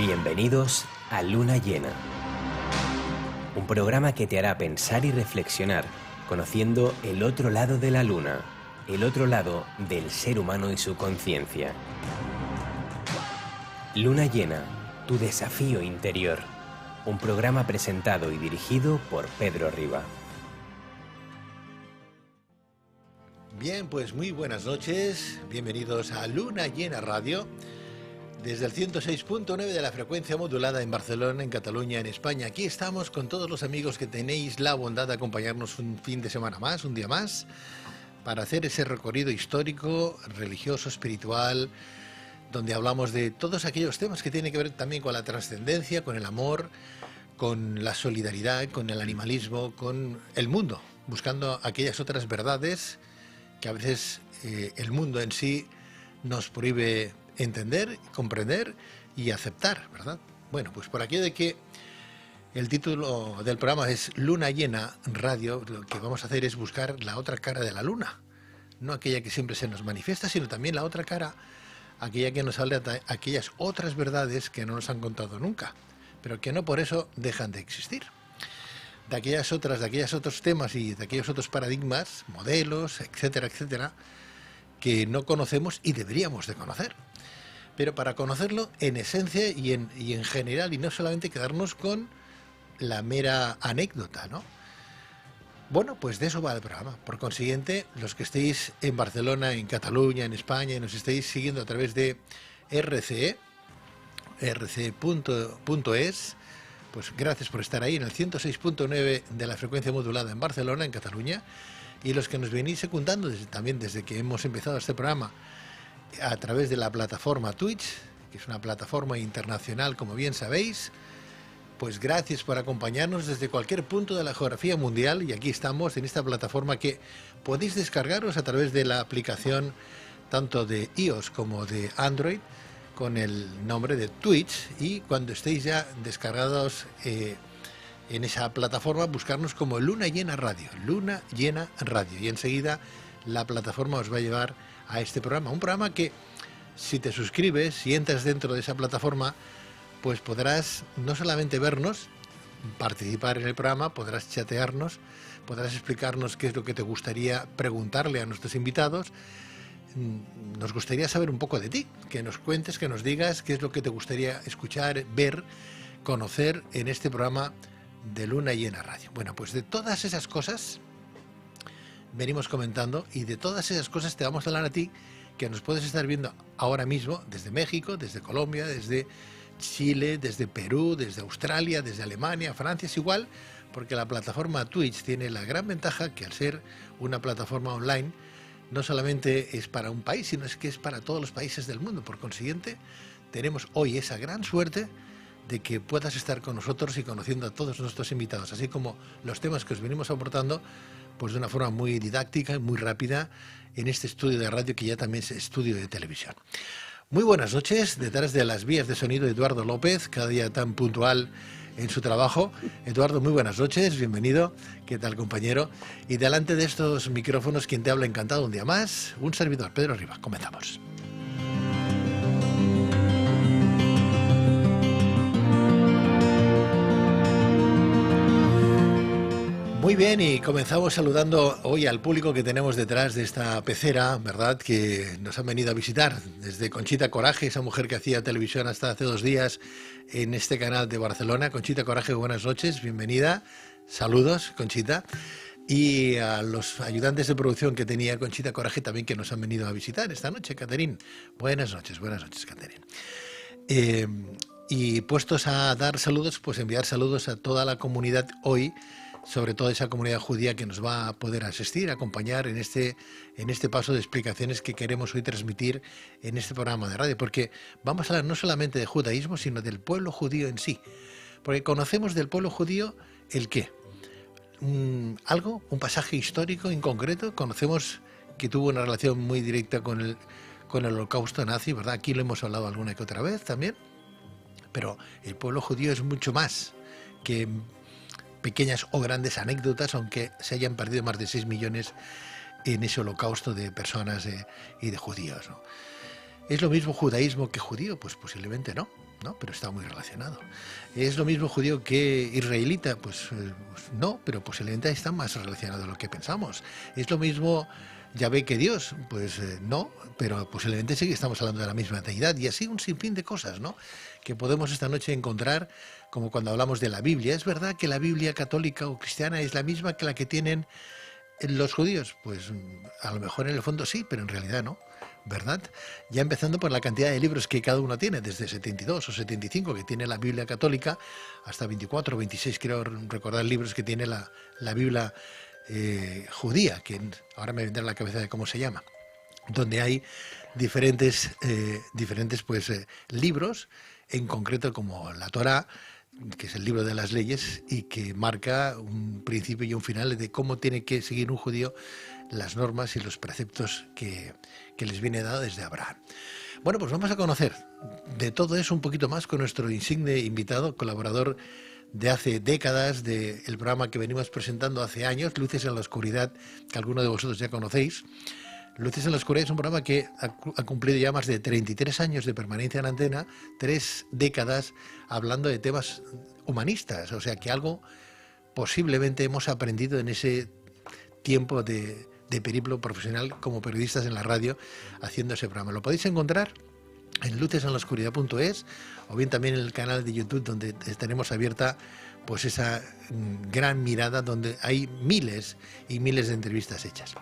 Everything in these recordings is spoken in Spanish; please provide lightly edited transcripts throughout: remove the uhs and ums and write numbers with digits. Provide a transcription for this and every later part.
Bienvenidos a Luna Llena, un programa que te hará pensar y reflexionar, conociendo el otro lado de la luna, el otro lado del ser humano y su conciencia. Luna Llena, tu desafío interior, un programa presentado y dirigido por Pedro Riba. Bien, pues muy buenas noches, bienvenidos a Luna Llena Radio, desde el 106.9 de la frecuencia modulada en Barcelona, en Cataluña, en España. Aquí estamos con todos los amigos que tenéis la bondad de acompañarnos un fin de semana más, un día más, para hacer ese recorrido histórico, religioso, espiritual, donde hablamos de todos aquellos temas que tienen que ver también con la trascendencia, con el amor, con la solidaridad, con el animalismo, con el mundo, buscando aquellas otras verdades que a veces el mundo en sí nos prohíbe entender, comprender y aceptar, ¿verdad? Bueno, pues por aquello de que el título del programa es Luna Llena Radio, lo que vamos a hacer es buscar la otra cara de la luna, no aquella que siempre se nos manifiesta, sino también la otra cara, aquella que nos habla de aquellas otras verdades que no nos han contado nunca, pero que no por eso dejan de existir. De aquellos otros temas y de aquellos otros paradigmas, modelos, etcétera, etcétera, que no conocemos y deberíamos de conocer. Pero para conocerlo en esencia y en general, y no solamente quedarnos con la mera anécdota, ¿no? Bueno, pues de eso va el programa. Por consiguiente, los que estéis en Barcelona, en Cataluña, en España, y nos estéis siguiendo a través de rce.es, pues gracias por estar ahí en el 106.9 de la frecuencia modulada en Barcelona, en Cataluña, y los que nos venís secundando también desde que hemos empezado este programa a través de la plataforma Twitch, que es una plataforma internacional, como bien sabéis. Pues gracias por acompañarnos desde cualquier punto de la geografía mundial, y aquí estamos en esta plataforma que podéis descargaros a través de la aplicación tanto de iOS como de Android con el nombre de Twitch, y cuando estéis ya descargados en esa plataforma, buscarnos como Luna Llena Radio, Luna Llena Radio, y enseguida la plataforma os va a llevar a este programa, un programa que si te suscribes, si entras dentro de esa plataforma, pues podrás no solamente vernos, participar en el programa, podrás chatearnos, podrás explicarnos qué es lo que te gustaría preguntarle a nuestros invitados. Nos gustaría saber un poco de ti, que nos cuentes, que nos digas qué es lo que te gustaría escuchar, ver, conocer en este programa de Luna Llena Radio. Bueno, pues de todas esas cosas venimos comentando, y de todas esas cosas te vamos a hablar a ti, que nos puedes estar viendo ahora mismo desde México, desde Colombia, desde Chile, desde Perú, desde Australia, desde Alemania, Francia. Es igual, porque la plataforma Twitch tiene la gran ventaja que al ser una plataforma online no solamente es para un país, sino es que es para todos los países del mundo. Por consiguiente, tenemos hoy esa gran suerte de que puedas estar con nosotros y conociendo a todos nuestros invitados, así como los temas que os venimos aportando, pues de una forma muy didáctica y muy rápida en este estudio de radio que ya también es estudio de televisión. Muy buenas noches, detrás de las vías de sonido Eduardo López, cada día tan puntual en su trabajo. Eduardo, muy buenas noches, bienvenido. ¿Qué tal, compañero? Y delante de estos micrófonos, quien te habla, encantado un día más, un servidor, Pedro Riba. Comenzamos. Muy bien, y comenzamos saludando hoy al público que tenemos detrás de esta pecera, ¿verdad?, que nos han venido a visitar desde Conchita Coraje, esa mujer que hacía televisión hasta hace 2 días en este canal de Barcelona. Conchita Coraje, buenas noches, bienvenida. Saludos, Conchita. Y a los ayudantes de producción que tenía Conchita Coraje también, que nos han venido a visitar esta noche. Caterín, buenas noches, Caterín. Y puestos a dar saludos, pues enviar saludos a toda la comunidad hoy, sobre todo esa comunidad judía que nos va a poder asistir, acompañar en este paso de explicaciones que queremos hoy transmitir en este programa de radio, porque vamos a hablar no solamente de judaísmo, sino del pueblo judío en sí, porque conocemos del pueblo judío el qué, un pasaje histórico en concreto, conocemos que tuvo una relación muy directa con el holocausto nazi, ¿verdad? Aquí lo hemos hablado alguna que otra vez también, pero el pueblo judío es mucho más que pequeñas o grandes anécdotas, aunque se hayan perdido más de 6 millones en ese holocausto de personas y de judíos, ¿no? ¿Es lo mismo judaísmo que judío? Pues posiblemente no, ¿no? Pero está muy relacionado. ¿Es lo mismo judío que israelita? Pues no, pero posiblemente está más relacionado de lo que pensamos. ¿Es lo mismo Yahvé que Dios? Pues no, pero posiblemente sí que estamos hablando de la misma deidad. Y así un sinfín de cosas, ¿no?, que podemos esta noche encontrar, como cuando hablamos de la Biblia. ¿Es verdad que la Biblia católica o cristiana es la misma que la que tienen los judíos? Pues a lo mejor en el fondo sí, pero en realidad no, ¿verdad? Ya empezando por la cantidad de libros que cada uno tiene, desde 72 o 75 que tiene la Biblia católica, hasta 24 o 26, creo recordar, libros que tiene la Biblia judía, que ahora me vendrá a la cabeza de cómo se llama, donde hay diferentes libros, en concreto como la Torá, que es el libro de las leyes y que marca un principio y un final de cómo tiene que seguir un judío las normas y los preceptos que les viene dado desde Abraham. Bueno, pues vamos a conocer de todo eso un poquito más con nuestro insigne invitado, colaborador de hace décadas del programa que venimos presentando hace años, Luces en la Oscuridad, que alguno de vosotros ya conocéis. Luces en la Oscuridad es un programa que ha cumplido ya más de 33 años de permanencia en antena, 3 décadas hablando de temas humanistas, o sea que algo posiblemente hemos aprendido en ese tiempo de periplo profesional como periodistas en la radio haciendo ese programa. Lo podéis encontrar en lucesenlaoscuridad.es o bien también en el canal de YouTube, donde tenemos abierta pues esa gran mirada donde hay miles y miles de entrevistas hechas.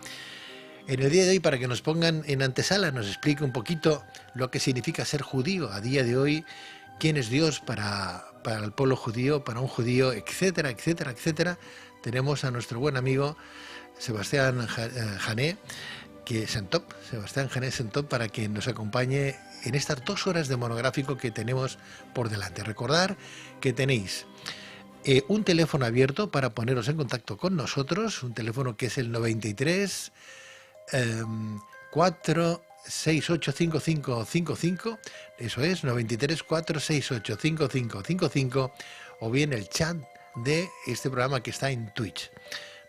En el día de hoy, para que nos pongan en antesala, nos explique un poquito lo que significa ser judío a día de hoy, quién es Dios para el pueblo judío, para un judío, etcétera, etcétera, etcétera. Tenemos a nuestro buen amigo Sebastián Jané, Sebastián Jané Sentop, para que nos acompañe en estas 2 horas de monográfico que tenemos por delante. Recordar que tenéis un teléfono abierto para poneros en contacto con nosotros, un teléfono que es el 93 4685555, eso es 93 4685555, o bien el chat de este programa que está en Twitch.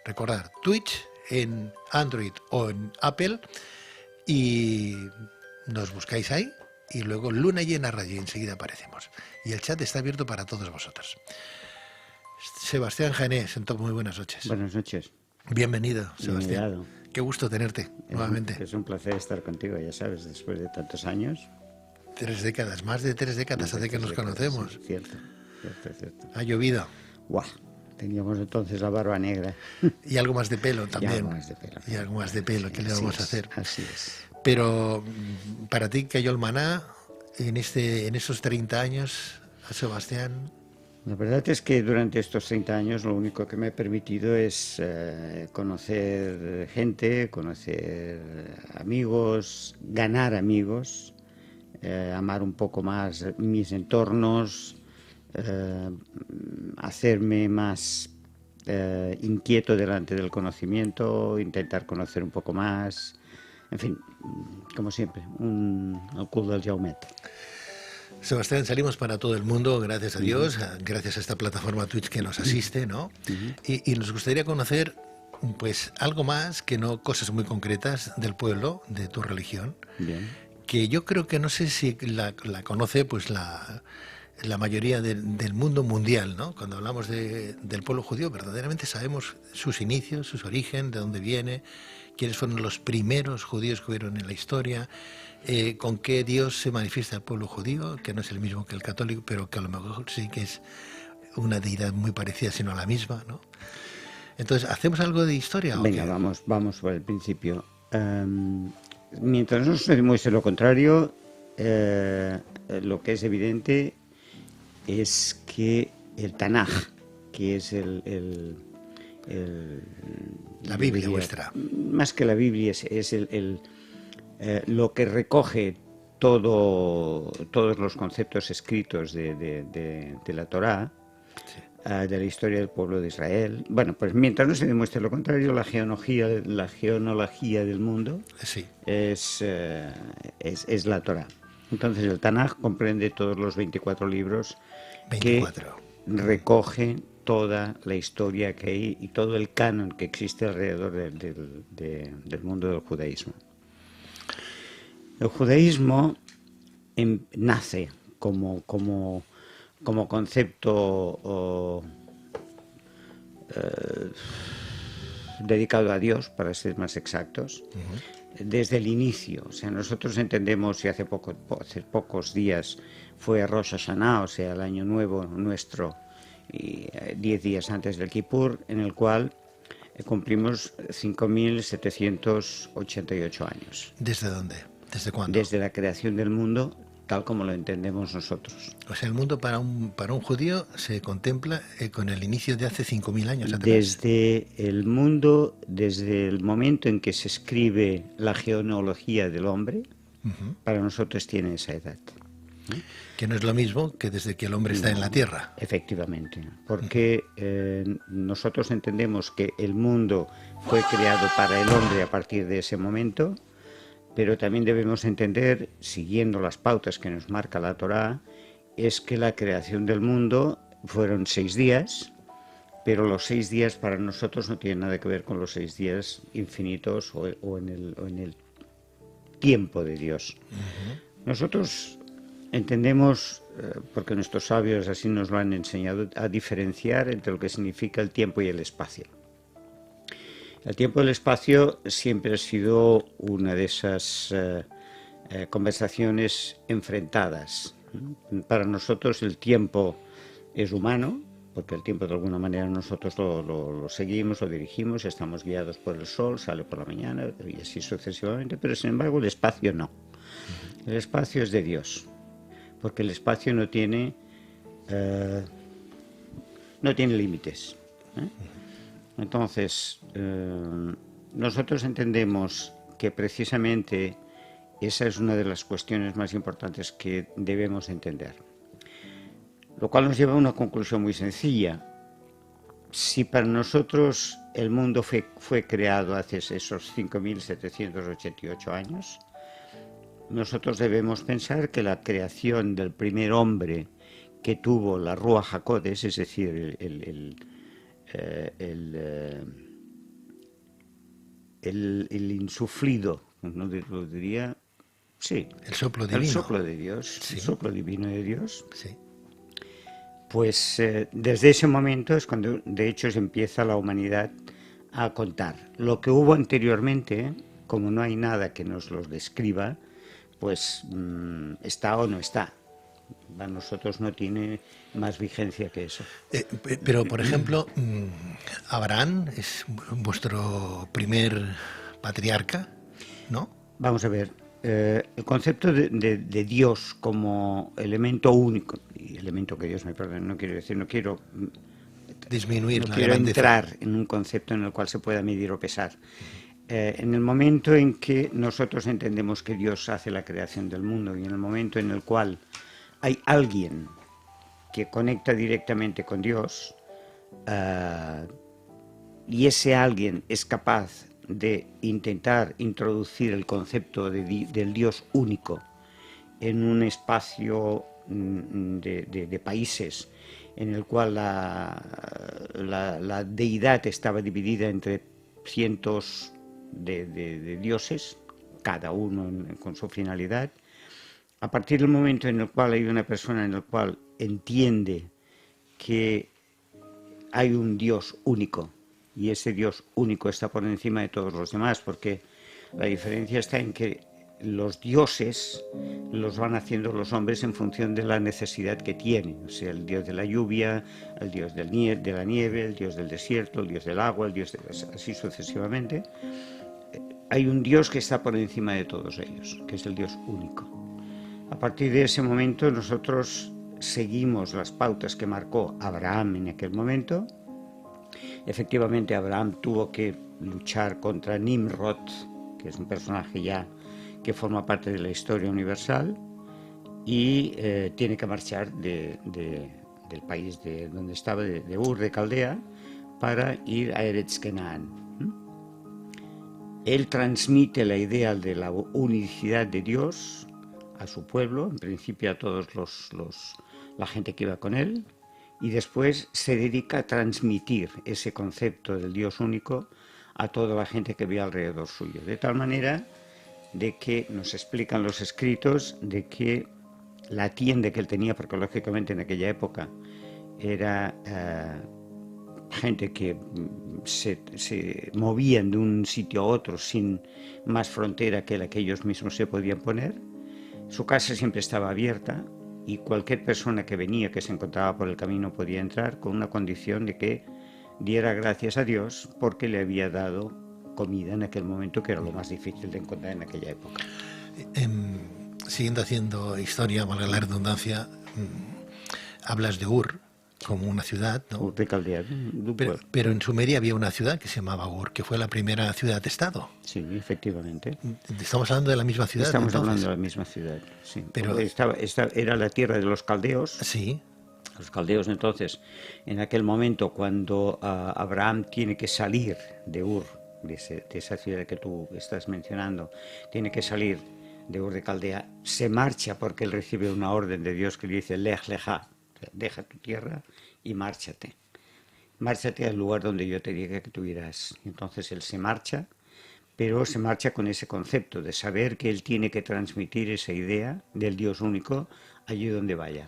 Recordar, Twitch en Android o en Apple, y nos buscáis ahí, y luego Luna Llena Radio, y enseguida aparecemos. Y el chat está abierto para todos vosotros. Sebastián Jané, muy buenas noches. Buenas noches. Bienvenido, Sebastián. Bienvenido. Qué gusto tenerte nuevamente. Es un placer estar contigo, ya sabes, después de tantos años. 3 décadas, más de 3 décadas hace que nos conocemos. Sí, cierto. Ha llovido. ¡Guau! Teníamos entonces la barba negra. Y algo más de pelo también. Y algo más de pelo. ¿Qué le vamos a hacer? Así es. Pero para ti cayó el maná en esos 30 años, Sebastián. La verdad es que durante estos 30 años lo único que me ha permitido es conocer gente, conocer amigos, ganar amigos, amar un poco más mis entornos, hacerme más inquieto delante del conocimiento, intentar conocer un poco más, en fin, como siempre, el cul del Jaumet. Sebastián, salimos para todo el mundo, gracias a Dios, gracias a esta plataforma Twitch que nos asiste, ¿no? Y nos gustaría conocer pues algo más que no cosas muy concretas del pueblo, de tu religión. Bien. Que yo creo que no sé si la conoce pues la mayoría del mundo mundial, ¿no? Cuando hablamos del pueblo judío, verdaderamente sabemos sus inicios, sus orígenes, de dónde viene, quiénes fueron los primeros judíos que hubieron en la historia, con qué Dios se manifiesta al pueblo judío, que no es el mismo que el católico, pero que a lo mejor sí que es una deidad muy parecida, sino la misma, ¿no? Entonces, ¿hacemos algo de historia? Venga, vamos por el principio. Mientras no se demuestre lo contrario, lo que es evidente es que el Tanaj, que es la Biblia vuestra, más que la Biblia, es lo que recoge todos los conceptos escritos de la Torá, sí, de la historia del pueblo de Israel. Bueno, pues mientras no se demuestre lo contrario, la genealogía del mundo, sí, es la Torá. Entonces el Tanaj comprende todos los 24 libros 24. Que recogen toda la historia que hay y todo el canon que existe alrededor del mundo del judaísmo. El judaísmo nace como concepto dedicado a Dios, para ser más exactos, desde el inicio. O sea, nosotros entendemos, y hace pocos días fue Rosh Hashanah, o sea, el año nuevo nuestro, y 10 días antes del Kippur, en el cual cumplimos 5.788 años. ¿Desde dónde? ¿Desde cuándo? Desde la creación del mundo, tal como lo entendemos nosotros. O sea, el mundo para un judío se contempla con el inicio de hace 5.000 años atrás. Desde el mundo, desde el momento en que se escribe la genealogía del hombre, para nosotros tiene esa edad. Que no es lo mismo que desde que el hombre está en la tierra. Efectivamente, porque nosotros entendemos que el mundo fue creado para el hombre a partir de ese momento, pero también debemos entender, siguiendo las pautas que nos marca la Torá, es que la creación del mundo fueron 6 días, pero los 6 días para nosotros no tienen nada que ver con los 6 días infinitos o en el tiempo de Dios. Nosotros entendemos, porque nuestros sabios así nos lo han enseñado, a diferenciar entre lo que significa el tiempo y el espacio. El tiempo y el espacio siempre ha sido una de esas conversaciones enfrentadas. Para nosotros el tiempo es humano, porque el tiempo de alguna manera nosotros lo seguimos, lo dirigimos, estamos guiados por el sol, sale por la mañana y así sucesivamente, pero sin embargo el espacio no. El espacio es de Dios, porque el espacio no tiene límites. Entonces, nosotros entendemos que precisamente esa es una de las cuestiones más importantes que debemos entender. Lo cual nos lleva a una conclusión muy sencilla. Si para nosotros el mundo fue creado hace esos 5.788 años, nosotros debemos pensar que la creación del primer hombre que tuvo la Ruach HaKodesh, es decir, el insuflido, no lo diría, sí, el soplo divino. El soplo de Dios, sí. El soplo divino de Dios. Sí. Pues desde ese momento es cuando de hecho se empieza la humanidad a contar. Lo que hubo anteriormente, como no hay nada que nos lo describa, pues está o no está. Para nosotros no tiene más vigencia que eso. Pero, por ejemplo, Abraham es vuestro primer patriarca, ¿no? Vamos a ver. El concepto de Dios como elemento único, y elemento que Dios me perdone, no quiero disminuir, no quiero entrar en un concepto en el cual se pueda medir o pesar. En el momento en que nosotros entendemos que Dios hace la creación del mundo y en el momento en el cual hay alguien que conecta directamente con Dios y ese alguien es capaz de intentar introducir el concepto del Dios único en un espacio de países en el cual la deidad estaba dividida entre cientos de dioses, cada uno con su finalidad. A partir del momento en el cual hay una persona en el cual entiende que hay un Dios único y ese Dios único está por encima de todos los demás, porque la diferencia está en que los dioses los van haciendo los hombres en función de la necesidad que tienen. O sea, el dios de la lluvia, el dios de la nieve, el dios del desierto, el dios del agua, el dios así sucesivamente. Hay un Dios que está por encima de todos ellos, que es el Dios único. A partir de ese momento nosotros seguimos las pautas que marcó Abraham en aquel momento. Efectivamente, Abraham tuvo que luchar contra Nimrod, que es un personaje ya que forma parte de la historia universal, y tiene que marchar del país donde estaba, de Ur de Caldea, para ir a Eretz Kenán. Él transmite la idea de la unicidad de Dios a su pueblo, en principio a todos la gente que iba con él, y después se dedica a transmitir ese concepto del Dios único a toda la gente que vive alrededor suyo, de tal manera de que nos explican los escritos de que la tienda que él tenía, porque lógicamente en aquella época era gente que se movían de un sitio a otro sin más frontera que la que ellos mismos se podían poner. Su casa siempre estaba abierta y cualquier persona que venía, que se encontraba por el camino, podía entrar con una condición de que diera gracias a Dios porque le había dado comida en aquel momento, que era lo más difícil de encontrar en aquella época. Siguiendo haciendo historia, valga la redundancia, hablas de Ur como una ciudad, ¿no? Ur de Caldea. Pero en Sumeria había una ciudad que se llamaba Ur, que fue la primera ciudad-estado. Sí, efectivamente. Estamos hablando de la misma ciudad. Estamos entonces. hablando de la misma ciudad, sí. Pero era la tierra de los caldeos. Sí. Los caldeos, entonces, en aquel momento, cuando Abraham tiene que salir de Ur, de esa ciudad que tú estás mencionando, tiene que salir de Ur de Caldea, se marcha porque él recibe una orden de Dios que le dice, Lej leja, deja tu tierra y márchate. Márchate al lugar donde yo te diga que tú irás. Entonces él se marcha, pero se marcha con ese concepto de saber que él tiene que transmitir esa idea del Dios único allí donde vaya.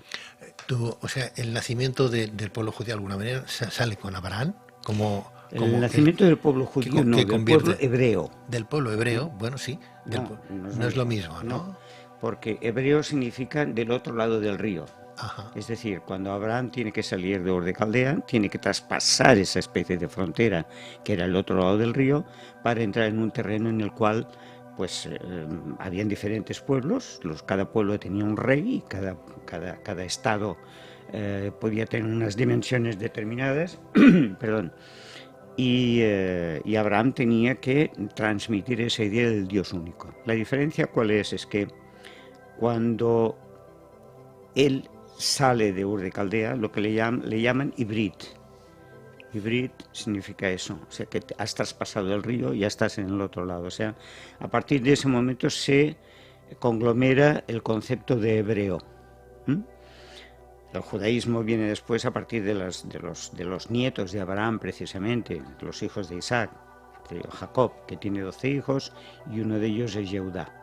O sea, el nacimiento del pueblo judío de alguna manera sale con Abraham como el nacimiento del pueblo judío, no, del pueblo hebreo. Del pueblo hebreo, bueno, sí. No es lo mismo, ¿no? Porque hebreo significa del otro lado del río. Ajá. Es decir, cuando Abraham tiene que salir de Ur de Caldea, tiene que traspasar esa especie de frontera que era el otro lado del río para entrar en un terreno en el cual pues habían diferentes pueblos, cada pueblo tenía un rey y cada estado podía tener unas dimensiones determinadas, perdón, y Abraham tenía que transmitir esa idea del Dios único. La diferencia cuál es que cuando él sale de Ur de Caldea, lo que le llaman Ibrit. Ibrit significa eso, o sea que has traspasado el río y ya estás en el otro lado. O sea, a partir de ese momento se conglomera el concepto de hebreo. El judaísmo viene después a partir de los nietos de Abraham, precisamente, los hijos de Isaac, Jacob, que tiene 12 hijos, y uno de ellos es Yehudá.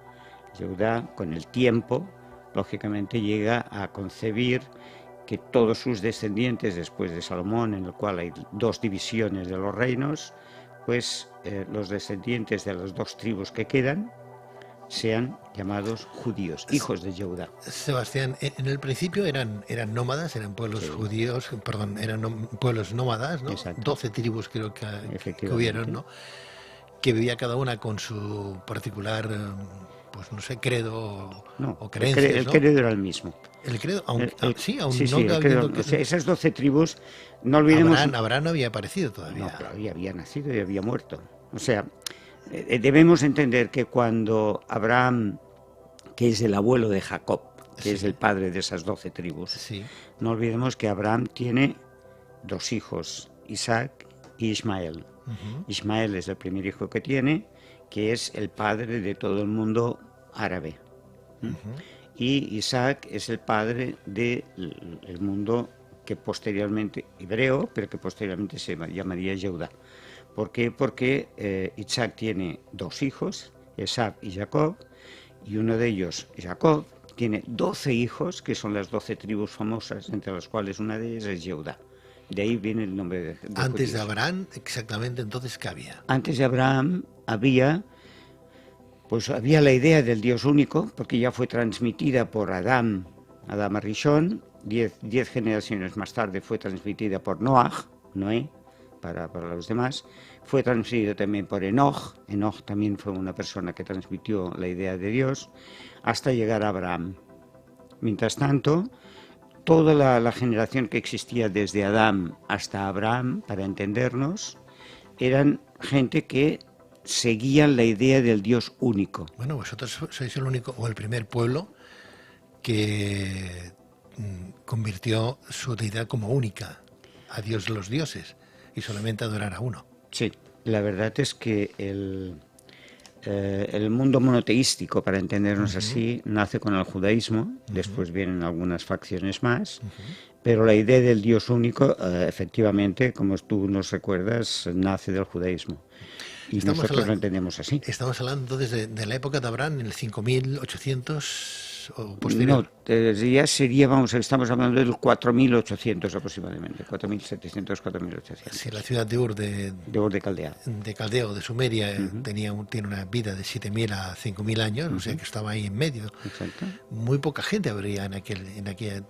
Yehudá, con el tiempo, lógicamente llega a concebir que todos sus descendientes, después de Salomón, en el cual hay 2 divisiones de los reinos, pues los descendientes de las 2 tribus que quedan sean llamados judíos, hijos de Yehudá. Sebastián, en el principio eran nómadas, eran pueblos judíos, perdón, eran pueblos nómadas, ¿no? Exacto. 12 tribus creo que hubieron, ¿no? Que vivía cada una con su particular, pues no sé, credo o creencias, el credo era el mismo. El credo, sí, el credo, o sea, esas 12 tribus, no olvidemos... Abraham no había aparecido todavía. No, todavía había nacido y había muerto. O sea, debemos entender que cuando Abraham, que es el abuelo de Jacob, que es el padre de esas 12 tribus, no olvidemos que Abraham tiene 2 hijos, Isaac y Ismael. Ismael es el primer hijo que tiene, que es el padre de todo el mundo árabe. Y Isaac es el padre del mundo que posteriormente, hebreo, pero que posteriormente se llamaría Yehudá. ¿Por qué? Porque Isaac tiene 2 hijos, Esab y Jacob, y uno de ellos, Jacob, tiene 12 hijos, que son las 12 tribus famosas, entre las cuales una de ellas es Yehudá. De ahí viene el nombre de Antes judíos. de Abraham, exactamente, entonces, ¿qué había? Antes de Abraham había la idea del Dios único, porque ya fue transmitida por Adán Arishon, 10 generaciones más tarde fue transmitida por Noé, para los demás, fue transmitida también por Enoch también fue una persona que transmitió la idea de Dios, hasta llegar a Abraham. Mientras tanto, toda la generación que existía desde Adán hasta Abraham, para entendernos, eran gente que seguían la idea del Dios único. Bueno, vosotros sois el único o el primer pueblo que convirtió su deidad como única, a Dios de los dioses, y solamente adorar a uno. Sí, la verdad es que el mundo monoteístico, para entendernos así, nace con el judaísmo, después vienen algunas facciones más, pero la idea del Dios único, efectivamente, como tú nos recuerdas, nace del judaísmo. Y nosotros lo entendemos así. Estamos hablando desde la época de Abraham, en el 5800 antes o posterior? No, ya sería, estamos hablando del 4.800 aproximadamente, 4.700, 4.800. Sí, la ciudad de Ur de Ur de Caldea. De Caldeo, de Sumeria, tiene una vida de 7.000 a 5.000 años, o sea que estaba ahí en medio. Exacto. Muy poca gente habría en aquella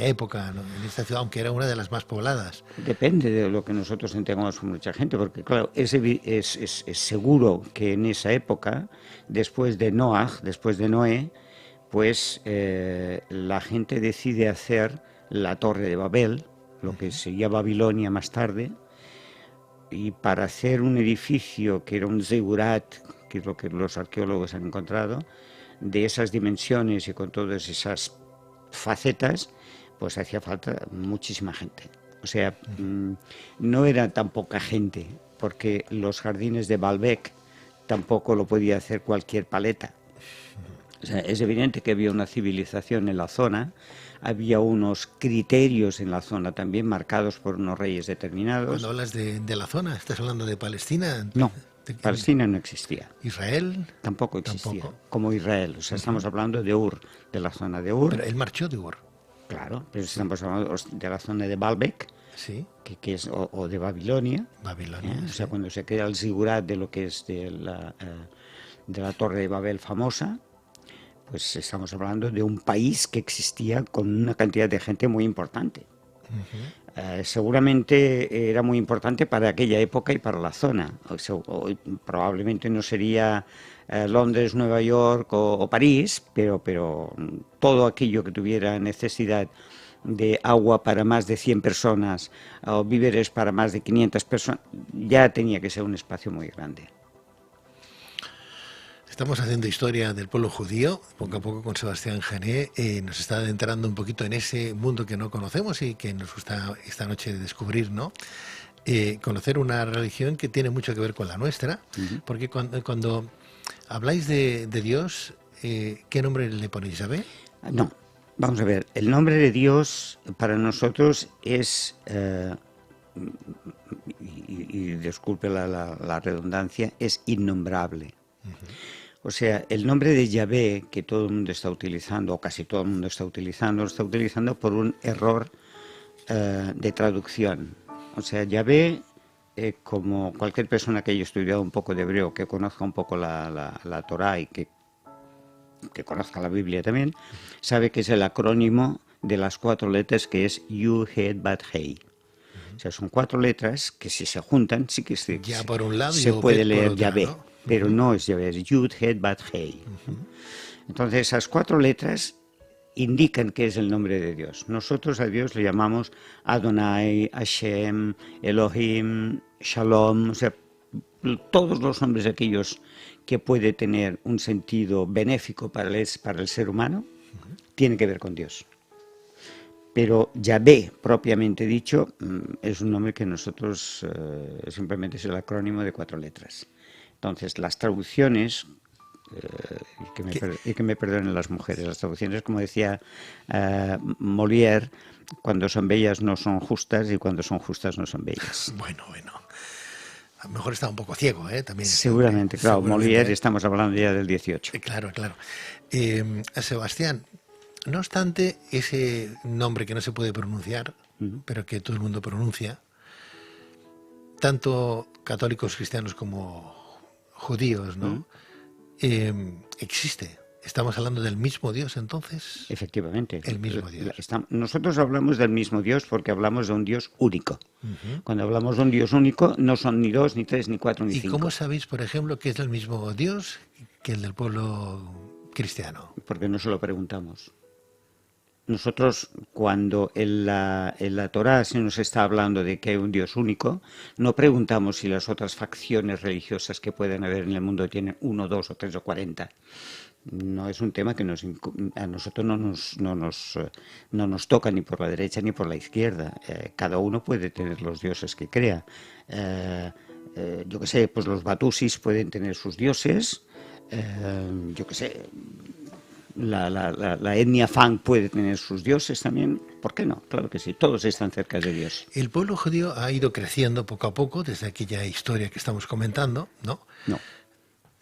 época, ¿no? En esta ciudad, aunque era una de las más pobladas. Depende de lo que nosotros entendamos con mucha gente, porque claro, es seguro que en esa época, después de Noé, pues la gente decide hacer la Torre de Babel, lo que sería Babilonia más tarde, y para hacer un edificio que era un zigurat, que es lo que los arqueólogos han encontrado, de esas dimensiones y con todas esas facetas, pues hacía falta muchísima gente. O sea, no era tan poca gente, porque los jardines de Baalbek tampoco lo podía hacer cualquier paleta. O sea, es evidente que había una civilización en la zona, había unos criterios en la zona también marcados por unos reyes determinados. Cuando hablas de la zona, ¿estás hablando de Palestina? No, Palestina no existía. ¿Israel? Tampoco existía, como Israel. O sea, estamos hablando de Ur, de la zona de Ur. Pero él marchó de Ur. Claro, pero estamos hablando de la zona de Baalbek, sí, que es, o de Babilonia. Babilonia, sí. O sea, cuando se crea el zigurat de lo que es de la Torre de Babel famosa, pues estamos hablando de un país que existía con una cantidad de gente muy importante. Seguramente era muy importante para aquella época y para la zona. Probablemente no sería Londres, Nueva York o París, pero todo aquello que tuviera necesidad de agua para más de 100 personas o víveres para más de 500 personas, ya tenía que ser un espacio muy grande. Estamos haciendo historia del pueblo judío, poco a poco con Sebastián Jané, nos está adentrando un poquito en ese mundo que no conocemos y que nos gusta esta noche descubrir, ¿no? Conocer una religión que tiene mucho que ver con la nuestra, porque cuando habláis de Dios, ¿qué nombre le ponéis? ¿Yahvé? No, vamos a ver, el nombre de Dios para nosotros es, y disculpe la redundancia, es innombrable. O sea, el nombre de Yahvé que todo el mundo está utilizando, o casi todo el mundo está utilizando, lo está utilizando por un error de traducción. O sea, Yahvé, como cualquier persona que haya estudiado un poco de hebreo, que conozca un poco la Torá y que conozca la Biblia también, sabe que es el acrónimo de las 4 letras que es Yud, Het, Bat, Hei. O sea, son 4 letras que si se juntan, sí que se puede leer Yahvé. ¿No? Pero no es Yahvé, es Yud, Het, Bat, Hei. Entonces, esas 4 letras indican que es el nombre de Dios. Nosotros a Dios le llamamos Adonai, Hashem, Elohim, Shalom, o sea, todos los nombres aquellos que puede tener un sentido benéfico para el ser humano, tienen que ver con Dios. Pero Yahvé, propiamente dicho, es un nombre que nosotros simplemente es el acrónimo de 4 letras. Entonces, las traducciones, y que me perdonen las mujeres, las traducciones, como decía Molière, cuando son bellas no son justas y cuando son justas no son bellas. Bueno. A lo mejor está un poco ciego, también. Seguramente, claro. Molière, estamos hablando ya del 18. Claro. Sebastián, no obstante, ese nombre que no se puede pronunciar, pero que todo el mundo pronuncia, tanto católicos, cristianos como judíos, ¿no? Existe. ¿Estamos hablando del mismo Dios entonces? Efectivamente. El mismo Dios. Nosotros hablamos del mismo Dios porque hablamos de un Dios único. Cuando hablamos de un Dios único no son ni 2, ni 3, ni 4, ni 5. ¿Y cómo sabéis, por ejemplo, que es el mismo Dios que el del pueblo cristiano? Porque no se lo preguntamos. Nosotros, cuando en la Torá se nos está hablando de que hay un Dios único, no preguntamos si las otras facciones religiosas que pueden haber en el mundo tienen 1, 2 o 3 o 40. No es un tema que a nosotros no nos toca ni por la derecha ni por la izquierda. Cada uno puede tener los dioses que crea. Yo qué sé, pues los batusis pueden tener sus dioses. Yo qué sé, la etnia Fang puede tener sus dioses también. ¿Por qué no? Claro que sí, todos están cerca de Dios. El pueblo judío ha ido creciendo poco a poco desde aquella historia que estamos comentando, ¿no? No.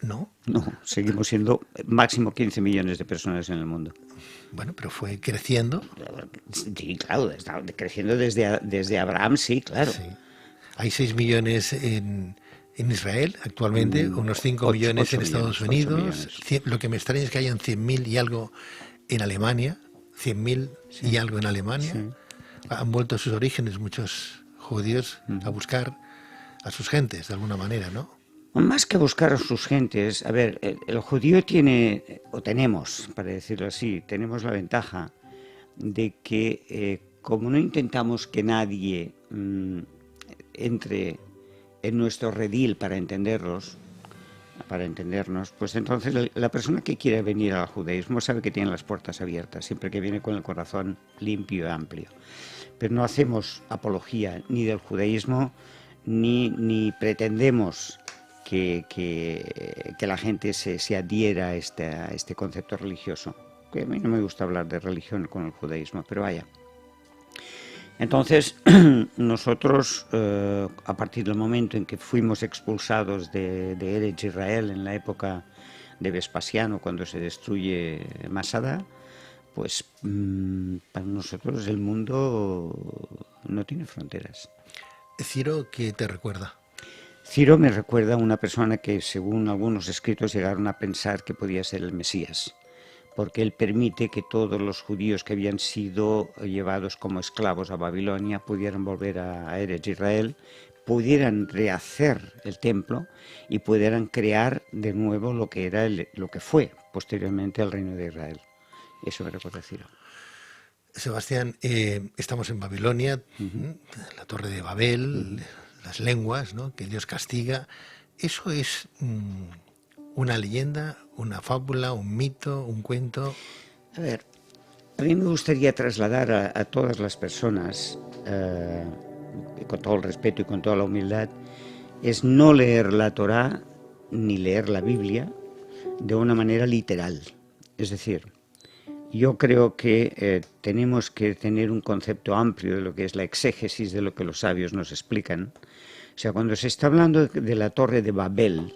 ¿No? No, seguimos siendo máximo 15 millones de personas en el mundo. Bueno, pero fue creciendo. Sí, claro, está creciendo desde Abraham, sí, claro. Sí. Hay 6 millones en Israel actualmente, unos 5 millones en Estados Unidos. Lo que me extraña es que hayan 100.000 y algo en Alemania. 100.000 y algo en Alemania. Sí. Han vuelto a sus orígenes muchos judíos a buscar a sus gentes, de alguna manera, ¿no? Más que buscar a sus gentes, a ver, el judío tiene, o tenemos, para decirlo así, tenemos la ventaja de que como no intentamos que nadie entre en nuestro redil para entendernos, pues entonces la persona que quiere venir al judaísmo sabe que tiene las puertas abiertas, siempre que viene con el corazón limpio y amplio. Pero no hacemos apología ni del judaísmo, ni pretendemos que la gente se adhiera a este concepto religioso. Que a mí no me gusta hablar de religión con el judaísmo, pero vaya. Entonces, nosotros, a partir del momento en que fuimos expulsados de Eretz Israel en la época de Vespasiano, cuando se destruye Masada, pues para nosotros el mundo no tiene fronteras. Ciro, ¿qué te recuerda? Ciro me recuerda a una persona que, según algunos escritos, llegaron a pensar que podía ser el Mesías, porque él permite que todos los judíos que habían sido llevados como esclavos a Babilonia pudieran volver a Eretz Israel, pudieran rehacer el templo y pudieran crear de nuevo lo que fue posteriormente el reino de Israel. Eso me recuerda Ciro. Sebastián, estamos en Babilonia, la Torre de Babel, las lenguas, ¿no?, que Dios castiga. ¿Eso es una leyenda, una fábula, un mito, un cuento? A ver, a mí me gustaría trasladar a todas las personas, con todo el respeto y con toda la humildad, es no leer la Torá ni leer la Biblia de una manera literal. Es decir, yo creo que tenemos que tener un concepto amplio de lo que es la exégesis de lo que los sabios nos explican. O sea, cuando se está hablando de la Torre de Babel,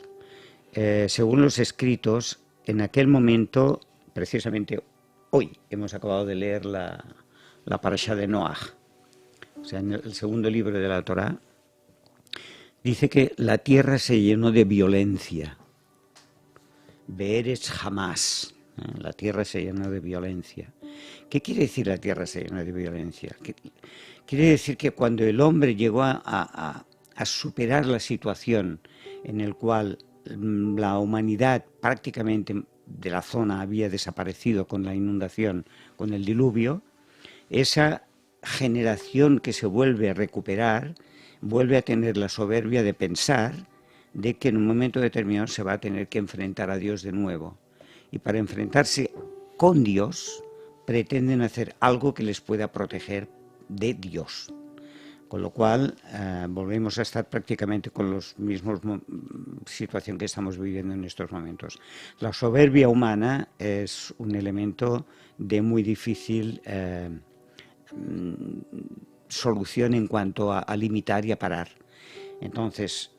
según los escritos, en aquel momento, precisamente hoy, hemos acabado de leer la parashá de Noaj. O sea, en el segundo libro de la Torá, dice que la tierra se llenó de violencia. Be'eretz jamás. La tierra se llenó de violencia. ¿Qué quiere decir la tierra se llenó de violencia? Quiere decir que cuando el hombre llegó a superar la situación en la cual la humanidad prácticamente de la zona había desaparecido con la inundación, con el diluvio, esa generación que se vuelve a recuperar vuelve a tener la soberbia de pensar de que en un momento determinado se va a tener que enfrentar a Dios de nuevo. Y para enfrentarse con Dios, pretenden hacer algo que les pueda proteger de Dios. Con lo cual, volvemos a estar prácticamente con los mismos situación que estamos viviendo en estos momentos. La soberbia humana es un elemento de muy difícil solución en cuanto a limitar y a parar. Entonces,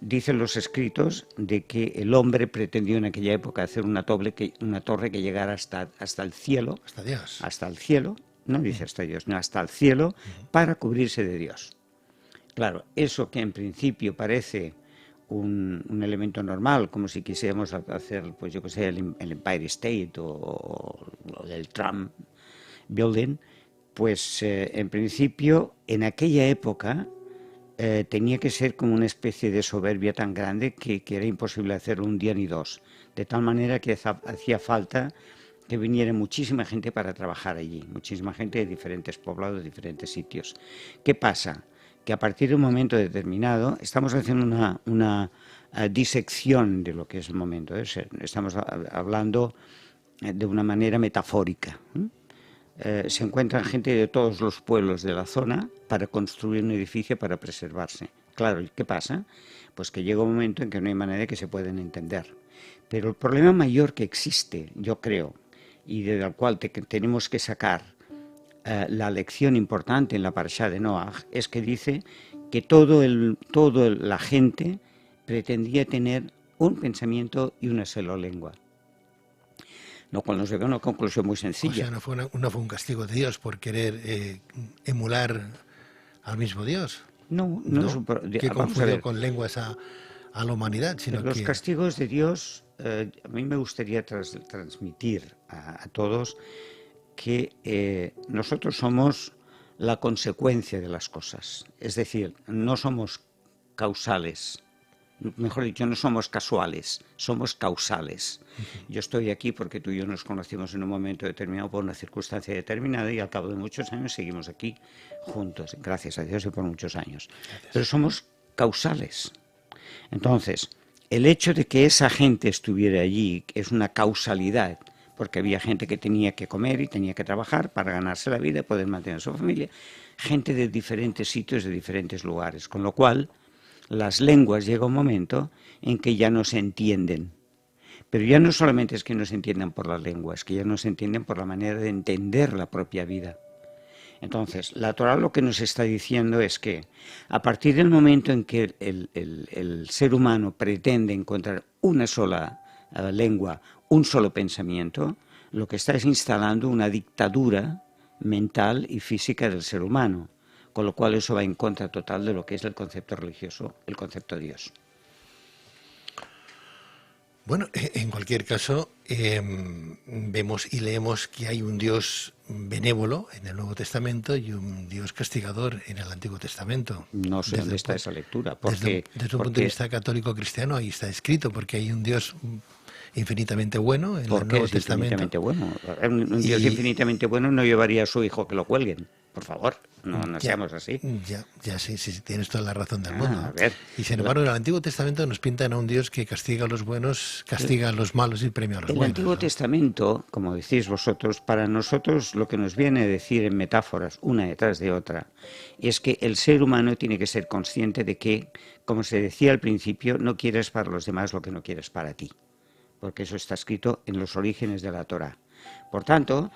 dicen los escritos de que el hombre pretendió en aquella época hacer una torre que llegara hasta el cielo. Hasta Dios. Hasta el cielo, no dice hasta Dios, no, hasta el cielo, para cubrirse de Dios. Claro, eso que en principio parece un elemento normal, como si quisiéramos hacer, pues yo que sé, el Empire State o el Trump Building, pues en principio en aquella época tenía que ser como una especie de soberbia tan grande que era imposible hacer un día ni dos, de tal manera que hacía falta que viniera muchísima gente para trabajar allí, muchísima gente de diferentes poblados, de diferentes sitios. ¿Qué pasa? Que a partir de un momento determinado estamos haciendo una disección de lo que es el momento. Estamos hablando de una manera metafórica. Se encuentran gente de todos los pueblos de la zona para construir un edificio para preservarse. Claro, ¿qué pasa? Pues que llega un momento en que no hay manera de que se puedan entender. Pero el problema mayor que existe, yo creo, y del cual tenemos que sacar la lección importante en la parashá de Noaj, es que dice que toda la gente pretendía tener un pensamiento y una sola lengua. Lo cual nos lleva a una conclusión muy sencilla. O sea, no fue un castigo de Dios por querer emular al mismo Dios. No es un que confundió con lenguas a la humanidad, sino los que... castigos de Dios, a mí me gustaría transmitir a todos que nosotros somos la consecuencia de las cosas. Es decir, no somos causales. Mejor dicho, no somos casuales, somos causales. Yo estoy aquí porque tú y yo nos conocimos en un momento determinado por una circunstancia determinada y al cabo de muchos años seguimos aquí juntos, gracias a Dios y por muchos años. Gracias. Pero somos causales. Entonces, el hecho de que esa gente estuviera allí es una causalidad, porque había gente que tenía que comer y tenía que trabajar para ganarse la vida y poder mantener a su familia, gente de diferentes sitios, de diferentes lugares, con lo cual las lenguas llega un momento en que ya no se entienden. Pero ya no solamente es que no se entiendan por las lenguas, que ya no se entienden por la manera de entender la propia vida. Entonces, la Torá lo que nos está diciendo es que a partir del momento en que el ser humano pretende encontrar una sola lengua, un solo pensamiento, lo que está es instalando una dictadura mental y física del ser humano, con lo cual eso va en contra total de lo que es el concepto religioso, el concepto de Dios. Bueno, en cualquier caso, vemos y leemos que hay un Dios benévolo en el Nuevo Testamento y un Dios castigador en el Antiguo Testamento. No sé dónde está esa lectura. Desde un punto de vista católico cristiano, ahí está escrito, porque hay un Dios infinitamente bueno en el Nuevo Testamento. Infinitamente bueno. Un Dios infinitamente bueno no llevaría a su hijo que lo cuelguen. Por favor, no seamos así. Ya sí, tienes toda la razón del mundo. A ver, y sin embargo, en el Antiguo Testamento nos pintan a un Dios que castiga a los buenos, castiga a los malos y premia a los buenos. El Antiguo Testamento, como decís vosotros, para nosotros lo que nos viene a decir en metáforas, una detrás de otra, es que el ser humano tiene que ser consciente de que, como se decía al principio, no quieres para los demás lo que no quieres para ti, porque eso está escrito en los orígenes de la Torá. Por tanto,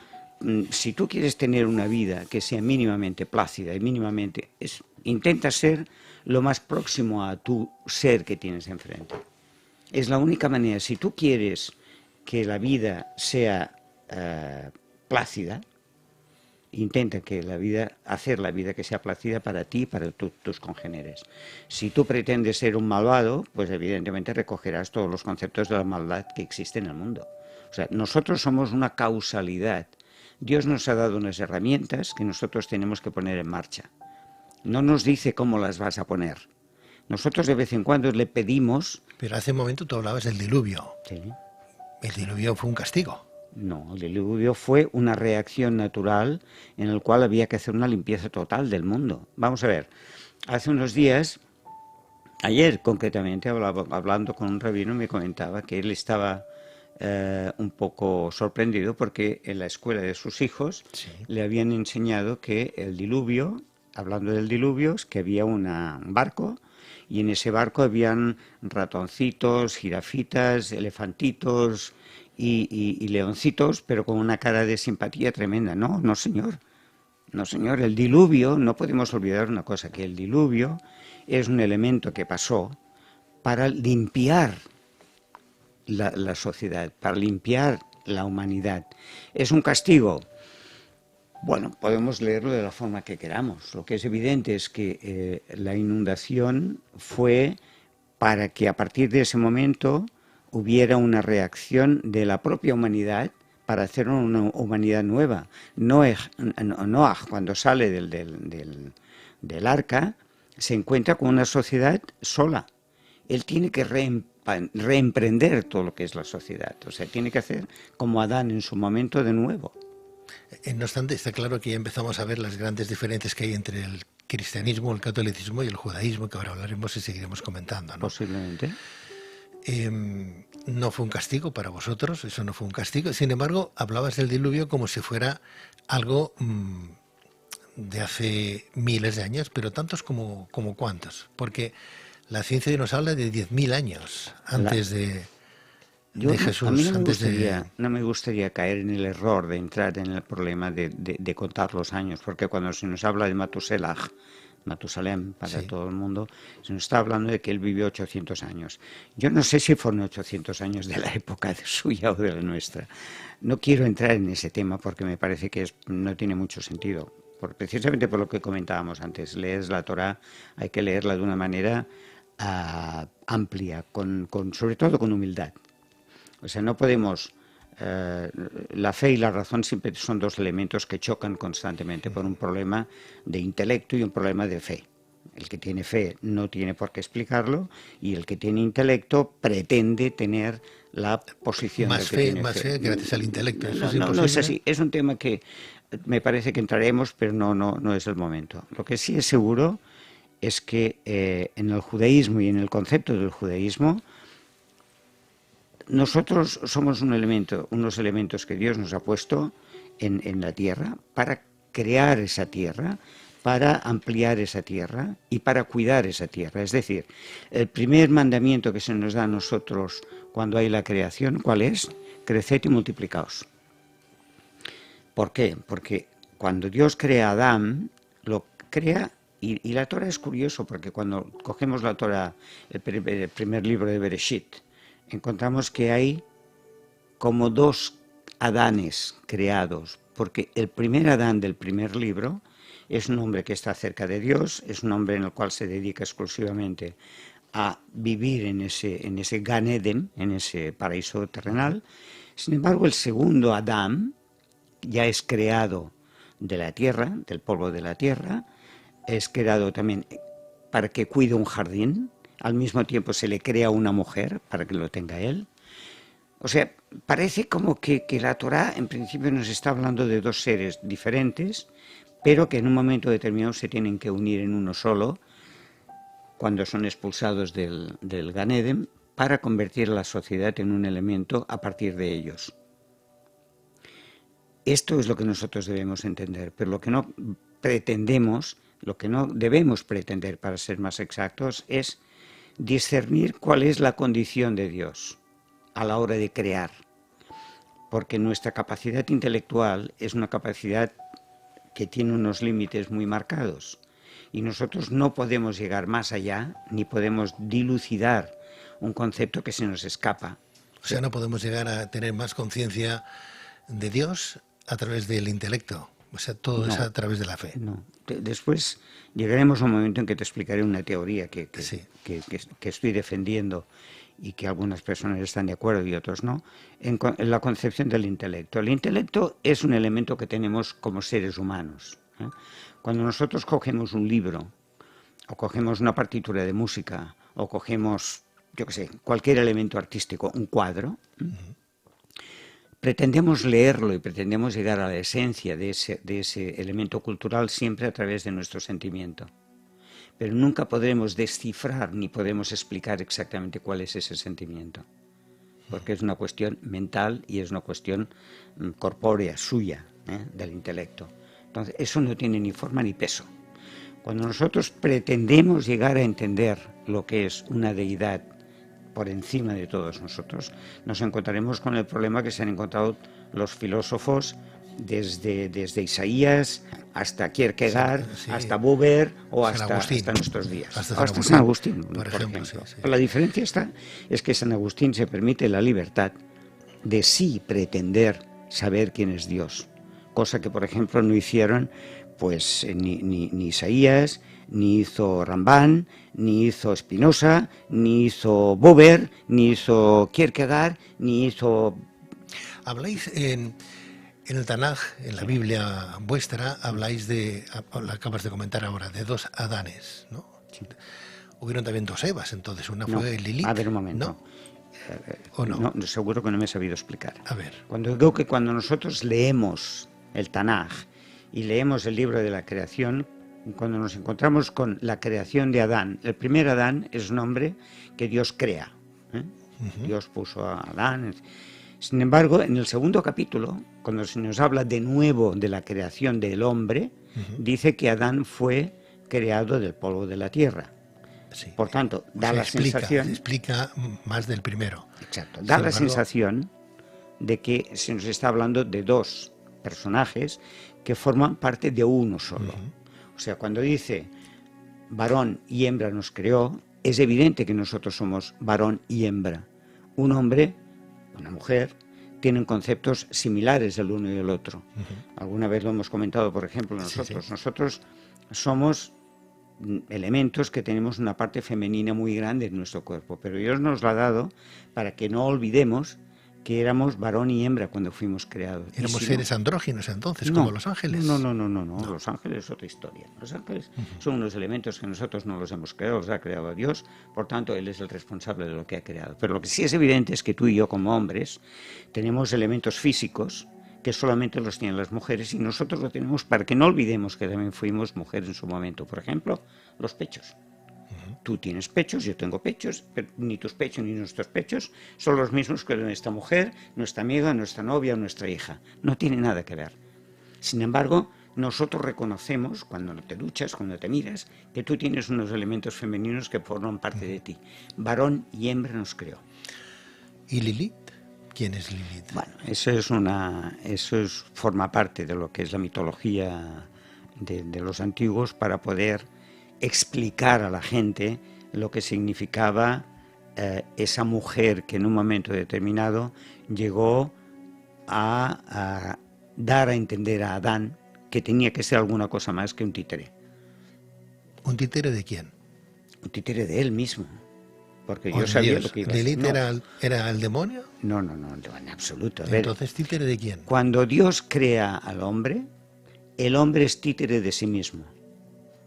si tú quieres tener una vida que sea mínimamente plácida y mínimamente, intenta ser lo más próximo a tu ser que tienes enfrente. Es la única manera. Si tú quieres que la vida sea plácida, intenta hacer la vida que sea plácida para ti y para tus congéneres. Si tú pretendes ser un malvado, pues evidentemente recogerás todos los conceptos de la maldad que existen en el mundo. O sea, nosotros somos una causalidad. Dios nos ha dado unas herramientas que nosotros tenemos que poner en marcha. No nos dice cómo las vas a poner. Nosotros de vez en cuando le pedimos... Pero hace un momento tú hablabas del diluvio. Sí. El diluvio fue un castigo. No, el diluvio fue una reacción natural en la cual había que hacer una limpieza total del mundo. Vamos a ver, hace unos días, ayer concretamente, hablando con un rabino, me comentaba que él estaba un poco sorprendido porque en la escuela de sus hijos le habían enseñado que el diluvio, hablando del diluvio, es que había un barco y en ese barco habían ratoncitos, jirafitas, elefantitos y leoncitos, pero con una cara de simpatía tremenda. No, señor. No, señor. El diluvio, no podemos olvidar una cosa, que el diluvio es un elemento que pasó para limpiar la sociedad, para limpiar la humanidad. ¿Es un castigo? Bueno, podemos leerlo de la forma que queramos. Lo que es evidente es que la inundación fue para que a partir de ese momento hubiera una reacción de la propia humanidad para hacer una humanidad nueva. Noah, cuando sale del arca, se encuentra con una sociedad sola. Él tiene que reemprender todo lo que es la sociedad. O sea, tiene que hacer como Adán en su momento de nuevo. No obstante, está claro que ya empezamos a ver las grandes diferencias que hay entre el cristianismo, el catolicismo y el judaísmo, que ahora hablaremos y seguiremos comentando, ¿no? Posiblemente. No fue un castigo para vosotros, eso no fue un castigo. Sin embargo, hablabas del diluvio como si fuera algo de hace miles de años, pero tantos como ¿cuántos? Porque la ciencia nos habla de 10.000 años antes de Jesús. A mí no me gustaría caer en el error de entrar en el problema de contar los años, porque cuando se nos habla de Matuselah Matusalén para Sí. todo el mundo, se nos está hablando de que él vivió 800 años. Yo no sé si fueron 800 años de la época suya o de la nuestra. No quiero entrar en ese tema porque me parece que no tiene mucho sentido. Precisamente por lo que comentábamos antes, lees la Torá, hay que leerla de una manera amplia, sobre todo con humildad. O sea, no podemos... la fe y la razón siempre son dos elementos que chocan constantemente por un problema de intelecto y un problema de fe. El que tiene fe no tiene por qué explicarlo y el que tiene intelecto pretende tener la posición del que tiene fe. Más fe gracias al intelecto. ¿Eso es No, imposible? no es así. Es un tema que me parece que entraremos, pero no es el momento. Lo que sí es seguro es que en el judaísmo y en el concepto del judaísmo nosotros somos unos elementos que Dios nos ha puesto en la tierra para crear esa tierra, para ampliar esa tierra y para cuidar esa tierra. Es decir, el primer mandamiento que se nos da a nosotros cuando hay la creación, ¿cuál es? Creced y multiplicaos. ¿Por qué? Porque cuando Dios crea a Adán, lo crea, y la Torah es curioso, porque cuando cogemos la Torah, el primer libro de Bereshit, encontramos que hay como dos Adanes creados, porque el primer Adán del primer libro es un hombre que está cerca de Dios, es un hombre en el cual se dedica exclusivamente a vivir en ese Gan Eden, en ese paraíso terrenal. Sin embargo, el segundo Adán ya es creado de la tierra, del polvo de la tierra, es creado también para que cuide un jardín. Al mismo tiempo se le crea una mujer para que lo tenga él. O sea, parece como que la Torá en principio nos está hablando de dos seres diferentes, pero que en un momento determinado se tienen que unir en uno solo, cuando son expulsados del Gan Eden, para convertir a la sociedad en un elemento a partir de ellos. Esto es lo que nosotros debemos entender, pero lo que no pretendemos, lo que no debemos pretender, para ser más exactos, es discernir cuál es la condición de Dios a la hora de crear, porque nuestra capacidad intelectual es una capacidad que tiene unos límites muy marcados y nosotros no podemos llegar más allá ni podemos dilucidar un concepto que se nos escapa. O sea, no podemos llegar a tener más conciencia de Dios a través del intelecto. O sea, todo es a través de la fe. No. Después llegaremos a un momento en que te explicaré una teoría que estoy defendiendo y que algunas personas están de acuerdo y otros no, en la concepción del intelecto. El intelecto es un elemento que tenemos como seres humanos. Cuando nosotros cogemos un libro, o cogemos una partitura de música, o cogemos, yo qué sé, cualquier elemento artístico, un cuadro, pretendemos leerlo y pretendemos llegar a la esencia de ese elemento cultural siempre a través de nuestro sentimiento. Pero nunca podremos descifrar ni podemos explicar exactamente cuál es ese sentimiento, porque es una cuestión mental y es una cuestión corpórea, suya, del intelecto. Entonces, eso no tiene ni forma ni peso. Cuando nosotros pretendemos llegar a entender lo que es una deidad por encima de todos nosotros, nos encontraremos con el problema que se han encontrado los filósofos desde Isaías hasta Kierkegaard, hasta Buber o hasta nuestros días. Hasta San Agustín, por ejemplo. Sí. La diferencia es que San Agustín se permite la libertad de sí pretender saber quién es Dios, cosa que, por ejemplo, no hicieron pues ni Isaías, ni hizo Rambán, ni hizo Spinoza, ni hizo Buber, ni hizo Kierkegaard, ni hizo... Habláis en el Tanaj, en la Biblia vuestra, habláis lo acabas de comentar ahora, de dos Adanes, ¿no? Sí. Hubieron también dos Evas, entonces, una fue Lilith. A ver, un momento. ¿No? ¿O no? No, seguro que no me he sabido explicar. A ver. Cuando digo que cuando nosotros leemos el Tanaj y leemos el libro de la creación, cuando nos encontramos con la creación de Adán, el primer Adán es un hombre que Dios crea. Dios puso a Adán. Sin embargo, en el segundo capítulo, cuando se nos habla de nuevo de la creación del hombre, dice que Adán fue creado del polvo de la tierra. Sí. Por tanto, da la sensación... Explica más del primero. Exacto. Da la sensación de que se nos está hablando de dos personajes que forman parte de uno solo. O sea, cuando dice varón y hembra nos creó, es evidente que nosotros somos varón y hembra. Un hombre, una mujer, tienen conceptos similares el uno y el otro. Alguna vez lo hemos comentado, por ejemplo, nosotros. Sí. Nosotros somos elementos que tenemos una parte femenina muy grande en nuestro cuerpo, pero Dios nos lo ha dado para que no olvidemos que éramos varón y hembra cuando fuimos creados. Éramos seres andróginos entonces, como los ángeles. No. Los ángeles es otra historia. Los ángeles son unos elementos que nosotros no los hemos creado, los ha creado Dios, por tanto Él es el responsable de lo que ha creado. Pero lo que sí es evidente es que tú y yo como hombres tenemos elementos físicos que solamente los tienen las mujeres y nosotros lo tenemos para que no olvidemos que también fuimos mujeres en su momento. Por ejemplo, los pechos. Tú tienes pechos, yo tengo pechos, pero ni tus pechos ni nuestros pechos son los mismos que nuestra mujer, nuestra amiga, nuestra novia o nuestra hija. No tiene nada que ver. Sin embargo, nosotros reconocemos, cuando te duchas, cuando te miras, que tú tienes unos elementos femeninos que forman parte de ti. Varón y hembra nos creó. ¿Y Lilith? ¿Quién es Lilith? Bueno, eso forma parte de lo que es la mitología de los antiguos para poder explicar a la gente lo que significaba esa mujer que en un momento determinado llegó a dar a entender a Adán que tenía que ser alguna cosa más que un títere. ¿Un títere de quién? Un títere de él mismo. Porque yo sabía Dios, lo que iba a ¿Lilith era el demonio? No, en absoluto. Entonces, ¿títere de quién? Cuando Dios crea al hombre, el hombre es títere de sí mismo,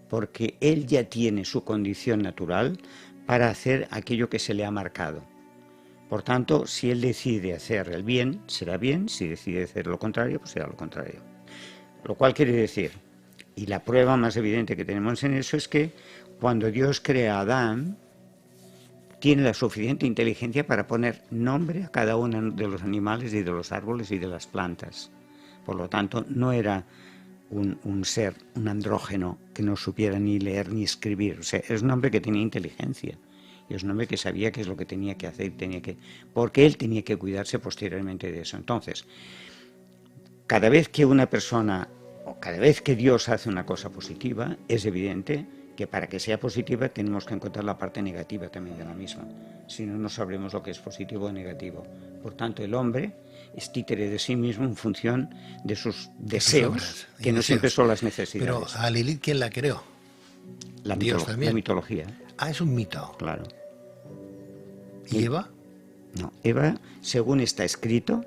porque él ya tiene su condición natural para hacer aquello que se le ha marcado. Por tanto, si él decide hacer el bien, será bien; si decide hacer lo contrario, pues será lo contrario. Lo cual quiere decir, y la prueba más evidente que tenemos en eso es que cuando Dios crea a Adán, tiene la suficiente inteligencia para poner nombre a cada uno de los animales y de los árboles y de las plantas. Por lo tanto, no era un ser, un andrógeno que no supiera ni leer ni escribir. O sea, es un hombre que tenía inteligencia y es un hombre que sabía qué es lo que tenía que hacer, porque él tenía que cuidarse posteriormente de eso. Entonces, cada vez que una persona o cada vez que Dios hace una cosa positiva, es evidente que para que sea positiva tenemos que encontrar la parte negativa también de la misma. Si no, no sabremos lo que es positivo o negativo. Por tanto, el hombre es títere de sí mismo en función de sus deseos, que no siempre son las necesidades. Pero a Lilith, ¿quién la creó? Dios también. La mitología. Ah, es un mito. Claro. ¿Y Eva? No, Eva, según está escrito,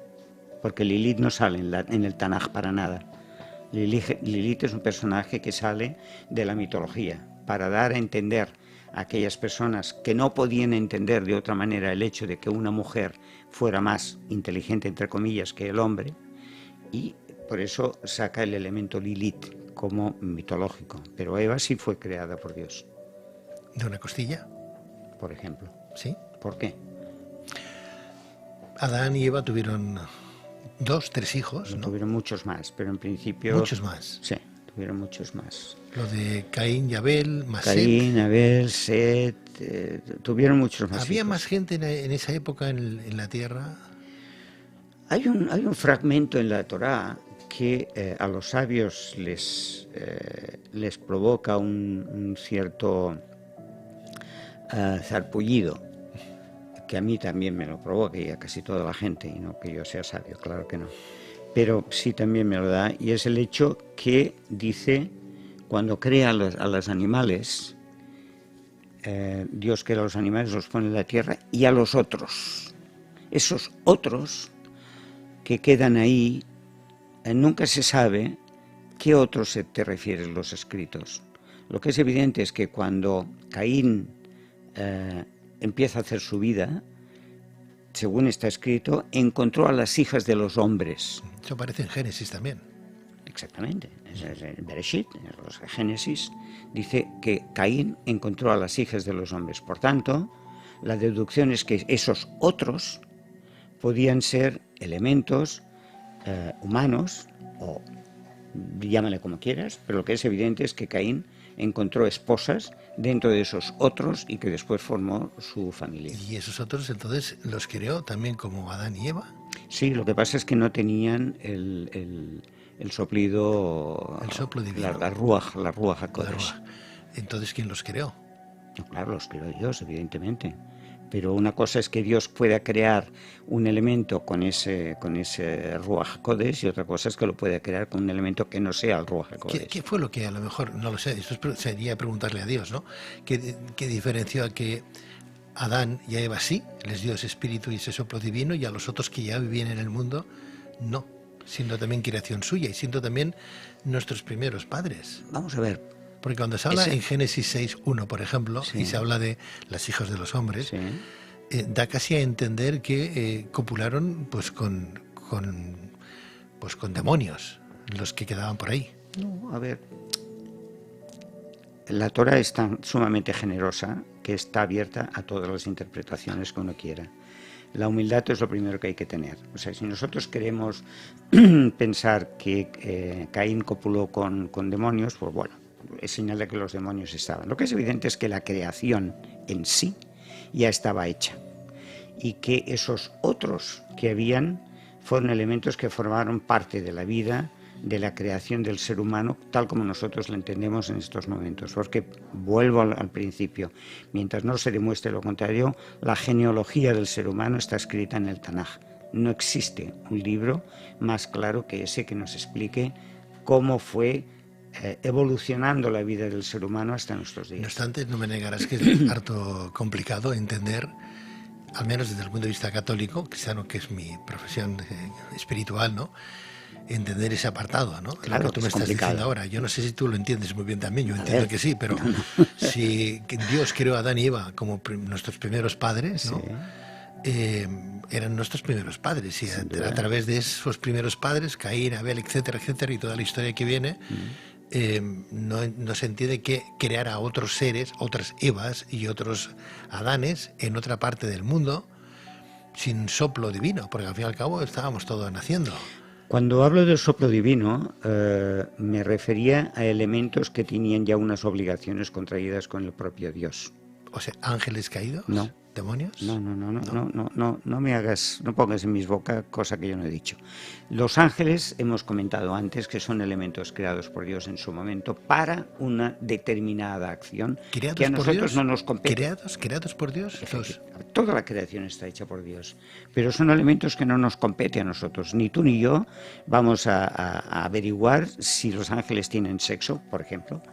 porque Lilith no sale en el Tanaj para nada. Lilith es un personaje que sale de la mitología para dar a entender a aquellas personas que no podían entender de otra manera el hecho de que una mujer fuera más inteligente, entre comillas, que el hombre, y por eso saca el elemento Lilith como mitológico. Pero Eva sí fue creada por Dios. ¿De una costilla? Por ejemplo. ¿Sí? ¿Por qué? Adán y Eva tuvieron 2, 3 hijos, ¿no? Tuvieron muchos más, pero en principio... ¿Muchos más? Sí, tuvieron muchos más. Lo de Caín y Abel, más Caín, Abel, Set, tuvieron muchos más. ¿Había hijos. más gente en esa época en la tierra? Hay un fragmento en la Torá que a los sabios les provoca un cierto zarpullido, que a mí también me lo provoca y a casi toda la gente, y no que yo sea sabio, claro que no, pero sí también me lo da, y es el hecho que dice, cuando crea a los animales, Dios crea a los animales, los pone en la tierra, y a los otros, esos otros que quedan ahí, nunca se sabe qué otros te refieres los escritos. Lo que es evidente es que cuando Caín empieza a hacer su vida, según está escrito, encontró a las hijas de los hombres. Eso aparece en Génesis también. Exactamente. En Bereshit, en los Génesis, dice que Caín encontró a las hijas de los hombres. Por tanto, la deducción es que esos otros podían ser elementos humanos, o llámale como quieras, pero lo que es evidente es que Caín encontró esposas dentro de esos otros y que después formó su familia. ¿Y esos otros entonces los creó también como Adán y Eva? Sí, lo que pasa es que no tenían el soplido, el soplo divino, la ruaj HaKodesh. Entonces, ¿quién los creó? No, claro, los creó Dios, evidentemente. Pero una cosa es que Dios pueda crear un elemento con ese Ruach Kodesh, y otra cosa es que lo pueda crear con un elemento que no sea el Ruach Kodesh. ¿Qué fue lo que a lo mejor, no lo sé, esto sería preguntarle a Dios, ¿no? ¿Qué diferenció a que Adán y a Eva sí les dio ese espíritu y ese soplo divino, y a los otros que ya vivían en el mundo no, siendo también creación suya y siendo también nuestros primeros padres? Vamos a ver. Porque cuando se habla en Génesis 6.1, por ejemplo, Sí. y se habla de las hijas de los hombres, Sí. da casi a entender que copularon pues con demonios, los que quedaban por ahí. No, a ver. La Torah es tan sumamente generosa que está abierta a todas las interpretaciones que uno quiera. La humildad es lo primero que hay que tener. O sea, si nosotros queremos pensar que Caín copuló con demonios, pues bueno, es señal de que los demonios estaban. Lo que es evidente es que la creación en sí ya estaba hecha y que esos otros que habían fueron elementos que formaron parte de la vida, de la creación del ser humano, tal como nosotros lo entendemos en estos momentos. Porque, vuelvo al principio, mientras no se demuestre lo contrario, la genealogía del ser humano está escrita en el Tanaj. No existe un libro más claro que ese que nos explique cómo fue evolucionando la vida del ser humano hasta nuestros días. No obstante, no me negarás que es harto complicado entender, al menos desde el punto de vista católico, cristiano, que es mi profesión espiritual, ¿no? Entender ese apartado, ¿no? Claro, lo que tú me estás complicado. diciendo ahora. Yo no sé si tú lo entiendes muy bien también, yo entiendo que sí, pero si Dios creó a Adán y Eva como nuestros primeros padres, ¿no? Sí. Eran nuestros primeros padres, y a través de esos primeros padres, Caín, Abel, etcétera, etcétera, y toda la historia que viene, no se entiende que crear a otros seres, otras Evas y otros Adanes en otra parte del mundo sin soplo divino, porque al fin y al cabo estábamos todos naciendo. Cuando hablo del soplo divino, me refería a elementos que tenían ya unas obligaciones contraídas con el propio Dios. O sea, ángeles caídos, No. demonios. No me hagas, no pongas en mis boca cosa que yo no he dicho. Los ángeles, hemos comentado antes, que son elementos creados por Dios en su momento para una determinada acción ¿Creados que a por nosotros Dios? no nos compete. ¿Creados por Dios? Toda la creación está hecha por Dios, pero son elementos que no nos compete a nosotros. Ni tú ni yo vamos a averiguar si los ángeles tienen sexo, por ejemplo,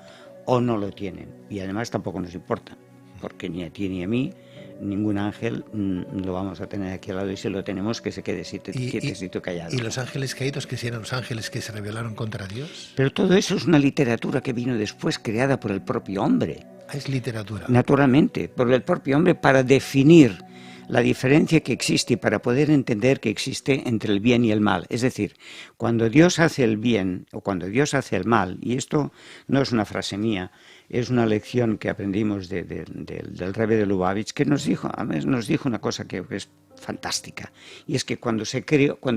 o no lo tienen. Y además tampoco nos importa, porque ni a ti ni a mí ningún ángel lo vamos a tener aquí al lado, y si lo tenemos, que se quede quietecito callado. ¿Y los ángeles caídos, que si eran los ángeles que se rebelaron contra Dios? Pero todo eso es una literatura que vino después, creada por el propio hombre. Es literatura. Naturalmente, por el propio hombre, para definir la diferencia que existe y para poder entender que existe entre el bien y el mal. Es decir, cuando Dios hace el bien o cuando Dios hace el mal, y esto no es una frase mía, es una lección que aprendimos del Rebbe de Lubavitch, que nos dijo una cosa que es fantástica, y es que cuando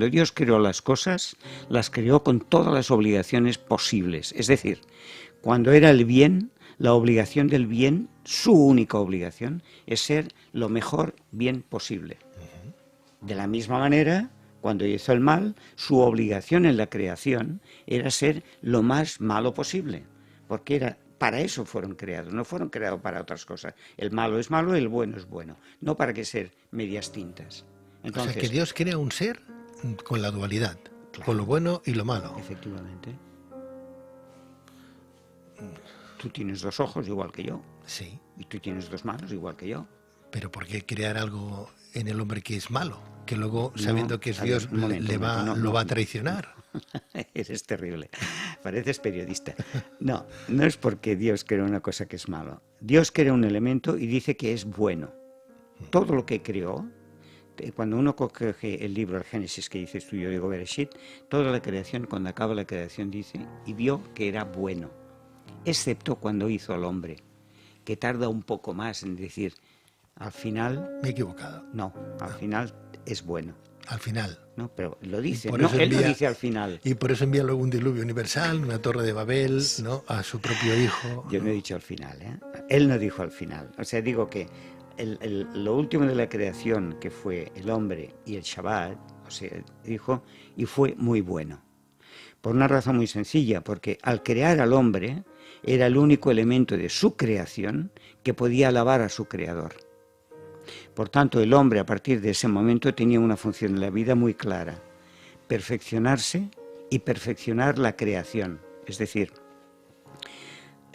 Dios creó las cosas, las creó con todas las obligaciones posibles. Es decir, cuando era el bien, la obligación del bien, su única obligación, es ser lo mejor bien posible. De la misma manera, cuando hizo el mal, su obligación en la creación era ser lo más malo posible, porque para eso fueron creados, no fueron creados para otras cosas. El malo es malo, el bueno es bueno, no para que ser medias tintas. Entonces, o sea, que Dios crea un ser con la dualidad, claro, con lo bueno y lo malo. Efectivamente. Tú tienes dos ojos igual que yo. Sí. Y tú tienes dos manos igual que yo. Pero ¿por qué crear algo en el hombre que es malo? Que luego, sabiendo que es Dios, lo va a traicionar. Eres terrible. Pareces periodista. No es porque Dios crea una cosa que es malo. Dios crea un elemento y dice que es bueno. Todo lo que creó, cuando uno coge el libro, el Génesis, que dices tú, yo digo Bereshit, toda la creación, cuando acaba la creación, dice, y vio que era bueno. Excepto cuando hizo al hombre, que tarda un poco más en decir, al final... Me he equivocado. No, al final es bueno. Al final. No, pero lo dice, él lo dice al final. Y por eso envía luego un diluvio universal, una torre de Babel, ¿no? A su propio hijo. Yo no he dicho al final, ¿eh? Él no dijo al final. O sea, digo que lo último de la creación, que fue el hombre y el Shabbat, o sea, dijo, y fue muy bueno. Por una razón muy sencilla, porque al crear al hombre era el único elemento de su creación que podía alabar a su creador. Por tanto, el hombre a partir de ese momento tenía una función en la vida muy clara: perfeccionarse y perfeccionar la creación. Es decir,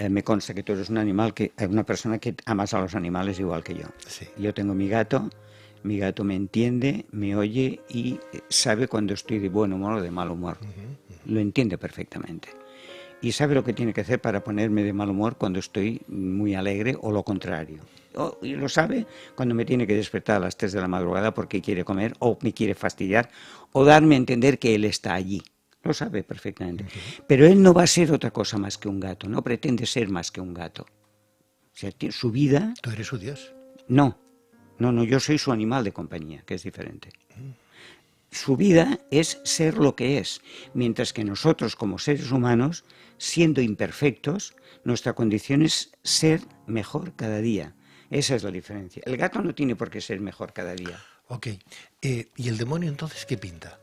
me consta que tú eres una persona que amas a los animales igual que yo. Sí. Yo tengo mi gato me entiende, me oye y sabe cuando estoy de buen humor o de mal humor. Lo entiende perfectamente. Y sabe lo que tiene que hacer para ponerme de mal humor cuando estoy muy alegre o lo contrario. Y lo sabe cuando me tiene que despertar a las 3 de la madrugada porque quiere comer o me quiere fastidiar o darme a entender que él está allí. Lo sabe perfectamente. Pero él no va a ser otra cosa más que un gato, no pretende ser más que un gato. O sea, su vida... ¿Tú eres su Dios? No, yo soy su animal de compañía, que es diferente. Su vida es ser lo que es, mientras que nosotros como seres humanos, siendo imperfectos, nuestra condición es ser mejor cada día. Esa es la diferencia. El gato no tiene por qué ser mejor cada día. Ok. ¿Y el demonio entonces qué pinta?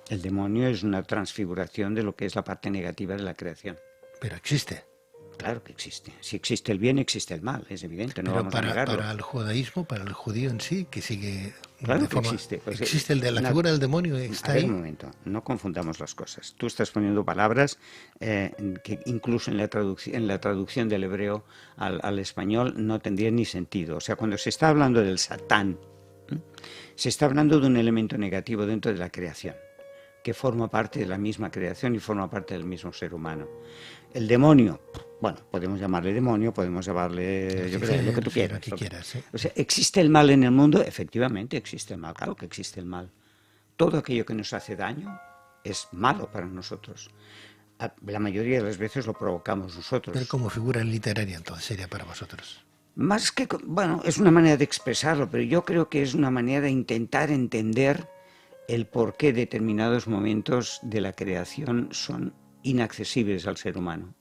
El demonio es una transfiguración de lo que es la parte negativa de la creación. Pero existe. Claro que existe. Si existe el bien, existe el mal, es evidente, no Pero vamos a negarlo. para el judaísmo, para el judío en sí, que sigue Claro de que forma... existe. Pues, existe la figura del demonio, está a ver, ahí. un momento, no confundamos las cosas. Tú estás poniendo palabras que incluso en la traducción del hebreo al español no tendrían ni sentido. O sea, cuando se está hablando del Satán, se está hablando de un elemento negativo dentro de la creación, que forma parte de la misma creación y forma parte del mismo ser humano. El demonio, bueno, podemos llamarle demonio, podemos llamarle lo que tú quieras. ¿Sí? O sea, ¿existe el mal en el mundo? Efectivamente existe el mal, claro que existe el mal. Todo aquello que nos hace daño es malo para nosotros. La mayoría de las veces lo provocamos nosotros. Pero como figura literaria entonces sería para vosotros. Más que, bueno, es una manera de expresarlo, pero yo creo que es una manera de intentar entender el por qué determinados momentos de la creación son inaccesibles al ser humano.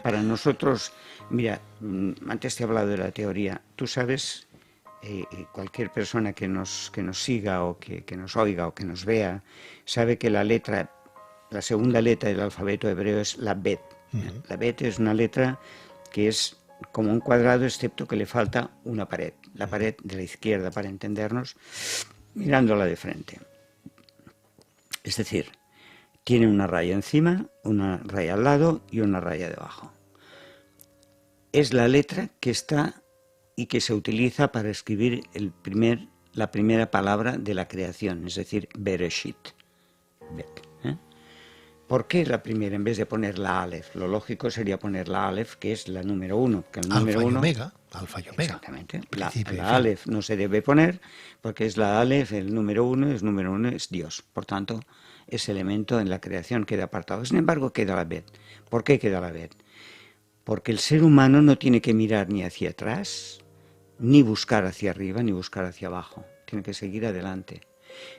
Para nosotros, mira, antes te he hablado de la teoría, tú sabes, cualquier persona que nos siga o que nos oiga o que nos vea, sabe que la segunda letra del alfabeto hebreo es la bet. La bet es una letra que es como un cuadrado, excepto que le falta una pared, la pared de la izquierda, para entendernos, mirándola de frente. Es decir, tiene una raya encima, una raya al lado y una raya debajo. Es la letra que está y que se utiliza para escribir la primera palabra de la creación, es decir, Bereshit. ¿Por qué la primera en vez de poner la Aleph? Lo lógico sería poner la Aleph, que es la número 1. Que el número alfa y 1, omega. Alfa y omega. Exactamente. La Aleph no se debe poner porque es la Aleph, el número 1 es Dios. Por tanto, ese elemento en la creación queda apartado. Sin embargo, queda la Bet. ¿Por qué queda la Bet? Porque el ser humano no tiene que mirar ni hacia atrás, ni buscar hacia arriba, ni buscar hacia abajo. Tiene que seguir adelante.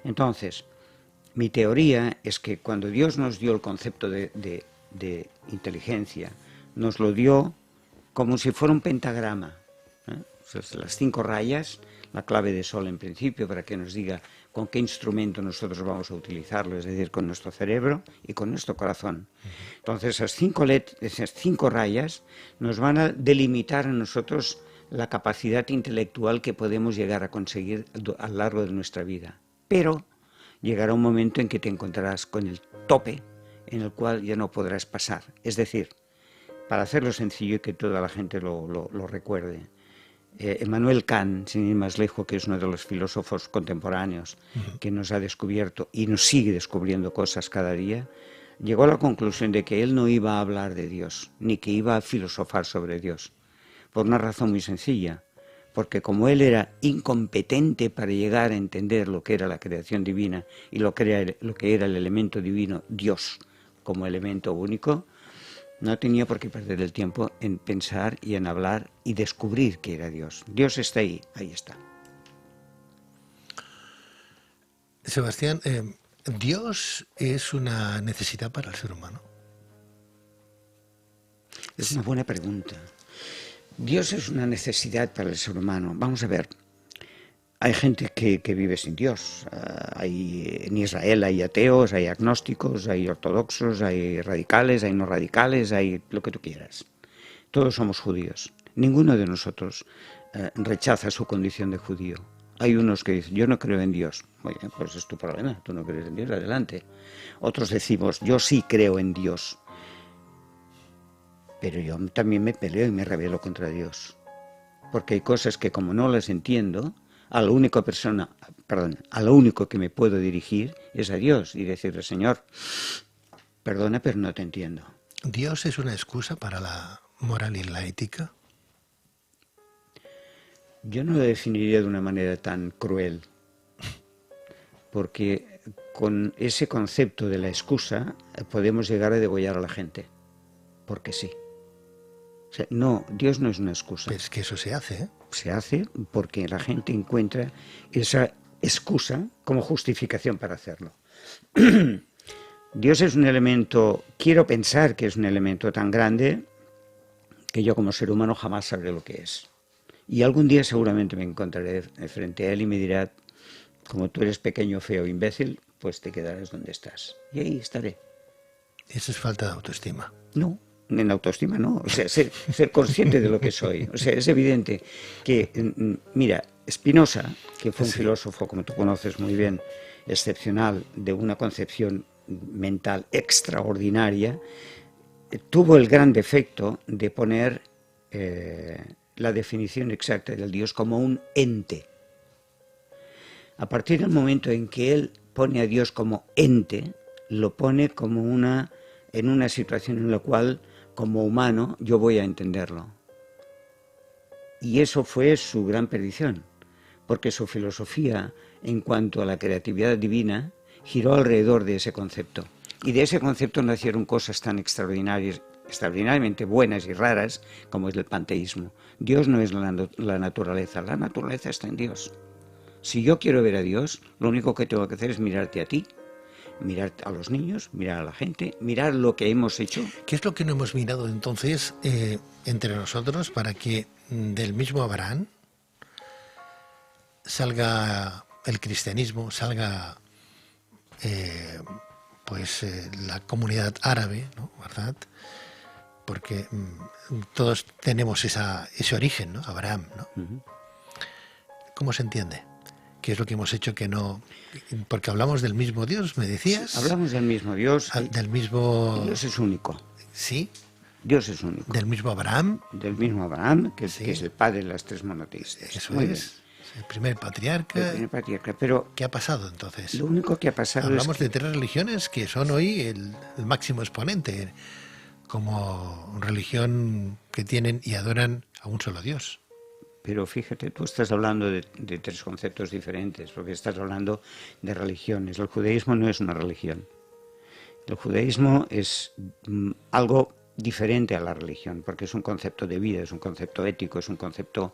Entonces, mi teoría es que cuando Dios nos dio el concepto de inteligencia, nos lo dio como si fuera un pentagrama. O sea, las 5 rayas, la clave de sol en principio, para que nos diga con qué instrumento nosotros vamos a utilizarlo, es decir, con nuestro cerebro y con nuestro corazón. Entonces, esas 5 rayas nos van a delimitar a nosotros la capacidad intelectual que podemos llegar a conseguir a lo largo de nuestra vida. Pero llegará un momento en que te encontrarás con el tope en el cual ya no podrás pasar. Es decir, para hacerlo sencillo y que toda la gente lo recuerde, Immanuel Kant, sin ir más lejos, que es uno de los filósofos contemporáneos que nos ha descubierto y nos sigue descubriendo cosas cada día, llegó a la conclusión de que él no iba a hablar de Dios, ni que iba a filosofar sobre Dios, por una razón muy sencilla, porque como él era incompetente para llegar a entender lo que era la creación divina y lo que era el elemento divino, Dios, como elemento único, no tenía por qué perder el tiempo en pensar y en hablar y descubrir que era Dios. Dios está ahí está. Sebastián, ¿Dios es una necesidad para el ser humano? Es una buena pregunta. Dios es una necesidad para el ser humano. Vamos a ver. Hay gente que vive sin Dios. En Israel hay ateos, hay agnósticos, hay ortodoxos, hay radicales, hay no radicales, hay lo que tú quieras. Todos somos judíos. Ninguno de nosotros rechaza su condición de judío. Hay unos que dicen, yo no creo en Dios. Oye, pues es tu problema, tú no crees en Dios, adelante. Otros decimos, yo sí creo en Dios. Pero yo también me peleo y me rebelo contra Dios. Porque hay cosas que como no las entiendo, a lo único que me puedo dirigir es a Dios y decirle, Señor, perdona, pero no te entiendo. ¿Dios es una excusa para la moral y la ética? Yo no lo definiría de una manera tan cruel, porque con ese concepto de la excusa podemos llegar a degollar a la gente, porque sí. O sea, no, Dios no es una excusa. Pero es que eso se hace, ¿eh? Se hace porque la gente encuentra esa excusa como justificación para hacerlo. Dios es un elemento, quiero pensar que es un elemento tan grande que yo como ser humano jamás sabré lo que es. Y algún día seguramente me encontraré frente a él y me dirá, como tú eres pequeño, feo, imbécil, pues te quedarás donde estás. Y ahí estaré. Eso es falta de autoestima. No, en autoestima no. O sea, ser consciente de lo que soy. O sea, es evidente que, mira, Spinoza, que fue un filósofo, como tú conoces muy bien, excepcional, de una concepción mental extraordinaria, tuvo el gran defecto de poner la definición exacta del Dios como un ente. A partir del momento en que él pone a Dios como ente, lo pone como en una situación en la cual, como humano, yo voy a entenderlo. Y eso fue su gran perdición, porque su filosofía en cuanto a la creatividad divina giró alrededor de ese concepto. Y de ese concepto nacieron cosas tan extraordinariamente buenas y raras como es el panteísmo. Dios no es la naturaleza está en Dios. Si yo quiero ver a Dios, lo único que tengo que hacer es mirarte a ti, mirar a los niños, mirar a la gente, mirar lo que hemos hecho. ¿Qué es lo que no hemos mirado entonces entre nosotros para que del mismo Abraham salga el cristianismo, salga la comunidad árabe, ¿no? ¿Verdad? Porque todos tenemos ese origen, ¿no? Abraham, ¿no? Uh-huh. ¿Cómo se entiende? ¿Qué es lo que hemos hecho que no? Porque hablamos del mismo Dios, ¿me decías? Hablamos del mismo Dios. Del mismo... Dios es único. ¿Sí? Dios es único. ¿Del mismo Abraham? Del mismo Abraham, que es el padre de las tres monoteístas. Eso muy es. Bien. El primer patriarca. El primer patriarca, pero... ¿Qué ha pasado entonces? Lo único que ha pasado hablamos es que... de tres religiones que son hoy el máximo exponente, como religión que tienen y adoran a un solo Dios. Pero fíjate, tú estás hablando de tres conceptos diferentes, porque estás hablando de religiones. El judaísmo no es una religión. El judaísmo es algo diferente a la religión, porque es un concepto de vida, es un concepto ético, es un concepto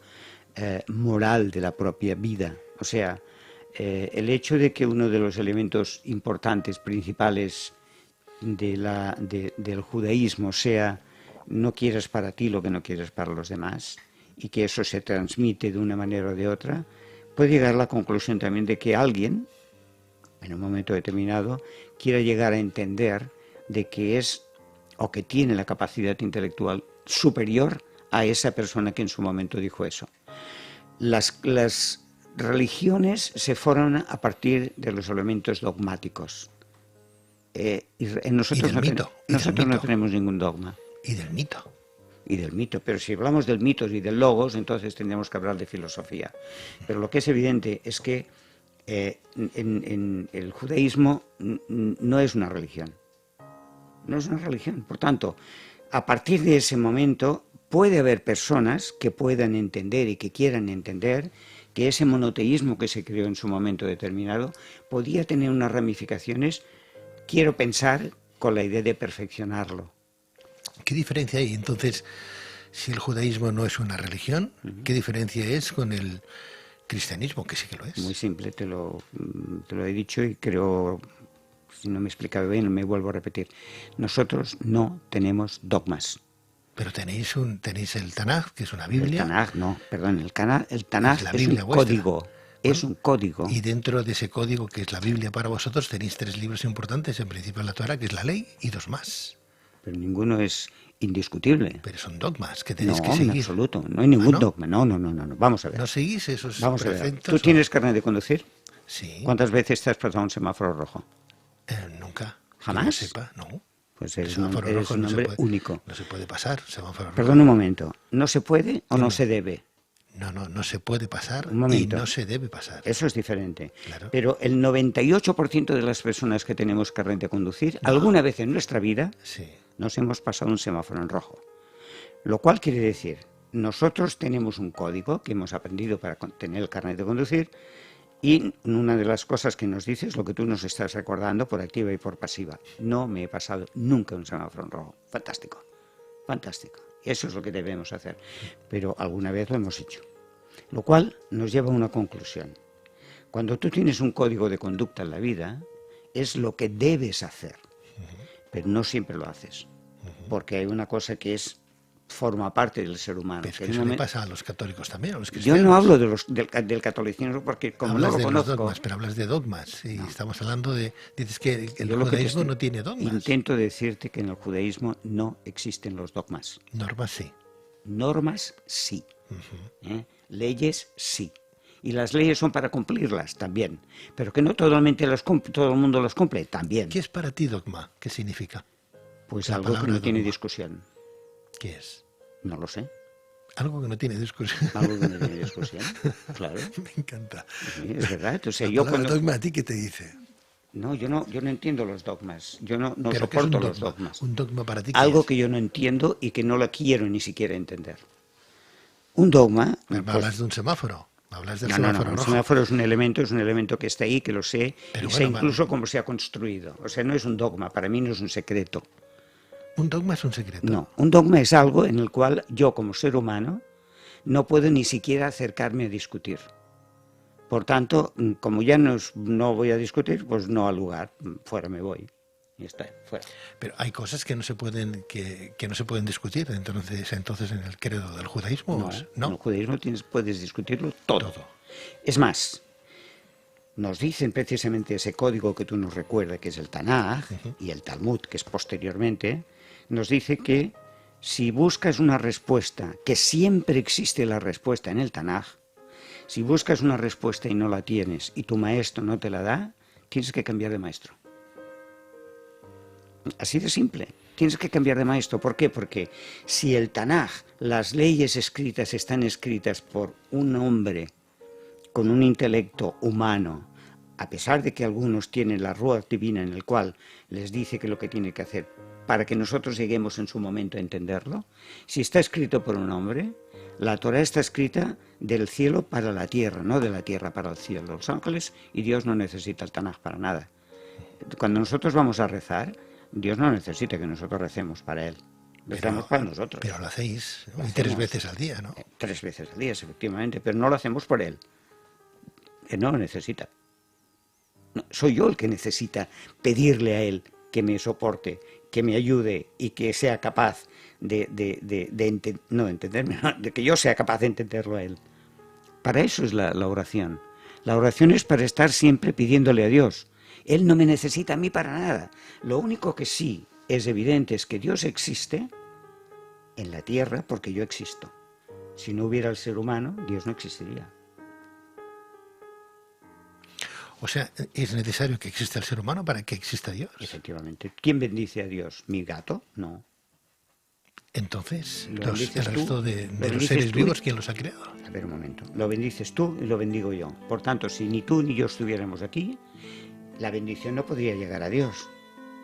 moral de la propia vida. O sea, el hecho de que uno de los elementos importantes, principales del judaísmo sea no quieras para ti lo que no quieres para los demás, y que eso se transmite de una manera o de otra, puede llegar a la conclusión también de que alguien, en un momento determinado, quiera llegar a entender de que es o que tiene la capacidad intelectual superior a esa persona que en su momento dijo eso. Las religiones se forman a partir de los elementos dogmáticos. Nosotros no tenemos ningún dogma. Y del mito. Y del mito, pero si hablamos del mito y del logos, entonces tendríamos que hablar de filosofía. Pero lo que es evidente es que en el judaísmo no es una religión. No es una religión. Por tanto, a partir de ese momento puede haber personas que puedan entender y que quieran entender que ese monoteísmo que se creó en su momento determinado podía tener unas ramificaciones, quiero pensar, con la idea de perfeccionarlo. ¿Qué diferencia hay entonces si el judaísmo no es una religión? ¿Qué diferencia es con el cristianismo, que sí que lo es? Muy simple, te lo he dicho y creo, si no me he explicado bien, me vuelvo a repetir. Nosotros no tenemos dogmas. Pero tenéis el Tanaj, que es una Biblia. El Tanaj, no, perdón, el Tanaj es un código. es un código. Y dentro de ese código que es la Biblia para vosotros tenéis 3 libros importantes, en principio la Torá, que es la ley, y 2 más. Pero ninguno es indiscutible. Pero son dogmas que tenéis que No, en seguir. absoluto. No hay ningún ¿no? dogma. No. Vamos a ver. ¿No seguís esos Vamos a ver. preceptos? ¿Tú tienes carnet de conducir? Sí. ¿Cuántas veces te has pasado un semáforo rojo? Nunca. ¿Jamás? Que yo sepa, no. Pues El eres semáforo rojo un no se hombre puede- único. No se puede pasar, semáforo rojo. Perdón un momento. ¿No se puede o no se debe? No se puede pasar Un y momento. no se debe pasar. Eso es diferente. Claro. Pero el 98% de las personas que tenemos carnet de conducir, alguna vez en nuestra vida, Sí. nos hemos pasado un semáforo en rojo. Lo cual quiere decir, nosotros tenemos un código que hemos aprendido para tener el carnet de conducir y una de las cosas que nos dice es lo que tú nos estás recordando por activa y por pasiva. No me he pasado nunca un semáforo en rojo. Fantástico. Fantástico. Eso es lo que debemos hacer. Pero alguna vez lo hemos hecho. Lo cual nos lleva a una conclusión. Cuando tú tienes un código de conducta en la vida, es lo que debes hacer. Pero no siempre lo haces. Porque hay una cosa que forma parte del ser humano. Pero es que que en un eso le momento- pasa a los católicos también, a los Yo cristianos. no hablo del catolicismo porque como Hablas no lo de los conozco, dogmas, pero hablas de dogmas. Y estamos hablando de... Dices que el yo lo que te judaísmo estoy- no tiene dogmas. intento decirte que en el judaísmo no existen los dogmas. Normas sí. Normas sí. Leyes sí. Y las leyes son para cumplirlas también. Pero que no todo el mundo las cumple también. ¿Qué es para ti dogma? ¿Qué significa? Pues la algo que palabra no tiene dogma? discusión. ¿Qué es? No lo sé. Algo que no tiene discusión. Algo que no tiene discusión. Claro. Me encanta. Sí, es verdad. O sea, La yo palabra cuando... dogma, ¿a ti qué te dice? No, yo no entiendo los dogmas. Yo no ¿Pero qué es un soporto dogma? los dogmas. Un dogma para ti, ¿qué Algo es? que yo no entiendo y que no lo quiero ni siquiera entender. Un dogma... Pero pues, hablas de un semáforo. Hablas del no, semáforo un rojo. semáforo es un elemento que está ahí, que lo sé, Pero y sé bueno, incluso cómo se ha construido. O sea, no es un dogma, para mí no es un secreto. Un dogma es un secreto. No, un dogma es algo en el cual yo como ser humano no puedo ni siquiera acercarme a discutir. Por tanto, como ya no voy a discutir, pues no al lugar, fuera me voy. Y está, fuera. Pero hay cosas que no se pueden que no se pueden discutir entonces en el credo del judaísmo. En el judaísmo puedes discutirlo todo. Todo. Es más, nos dicen precisamente ese código que tú nos recuerdas, que es el Tanaj, y el Talmud, que es posteriormente, nos dice que si buscas una respuesta, que siempre existe la respuesta en el Tanaj, si buscas una respuesta y no la tienes, y tu maestro no te la da, tienes que cambiar de maestro. Así de simple. Tienes que cambiar de maestro. ¿Por qué? Porque si el Tanaj, las leyes escritas están escritas por un hombre con un intelecto humano, a pesar de que algunos tienen la ruach divina en el cual les dice que lo que tiene que hacer para que nosotros lleguemos en su momento a entenderlo, si está escrito por un hombre, la Torah está escrita del cielo para la tierra, no de la tierra para el cielo. Los ángeles y Dios no necesita el Tanaj para nada. Cuando nosotros vamos a rezar, Dios no necesita que nosotros recemos para Él. Rezamos para nosotros. Pero lo hacéis, ¿no? Lo Y 3 hacemos. veces al día, ¿no? 3 veces al día, efectivamente, pero no lo hacemos por Él. Él no lo necesita. No, soy yo el que necesita pedirle a Él que me soporte, que me ayude y que sea capaz de que yo sea capaz de entenderlo a Él. Para eso es la oración. La oración es para estar siempre pidiéndole a Dios. Él no me necesita a mí para nada. Lo único que sí es evidente es que Dios existe en la tierra porque yo existo. Si no hubiera el ser humano, Dios no existiría. O sea, es necesario que exista el ser humano para que exista Dios. Efectivamente. ¿Quién bendice a Dios? ¿Mi gato? No. Entonces, Lo el bendices resto tú, de lo los bendices seres tú. vivos, ¿quién los ha creado? A ver un momento. Lo bendices tú y lo bendigo yo. Por tanto, si ni tú ni yo estuviéramos aquí, la bendición no podría llegar a Dios.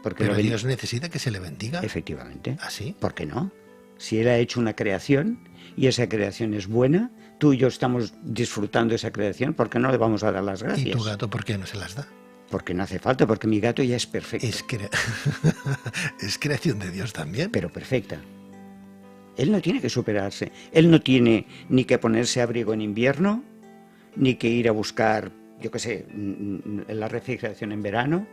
Porque Pero lo Dios necesita que se le bendiga. Efectivamente. ¿Ah, sí? ¿Por qué no? Si Él ha hecho una creación y esa creación es buena, tú y yo estamos disfrutando esa creación, ¿por qué no le vamos a dar las gracias? ¿Y tu gato por qué no se las da? Porque no hace falta, porque mi gato ya es perfecto. Es creación de Dios también. Pero perfecta. Él no tiene que superarse. Él no tiene ni que ponerse abrigo en invierno, ni que ir a buscar, yo qué sé, la refrigeración en verano.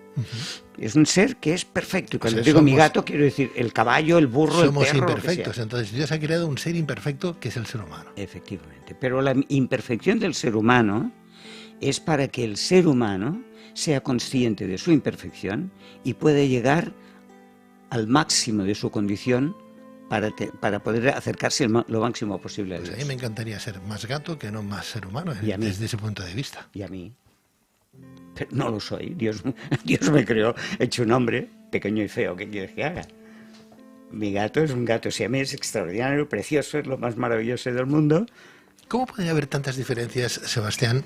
Es un ser que es perfecto. Y cuando digo mi gato, quiero decir el caballo, el burro, el perro. Somos imperfectos. Lo que sea. Entonces Dios ha creado un ser imperfecto que es el ser humano. Efectivamente. Pero la imperfección del ser humano es para que el ser humano sea consciente de su imperfección y pueda llegar al máximo de su condición para poder acercarse lo máximo posible a Pues a Dios. mí me encantaría ser más gato que no más ser humano, Y a mí. desde ese punto de vista. Y a mí. Pero no lo soy. Dios me creó hecho un hombre, pequeño y feo. ¿Qué quieres que haga? Mi gato es un gato siamés extraordinario, precioso, es lo más maravilloso del mundo. ¿Cómo puede haber tantas diferencias, Sebastián?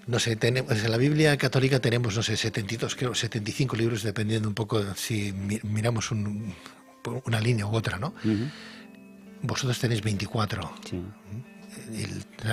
No sé, en la Biblia católica tenemos, no sé, 72, creo, 75 libros, dependiendo un poco si miramos una línea u otra, ¿no? Vosotros tenéis 24. Sí.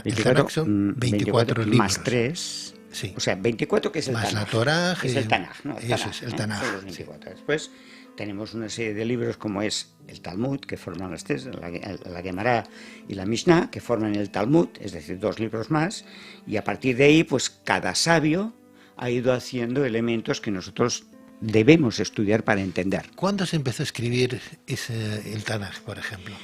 El Tanaj son 24 libros. Más 3. Sí. O sea, 24 que es el más Tanaj. la Torá. Es el Tanaj, ¿no? Eso es, el Tanaj. Son los 24. Sí. Después tenemos una serie de libros como es el Talmud, que forman las tres, la Gemara y la Mishnah, que forman el Talmud, es decir, 2 libros más, y a partir de ahí, pues cada sabio ha ido haciendo elementos que nosotros debemos estudiar para entender. ¿Cuándo se empezó a escribir el Tanaj, por ejemplo?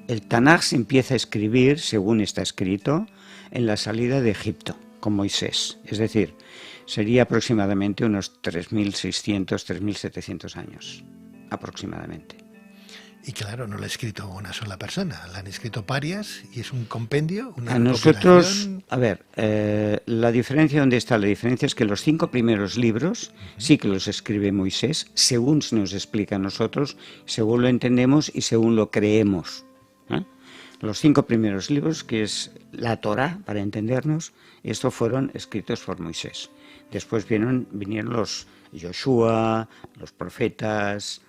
El Tanaj se empieza a escribir, según está escrito, en la salida de Egipto, con Moisés. Es decir, sería aproximadamente unos 3.600, 3.700 años, aproximadamente. Y claro, no lo ha escrito una sola persona, la han escrito varias y es un compendio, una a nosotros, recopilación. a ver, la diferencia, ¿dónde está? La diferencia es que los 5 primeros libros sí que los escribe Moisés, según se nos explica a nosotros, según lo entendemos y según lo creemos. Los 5 primeros libros, que es la Torá, para entendernos, estos fueron escritos por Moisés. Después vinieron los Yoshua, los profetas,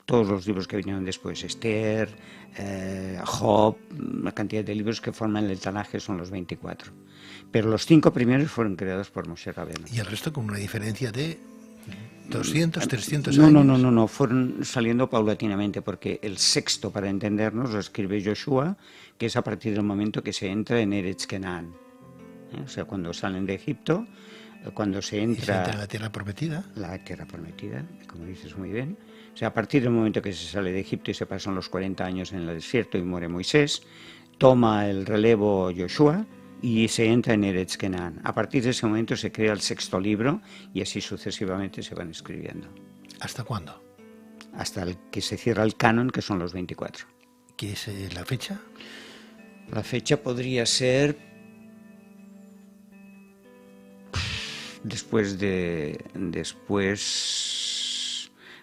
todos los libros que vinieron después, Esther, Job, una cantidad de libros que forman el Tanaj, que son los 24. Pero los 5 primeros fueron creados por Moshe Rabbeinu. Y el resto con una diferencia de 200, 300 años. No, fueron saliendo paulatinamente, porque el sexto, para entendernos, lo escribe Yoshua, que es a partir del momento que se entra en Eretz Kenán. O sea, cuando salen de Egipto, cuando se entra en la tierra prometida. La tierra prometida, como dices muy bien. O sea, a partir del momento que se sale de Egipto y se pasan los 40 años en el desierto y muere Moisés, toma el relevo Yoshua y se entra en Eretz Kenán. A partir de ese momento se crea el 6º libro y así sucesivamente se van escribiendo. ¿Hasta cuándo? Hasta el que se cierra el canon, que son los 24. ¿Qué es la fecha? La fecha podría ser después,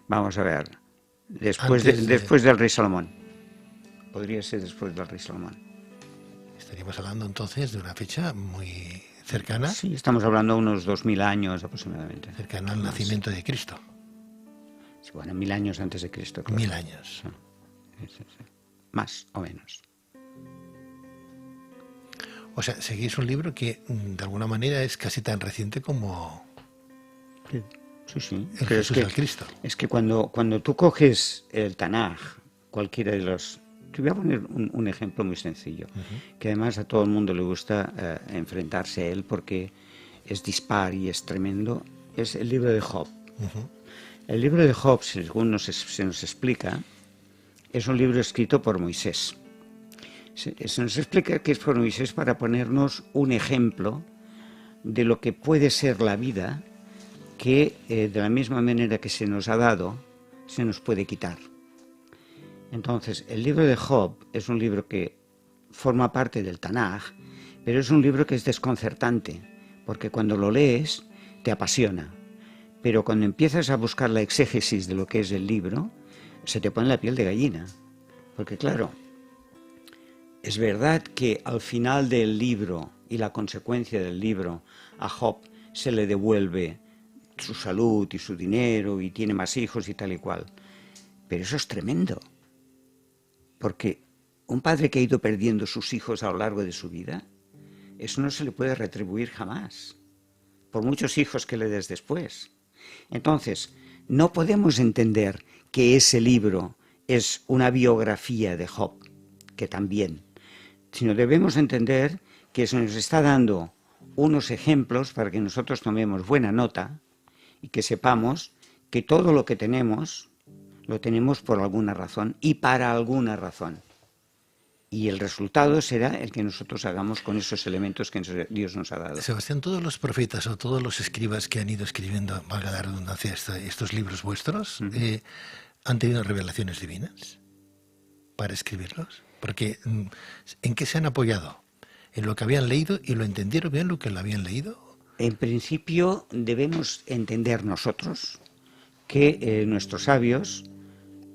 vamos a ver, después del rey Salomón. Podría ser después del rey Salomón. Estaríamos hablando entonces de una fecha muy cercana. Sí, estamos hablando de unos 2000 años aproximadamente. Cercana al nacimiento de Cristo. Sí, bueno, 1000 años antes de Cristo. Claro. 1000 años. Sí. Más o menos. O sea, seguís un libro que de alguna manera es casi tan reciente como Sí. el Jesús del Cristo. Es que cuando tú coges el Tanaj, cualquiera de los... Te voy a poner un ejemplo muy sencillo, que además a todo el mundo le gusta enfrentarse a él porque es dispar y es tremendo. Es el libro de Job. El libro de Job, según se nos explica, es un libro escrito por Moisés. Se nos explica que es por Moisés para ponernos un ejemplo de lo que puede ser la vida, que de la misma manera que se nos ha dado, se nos puede quitar. Entonces, el libro de Job es un libro que forma parte del Tanaj, pero es un libro que es desconcertante, porque cuando lo lees te apasiona, pero cuando empiezas a buscar la exégesis de lo que es el libro, se te pone la piel de gallina, porque claro, es verdad que al final del libro y la consecuencia del libro a Job se le devuelve su salud y su dinero y tiene más hijos y tal y cual, pero eso es tremendo. Porque un padre que ha ido perdiendo sus hijos a lo largo de su vida, eso no se le puede retribuir jamás, por muchos hijos que le des después. Entonces, no podemos entender que ese libro es una biografía de Job, que también, sino debemos entender que se nos está dando unos ejemplos para que nosotros tomemos buena nota y que sepamos que todo lo que tenemos lo tenemos por alguna razón y para alguna razón. y el resultado será el que nosotros hagamos con esos elementos que Dios nos ha dado. Sebastián, todos los profetas o todos los escribas que han ido escribiendo, valga la redundancia, estos libros vuestros, ¿han tenido revelaciones divinas para escribirlos? Porque ¿en qué se han apoyado? ¿En lo que habían leído y lo entendieron bien lo que lo habían leído? En principio debemos entender nosotros que nuestros sabios,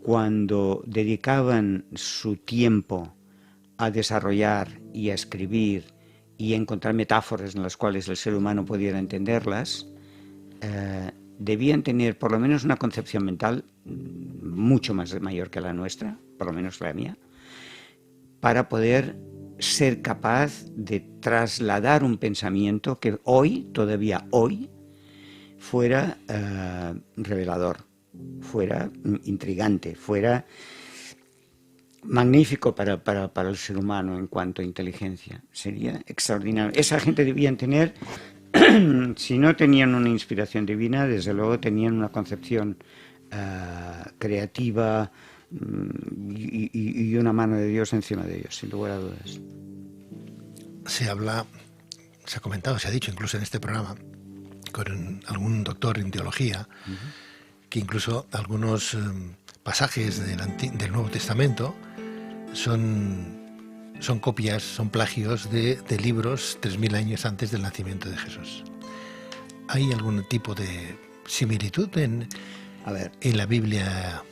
cuando dedicaban su tiempo a desarrollar y a escribir y a encontrar metáforas en las cuales el ser humano pudiera entenderlas, debían tener por lo menos una concepción mental mucho más mayor que la nuestra, por lo menos la mía, para poder ser capaz de trasladar un pensamiento que hoy, todavía hoy, fuera revelador, fuera intrigante, fuera magnífico para el ser humano en cuanto a inteligencia. Sería extraordinario. Esa gente debían tener, si no tenían una inspiración divina, desde luego tenían una concepción creativa y una mano de Dios encima de ellos, sin lugar a dudas. Se habla, se ha comentado, se ha dicho incluso en este programa, con algún doctor en teología, que incluso algunos pasajes del Nuevo Testamento son copias, son plagios de libros 3.000 años antes del nacimiento de Jesús. ¿Hay algún tipo de similitud en la Biblia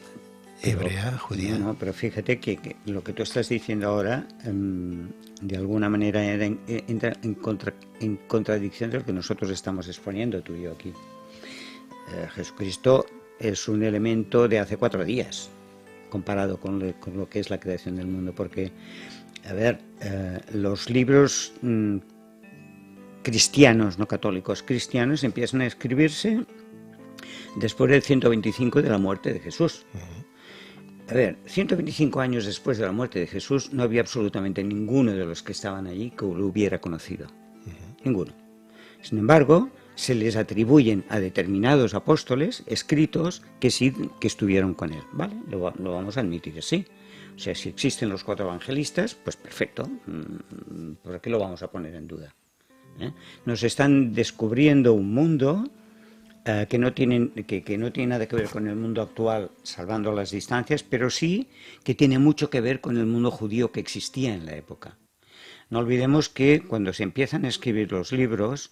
hebrea, judía? No, pero fíjate que lo que tú estás diciendo ahora, de alguna manera entra en contradicción de lo que nosotros estamos exponiendo, tú y yo aquí. Jesucristo es un elemento de hace 4 días, comparado con lo que es la creación del mundo, porque, los libros cristianos, no católicos, cristianos, empiezan a escribirse después del 125 de la muerte de Jesús. 125 años después de la muerte de Jesús no había absolutamente ninguno de los que estaban allí que lo hubiera conocido. Ninguno. Sin embargo, se les atribuyen a determinados apóstoles escritos que sí que estuvieron con él. ¿Vale? Lo vamos a admitir así. O sea, si existen los 4 evangelistas, pues perfecto. ¿Por qué lo vamos a poner en duda? Nos están descubriendo un mundo que no tiene nada que ver con el mundo actual, salvando las distancias, pero sí que tiene mucho que ver con el mundo judío que existía en la época. No olvidemos que cuando se empiezan a escribir los libros,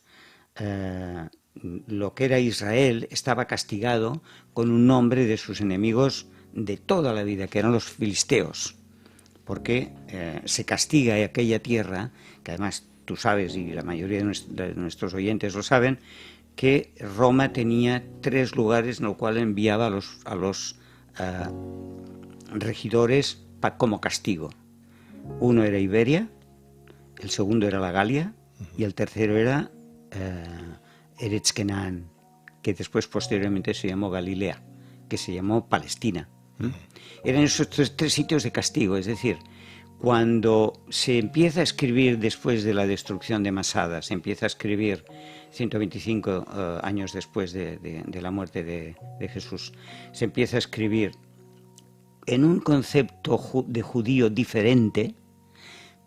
lo que era Israel estaba castigado con un nombre de sus enemigos de toda la vida, que eran los filisteos, porque se castiga aquella tierra, que además tú sabes, y la mayoría de nuestros oyentes lo saben, que Roma tenía 3 lugares en los cuales enviaba a los regidores como castigo. Uno era Iberia, el segundo era la Galia y el tercero era Eretz Kenán, que después posteriormente se llamó Galilea, que se llamó Palestina. Eran esos 3 sitios de castigo, es decir, cuando se empieza a escribir después de la destrucción de Masada, se empieza a escribir 125 años después de la muerte de Jesús, se empieza a escribir en un concepto de judío diferente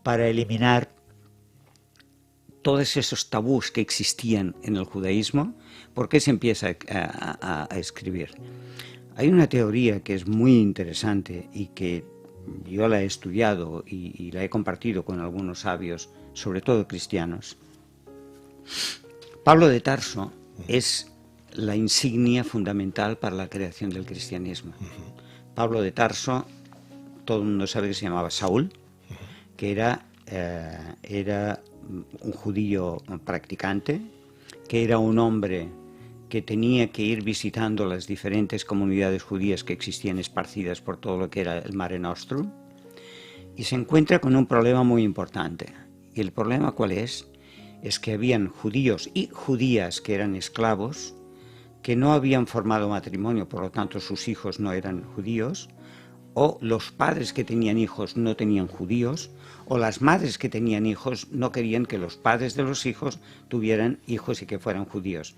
para eliminar todos esos tabús que existían en el judaísmo. ¿Por qué se empieza a escribir? Hay una teoría que es muy interesante y que yo la he estudiado y la he compartido con algunos sabios, sobre todo cristianos. Pablo de Tarso es la insignia fundamental para la creación del cristianismo. Pablo de Tarso, todo el mundo sabe que se llamaba Saúl, que era un judío practicante, que era un hombre que tenía que ir visitando las diferentes comunidades judías que existían esparcidas por todo lo que era el Mare Nostrum, y se encuentra con un problema muy importante. ¿Y el problema cuál es? Es que habían judíos y judías que eran esclavos, que no habían formado matrimonio, por lo tanto sus hijos no eran judíos, o los padres que tenían hijos no tenían judíos, o las madres que tenían hijos no querían que los padres de los hijos tuvieran hijos y que fueran judíos.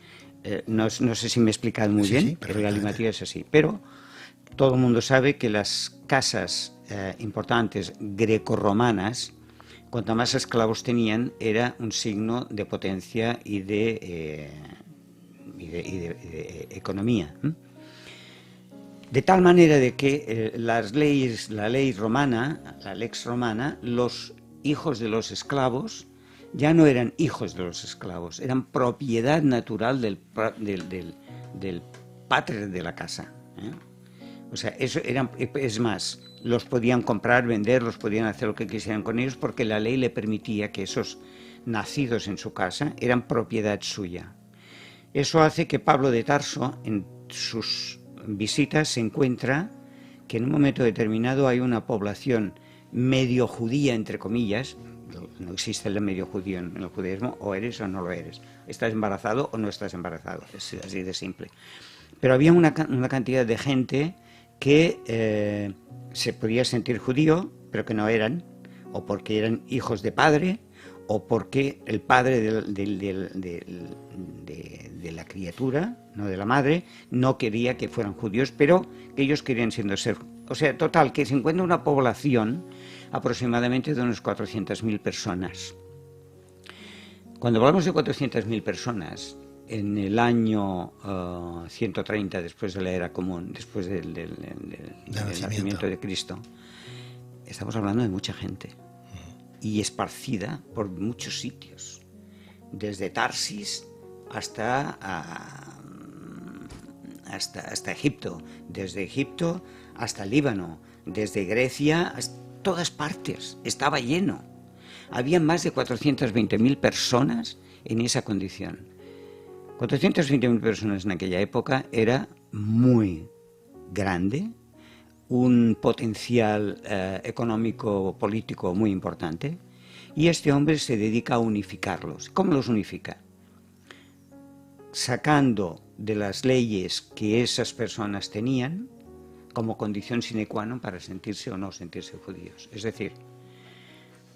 No sé si me he explicado muy bien, pero la galimatía es así. Pero todo el mundo sabe que las casas importantes grecorromanas, cuanto más esclavos tenían, era un signo de potencia y de economía. De tal manera de que la ley romana, la lex romana, los hijos de los esclavos ya no eran hijos de los esclavos, eran propiedad natural del pater de la casa. O sea, eso es más, los podían comprar, vender, los podían hacer lo que quisieran con ellos, porque la ley le permitía que esos nacidos en su casa eran propiedad suya. Eso hace que Pablo de Tarso, en sus visitas, se encuentra que en un momento determinado hay una población medio judía, entre comillas. No existe el medio judío en el judaísmo, o eres o no lo eres, estás embarazado o no estás embarazado, es así de simple. Pero había una cantidad de gente que se podía sentir judío, pero que no eran, o porque eran hijos de padre, o porque el padre de la criatura, no de la madre, no quería que fueran judíos, pero que ellos querían ser. O sea, total, que se encuentra una población aproximadamente de unos 400.000 personas. Cuando hablamos de 400.000 personas, en el año 130 después de la era común, después del nacimiento de Cristo, estamos hablando de mucha gente y esparcida por muchos sitios, desde Tarsis hasta Egipto, desde Egipto hasta Líbano, desde Grecia hasta todas partes, estaba lleno. Había más de 420.000 personas en esa condición. 420.000 personas en aquella época era muy grande, un potencial económico, político muy importante, y este hombre se dedica a unificarlos. ¿Cómo los unifica? Sacando de las leyes que esas personas tenían como condición sine qua non para sentirse o no sentirse judíos. Es decir,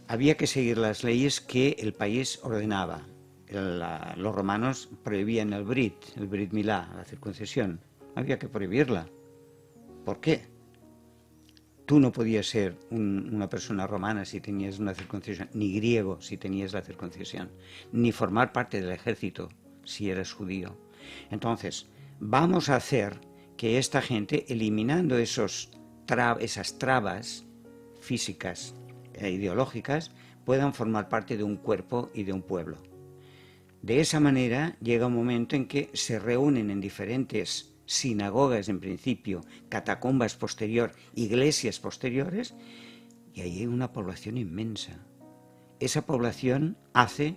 había que seguir las leyes que el país ordenaba. Los romanos prohibían el Brit Milá, la circuncisión. Había que prohibirla. ¿Por qué? Tú no podías ser una persona romana si tenías una circuncisión, ni griego si tenías la circuncisión, ni formar parte del ejército si eras judío. Entonces, vamos a hacer que esta gente, eliminando esas trabas físicas e ideológicas, puedan formar parte de un cuerpo y de un pueblo. De esa manera llega un momento en que se reúnen en diferentes sinagogas en principio, catacumbas posterior, iglesias posteriores, y ahí hay una población inmensa. Esa población hace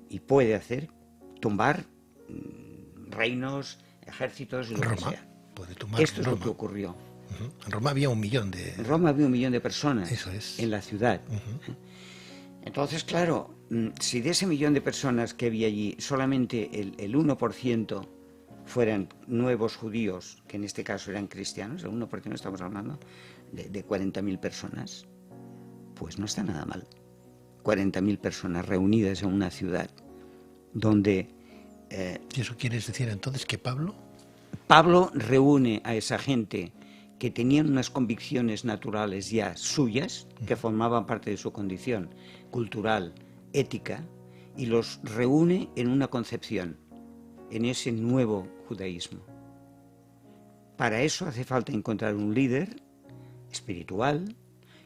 y puede hacer tumbar reinos, ejércitos, lo que sea. Esto es lo que ocurrió. En Roma había 1 millón de personas. Eso es. En la ciudad. Entonces, claro, si de ese 1 millón de personas que había allí solamente el 1% fueran nuevos judíos, que en este caso eran cristianos, el 1% estamos hablando de 40.000 personas, pues no está nada mal. 40.000 personas reunidas en una ciudad donde... ¿Y eso quiere decir entonces que Pablo reúne a esa gente que tenían unas convicciones naturales ya suyas, que formaban parte de su condición cultural, ética, y los reúne en una concepción, en ese nuevo judaísmo. Para eso hace falta encontrar un líder espiritual,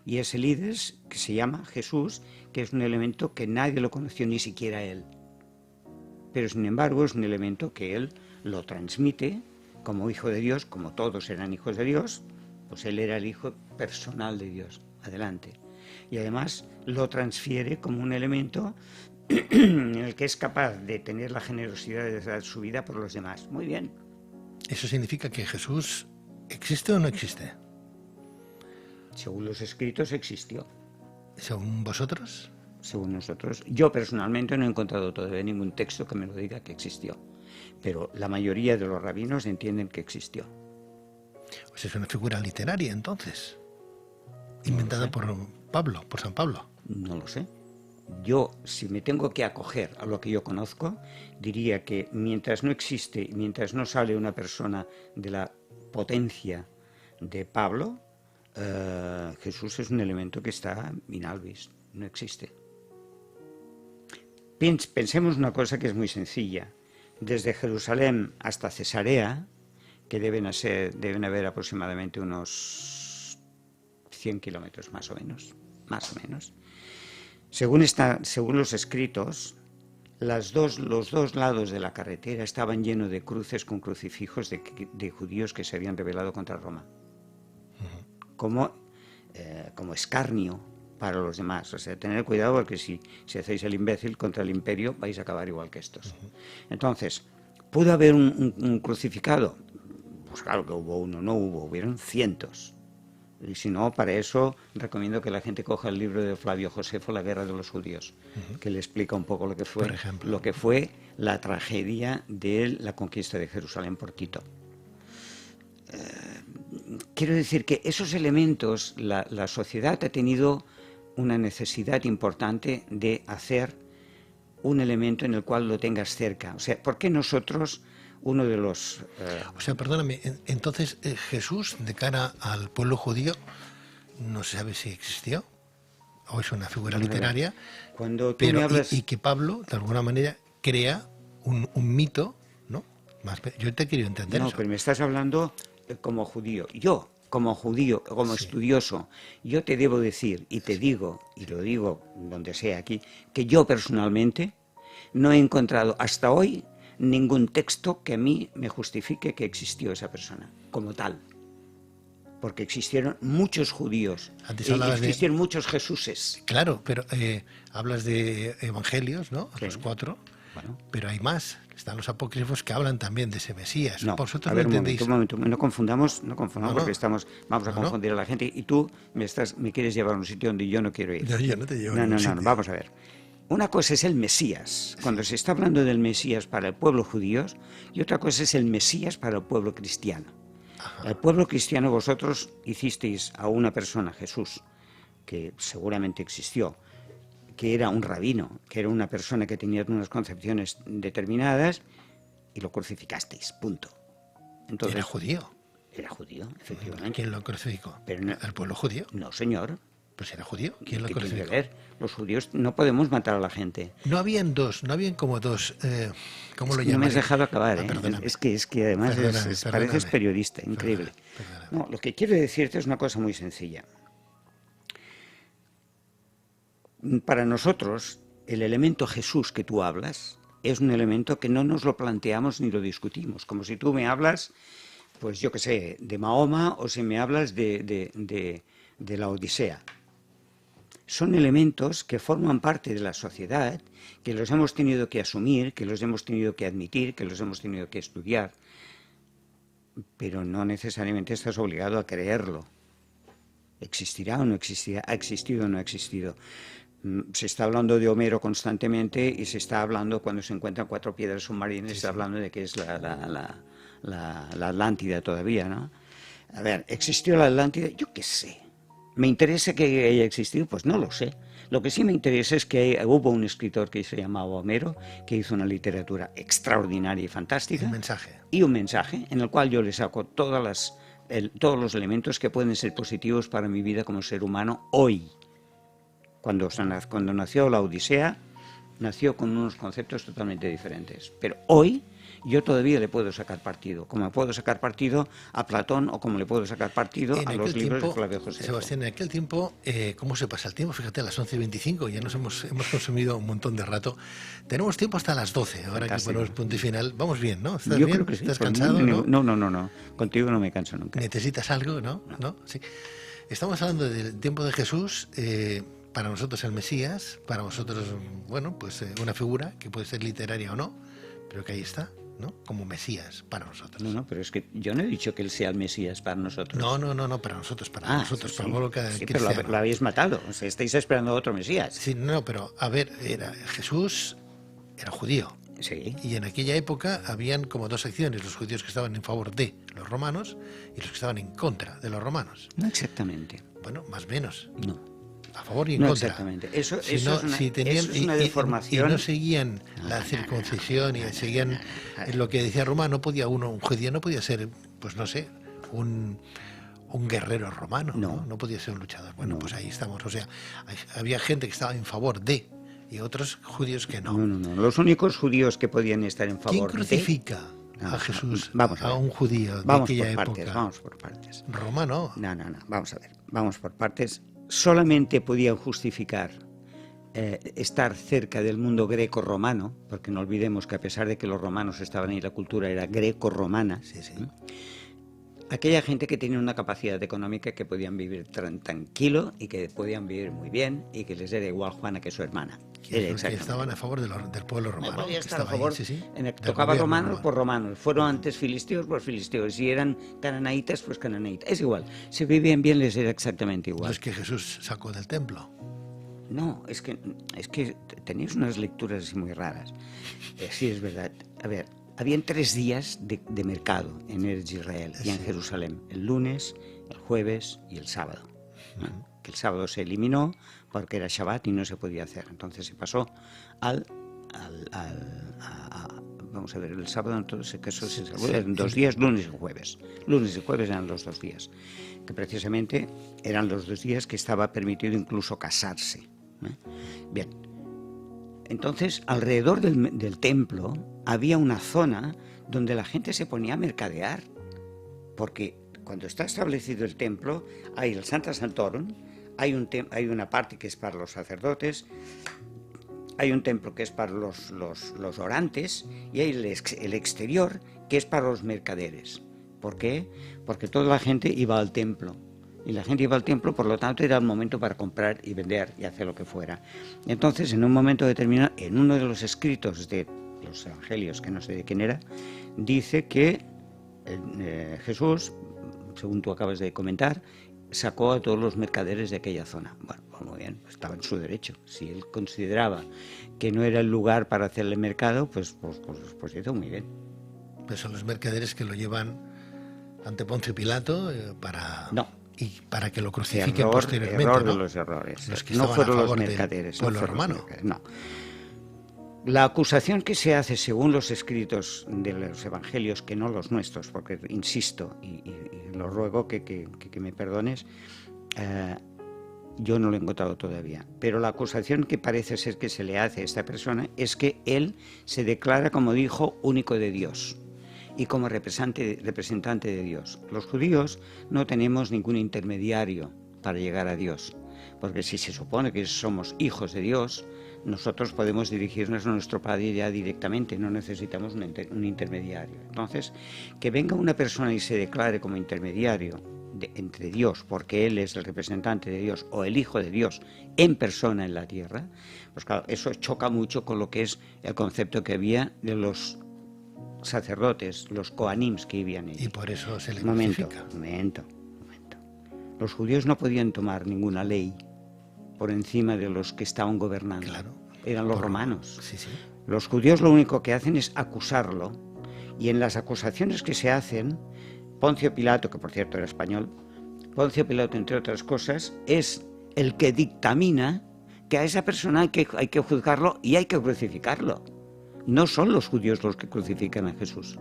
y ese líder que se llama Jesús, que es un elemento que nadie lo conoció, ni siquiera él. Pero sin embargo es un elemento que él lo transmite como hijo de Dios, como todos eran hijos de Dios, pues él era el hijo personal de Dios. Adelante. Y además lo transfiere como un elemento en el que es capaz de tener la generosidad de dar su vida por los demás. Muy bien. ¿Eso significa que Jesús existe o no existe? Según los escritos existió. ¿Según vosotros? Según nosotros. Yo personalmente no he encontrado todavía ningún texto que me lo diga que existió. Pero la mayoría de los rabinos entienden que existió. Pues es una figura literaria entonces, inventada por San Pablo. No lo sé. Yo, si me tengo que acoger a lo que yo conozco, diría que mientras no existe, mientras no sale una persona de la potencia de Pablo, Jesús es un elemento que está in albis, no existe. Pensemos una cosa que es muy sencilla. Desde Jerusalén hasta Cesarea, que deben haber aproximadamente unos 100 kilómetros más o menos. Según los escritos, los dos lados de la carretera estaban llenos de cruces con crucifijos de judíos que se habían rebelado contra Roma, como escarnio para los demás. O sea, tener cuidado porque si hacéis el imbécil contra el imperio vais a acabar igual que estos. Entonces, ¿pudo haber un crucificado? Pues claro que hubo uno, no hubo, hubieron cientos. Y si no, para eso recomiendo que la gente coja el libro de Flavio Josefo, La guerra de los judíos, que le explica un poco lo que fue la tragedia de la conquista de Jerusalén por Tito. Quiero decir que esos elementos, la sociedad ha tenido una necesidad importante de hacer un elemento en el cual lo tengas cerca. O sea, ¿por qué nosotros, uno de los... O sea, perdóname, entonces Jesús, de cara al pueblo judío, no se sabe si existió, o es una figura literaria, cuando tú me hablas... y que Pablo, de alguna manera, crea un mito, ¿no? Yo te quiero entender eso. No, pero me estás hablando como judío. Yo, como judío, como estudioso, yo te debo decir, y te digo, y lo digo donde sea aquí, que yo personalmente no he encontrado hasta hoy ningún texto que a mí me justifique que existió esa persona, como tal. Porque existieron muchos judíos, existieron muchos Jesuses. Claro, pero hablas de evangelios, ¿no? Sí. Los 4, bueno. Pero hay más. Están los apócrifos que hablan también de ese Mesías. No, vosotros a ver, no entendéis. Un momento, no confundamos porque vamos a confundir a la gente y tú me quieres llevar a un sitio donde yo no quiero ir. Yo no te llevo No, vamos a ver. Una cosa es el Mesías, cuando se está hablando del Mesías para el pueblo judío, y otra cosa es el Mesías para el pueblo cristiano. Ajá. El pueblo cristiano, vosotros hicisteis a una persona, Jesús, que seguramente existió, que era un rabino, que era una persona que tenía unas concepciones determinadas, y lo crucificasteis, punto. Entonces, ¿era judío? Era judío, efectivamente. ¿Quién lo crucificó? Pero no, ¿el pueblo judío? No, señor. Pues era judío. ¿Quién lo crucificó? Los judíos no podemos matar a la gente. No habían como dos. ¿Cómo lo llaman? No me has dejado acabar, ¿eh? Perdóname. Es que además pareces periodista, increíble. Perdóname. No, lo que quiero decirte es una cosa muy sencilla. Para nosotros, el elemento Jesús que tú hablas es un elemento que no nos lo planteamos ni lo discutimos. Como si tú me hablas, pues yo qué sé, de Mahoma o si me hablas de la Odisea. Son elementos que forman parte de la sociedad, que los hemos tenido que asumir, que los hemos tenido que admitir, que los hemos tenido que estudiar, pero no necesariamente estás obligado a creerlo. ¿Existirá o no existirá? ¿Ha existido o no ha existido? Se está hablando de Homero constantemente y se está hablando, cuando se encuentran 4 piedras submarinas, se está hablando de que es la Atlántida todavía, ¿no? A ver, ¿existió la Atlántida? Yo qué sé. ¿Me interesa que haya existido? Pues no lo sé. Lo que sí me interesa es que hubo un escritor que se llamaba Homero, que hizo una literatura extraordinaria y fantástica. Un mensaje. Y un mensaje en el cual yo le saco todos los elementos que pueden ser positivos para mi vida como ser humano hoy. Cuando nació la Odisea, nació con unos conceptos totalmente diferentes. Pero hoy yo todavía le puedo sacar partido, como le puedo sacar partido a Platón o como le puedo sacar partido a los libros de Flavio Josefo. Sebastián, en aquel tiempo, ¿cómo se pasa el tiempo? Fíjate, a las 11:25 ya hemos consumido un montón de rato. Tenemos tiempo hasta las 12, ahora que ponemos punto y final. Vamos bien, ¿no? ¿Estás yo bien? Creo que sí. ¿Estás cansado? No. Contigo no me canso nunca. ¿Necesitas algo? ¿No? Sí. Estamos hablando del tiempo de Jesús. Para nosotros el Mesías, para vosotros, bueno, pues una figura que puede ser literaria o no, pero que ahí está, ¿no? Como Mesías para nosotros. No, pero es que yo no he dicho que él sea el Mesías para nosotros. No, para nosotros, para sí, pero lo habéis matado, o sea, estáis esperando a otro Mesías. Sí, no, pero a ver, Jesús era judío. Sí. Y en aquella época habían como dos secciones, los judíos que estaban en favor de los romanos y los que estaban en contra de los romanos. No exactamente. Bueno, más o menos. No. A favor y en contra. Exactamente. Eso es una deformación. Y no seguían la circuncisión y seguían lo que decía Roma. Un judío no podía ser, pues no sé, un un guerrero romano, No. no podía ser un luchador. Bueno, No. pues ahí estamos. O sea, había gente que estaba en favor de y otros judíos que no. No. Los únicos judíos que podían estar en ¿Quién favor crucifica No, a Jesús, vamos a a ver. un judío de Vamos aquella por partes, época? vamos por partes. Romano. No, vamos a ver, vamos por partes. Solamente podían justificar estar cerca del mundo greco-romano, porque no olvidemos que a pesar de que los romanos estaban ahí, la cultura era greco-romana. Sí, sí. Aquella gente que tenía una capacidad económica que podían vivir tranquilo y que podían vivir muy bien y que les era igual Juana que su hermana. Era Que estaban a favor del pueblo romano. Podía que estar a estaba ahí, favor, sí, sí, del tocaba gobierno romanos romano. por romanos, fueron antes filisteos por filisteos, si eran cananaitas pues cananaitas, es igual, si vivían bien les era exactamente igual. Los que Jesús sacó del templo. No, es que tenéis unas lecturas así muy raras. Sí, es verdad. A ver, habían 3 días de mercado en Eretz Israel y en Jerusalén, el lunes, el jueves y el sábado. ¿no? Que el sábado se eliminó porque era Shabbat y no se podía hacer. Entonces se pasó vamos a ver, el sábado entonces que eso se salvó, eran 2 días, lunes y jueves. Lunes y jueves eran los 2 días, que precisamente eran los 2 días que estaba permitido incluso casarse. Bien, entonces alrededor del templo había una zona donde la gente se ponía a mercadear, porque cuando está establecido el templo hay el Santa Santorum, hay una parte que es para los sacerdotes, hay un templo que es para los orantes y hay el exterior que es para los mercaderes. ¿Por qué? Porque toda la gente iba al templo. Y la gente iba al templo, por lo tanto, era el momento para comprar y vender y hacer lo que fuera. Entonces, en un momento determinado, en uno de los escritos de los evangelios, que no sé de quién era, dice que Jesús, según tú acabas de comentar, sacó a todos los mercaderes de aquella zona. Bueno, pues muy bien, estaba en su derecho. Si él consideraba que no era el lugar para hacerle mercado, pues hizo muy bien. Pues son los mercaderes que lo llevan ante Poncio Pilato para que lo crucifiquen posteriormente. Error ¿no? de los errores. Los que no estaban fueron a los favor mercaderes. del pueblo no fueron romano. No. La acusación que se hace según los escritos de los evangelios, que no los nuestros, porque insisto y lo ruego que me perdones, yo no lo he encontrado todavía, pero la acusación que parece ser que se le hace a esta persona es que él se declara como hijo único de Dios y como representante de Dios. Los judíos no tenemos ningún intermediario para llegar a Dios, porque si se supone que somos hijos de Dios, nosotros podemos dirigirnos a nuestro Padre ya directamente, no necesitamos un intermediario. Entonces, que venga una persona y se declare como intermediario entre Dios, porque Él es el representante de Dios o el Hijo de Dios en persona en la tierra, pues claro, eso choca mucho con lo que es el concepto que había de los sacerdotes, los coanims que vivían allí. Y por eso se le Momento. crucifica. Los judíos no podían tomar ninguna ley por encima de los que estaban gobernando. Claro. Eran los romanos. Sí, sí. Los judíos lo único que hacen es acusarlo, y en las acusaciones que se hacen, Poncio Pilato, que por cierto era español, Poncio Pilato, entre otras cosas, es el que dictamina que a esa persona hay que juzgarlo y hay que crucificarlo. No son los judíos los que crucifican a Jesús.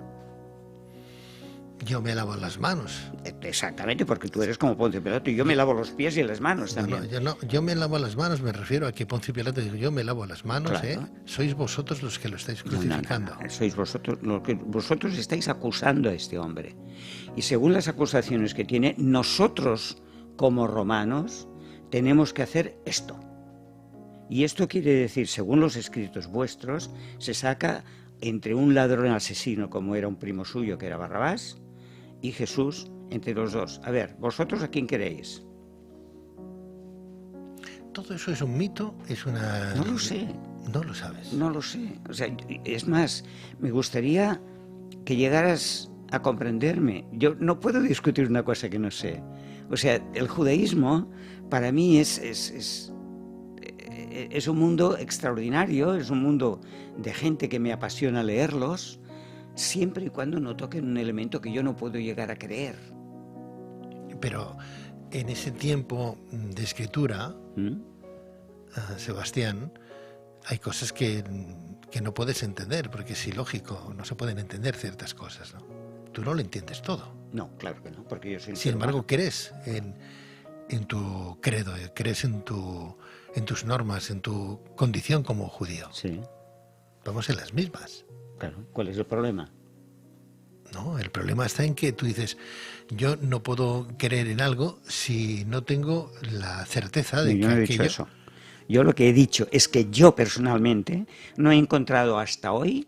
Yo me lavo las manos. Exactamente, porque tú eres como Poncio Pilato y yo me lavo los pies y las manos también. Yo me lavo las manos, me refiero a que Poncio Pilato dijo, yo me lavo las manos, Claro. sois vosotros los que lo estáis crucificando. No. Sois vosotros estáis acusando a este hombre. Y según las acusaciones que tiene, nosotros como romanos tenemos que hacer esto. Y esto quiere decir, según los escritos vuestros, se saca entre un ladrón asesino, como era un primo suyo, que era Barrabás, y Jesús, entre los dos. A ver, ¿vosotros a quién queréis? ¿Todo eso es un mito? ¿Es una...? No lo sé. No lo sabes. No lo sé. O sea, es más, me gustaría que llegaras a comprenderme. Yo no puedo discutir una cosa que no sé. O sea, el judaísmo para mí es un mundo extraordinario, es un mundo de gente que me apasiona leerlos, siempre y cuando no toquen un elemento que yo no puedo llegar a creer. Pero en ese tiempo de escritura, Sebastián, hay cosas que no puedes entender, porque es ilógico, no se pueden entender ciertas cosas, ¿no? tú no lo entiendes todo. No, claro que no, porque yo soy... Sin embargo, crees en tu credo, crees en tus normas, en tu condición como judío. Sí. Vamos en las mismas. Claro, ¿cuál es el problema? No, el problema está en que tú dices, yo no puedo creer en algo si no tengo la certeza de yo que no he dicho eso. Yo lo que he dicho es que yo personalmente no he encontrado hasta hoy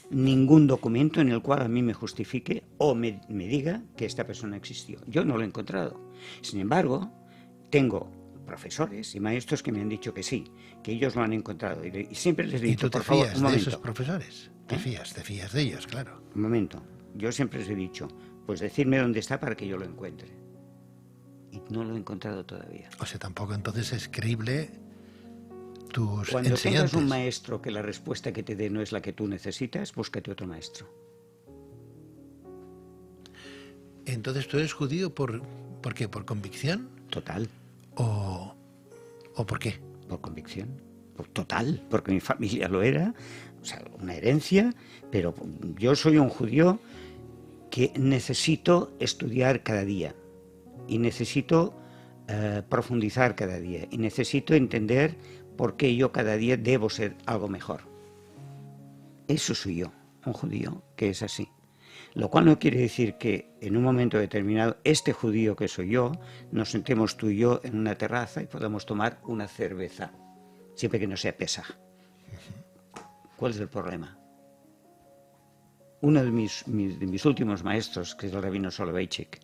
ningún documento en el cual a mí me justifique o me diga que esta persona existió. Yo no lo he encontrado. Sin embargo, tengo profesores y maestros que me han dicho que sí, que ellos lo han encontrado. Y siempre les he dicho, ¿Y tú te por favor, fías un de momento. esos profesores? ¿Te fías de ellos, claro? Un momento. Yo siempre les he dicho, pues decirme dónde está para que yo lo encuentre. Y no lo he encontrado todavía. O sea, tampoco entonces es creíble tus Cuando tengas enseñantes. un maestro que la respuesta que te dé no es la que tú necesitas, búscate otro maestro. Entonces, ¿tú eres judío por qué? ¿Por convicción? Total. ¿O por qué? Por convicción. Total, porque mi familia lo era, o sea, una herencia, pero yo soy un judío que necesito estudiar cada día y necesito profundizar cada día y necesito entender por qué yo cada día debo ser algo mejor. Eso soy yo, un judío que es así. Lo cual no quiere decir que en un momento determinado este judío que soy yo nos sentemos tú y yo en una terraza y podamos tomar una cerveza, siempre que no sea Pesaj. ¿Cuál es el problema? Uno de mis últimos maestros, que es el rabino Soloveitchik,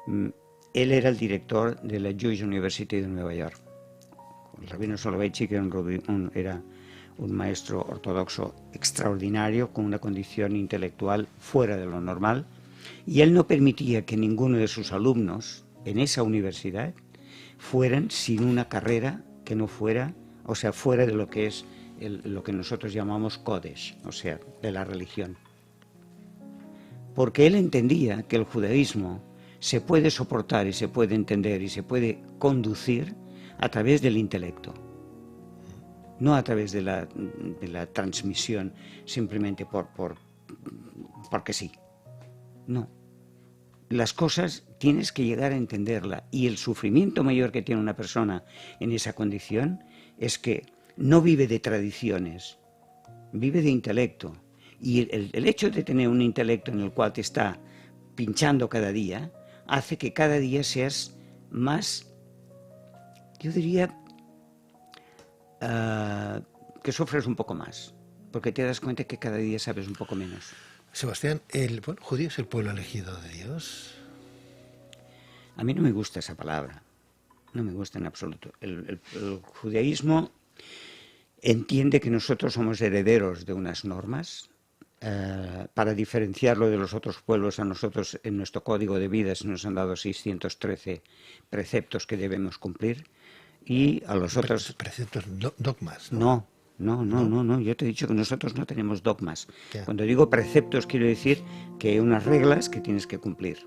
él era el director de la Jewish University de Nueva York. El rabino Soloveitchik era un maestro ortodoxo extraordinario, con una condición intelectual fuera de lo normal, y él no permitía que ninguno de sus alumnos en esa universidad fueran sin una carrera que no fuera, o sea, fuera de lo que es lo que nosotros llamamos Kodesh, o sea, de la religión. Porque él entendía que el judaísmo se puede soportar y se puede entender y se puede conducir a través del intelecto, no a través de la transmisión simplemente porque sí. No. Las cosas tienes que llegar a entenderla, y el sufrimiento mayor que tiene una persona en esa condición es que no vive de tradiciones, vive de intelecto. Y el hecho de tener un intelecto en el cual te está pinchando cada día hace que cada día seas más, yo diría, que sufres un poco más, porque te das cuenta que cada día sabes un poco menos. Sebastián, ¿el judío es el pueblo elegido de Dios? A mí no me gusta esa palabra, no me gusta en absoluto. El judaísmo entiende que nosotros somos herederos de unas normas. Para diferenciarlo de los otros pueblos, a nosotros en nuestro código de vida se nos han dado 613 preceptos que debemos cumplir, y a los otros... Preceptos, dogmas, ¿no? No, yo te he dicho que nosotros no tenemos dogmas. Ya. Cuando digo preceptos quiero decir que hay unas reglas que tienes que cumplir,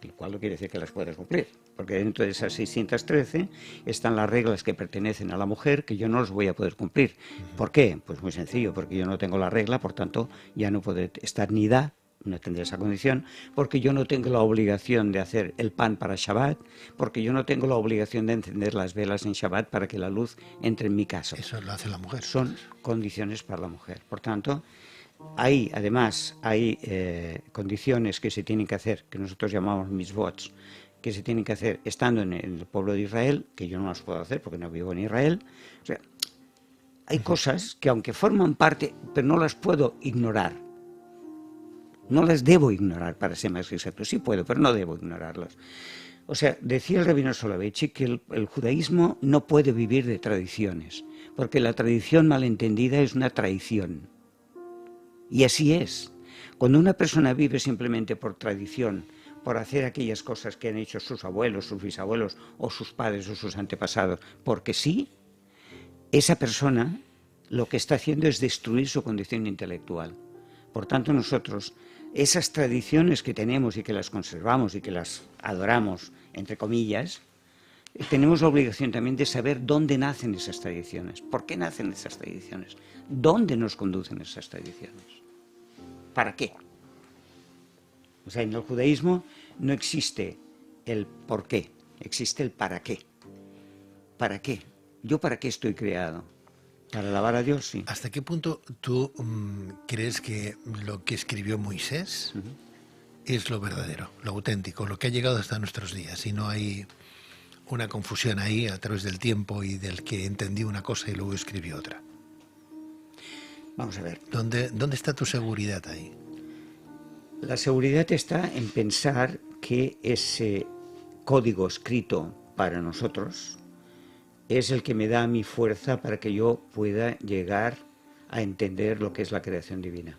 lo cual no quiere decir que las puedas cumplir, porque dentro de esas 613 están las reglas que pertenecen a la mujer, que yo no las voy a poder cumplir. ¿Por qué? Pues muy sencillo, porque yo no tengo la regla, por tanto ya no puedo estar nida, no tendré esa condición, porque yo no tengo la obligación de hacer el pan para Shabbat, porque yo no tengo la obligación de encender las velas en Shabbat para que la luz entre en mi casa. Eso lo hace la mujer. Son condiciones para la mujer. Por tanto, además hay condiciones que se tienen que hacer, que nosotros llamamos mitzvot, que se tienen que hacer estando en el pueblo de Israel, que yo no las puedo hacer porque no vivo en Israel. O sea, hay cosas que aunque forman parte, pero no las puedo ignorar. No las debo ignorar, para ser más exacto. Sí puedo, pero no debo ignorarlas. O sea, decía el rabino Soloveitchik que el judaísmo no puede vivir de tradiciones, porque la tradición malentendida es una traición. Y así es. Cuando una persona vive simplemente por tradición, por hacer aquellas cosas que han hecho sus abuelos, sus bisabuelos, o sus padres o sus antepasados, porque sí, esa persona lo que está haciendo es destruir su condición intelectual. Por tanto, nosotros, esas tradiciones que tenemos y que las conservamos y que las adoramos, entre comillas, tenemos la obligación también de saber dónde nacen esas tradiciones, por qué nacen esas tradiciones, dónde nos conducen esas tradiciones, para qué. O sea, en el judaísmo no existe el por qué, existe el para qué. ¿Para qué? ¿Yo para qué estoy creado? ¿Para alabar a Dios? Sí. ¿Hasta qué punto tú crees que lo que escribió Moisés es lo verdadero, lo auténtico, lo que ha llegado hasta nuestros días? Y no hay una confusión ahí a través del tiempo y del que entendió una cosa y luego escribió otra. Vamos a ver. ¿Dónde está tu seguridad ahí? La seguridad está en pensar que ese código escrito para nosotros es el que me da mi fuerza para que yo pueda llegar a entender lo que es la creación divina.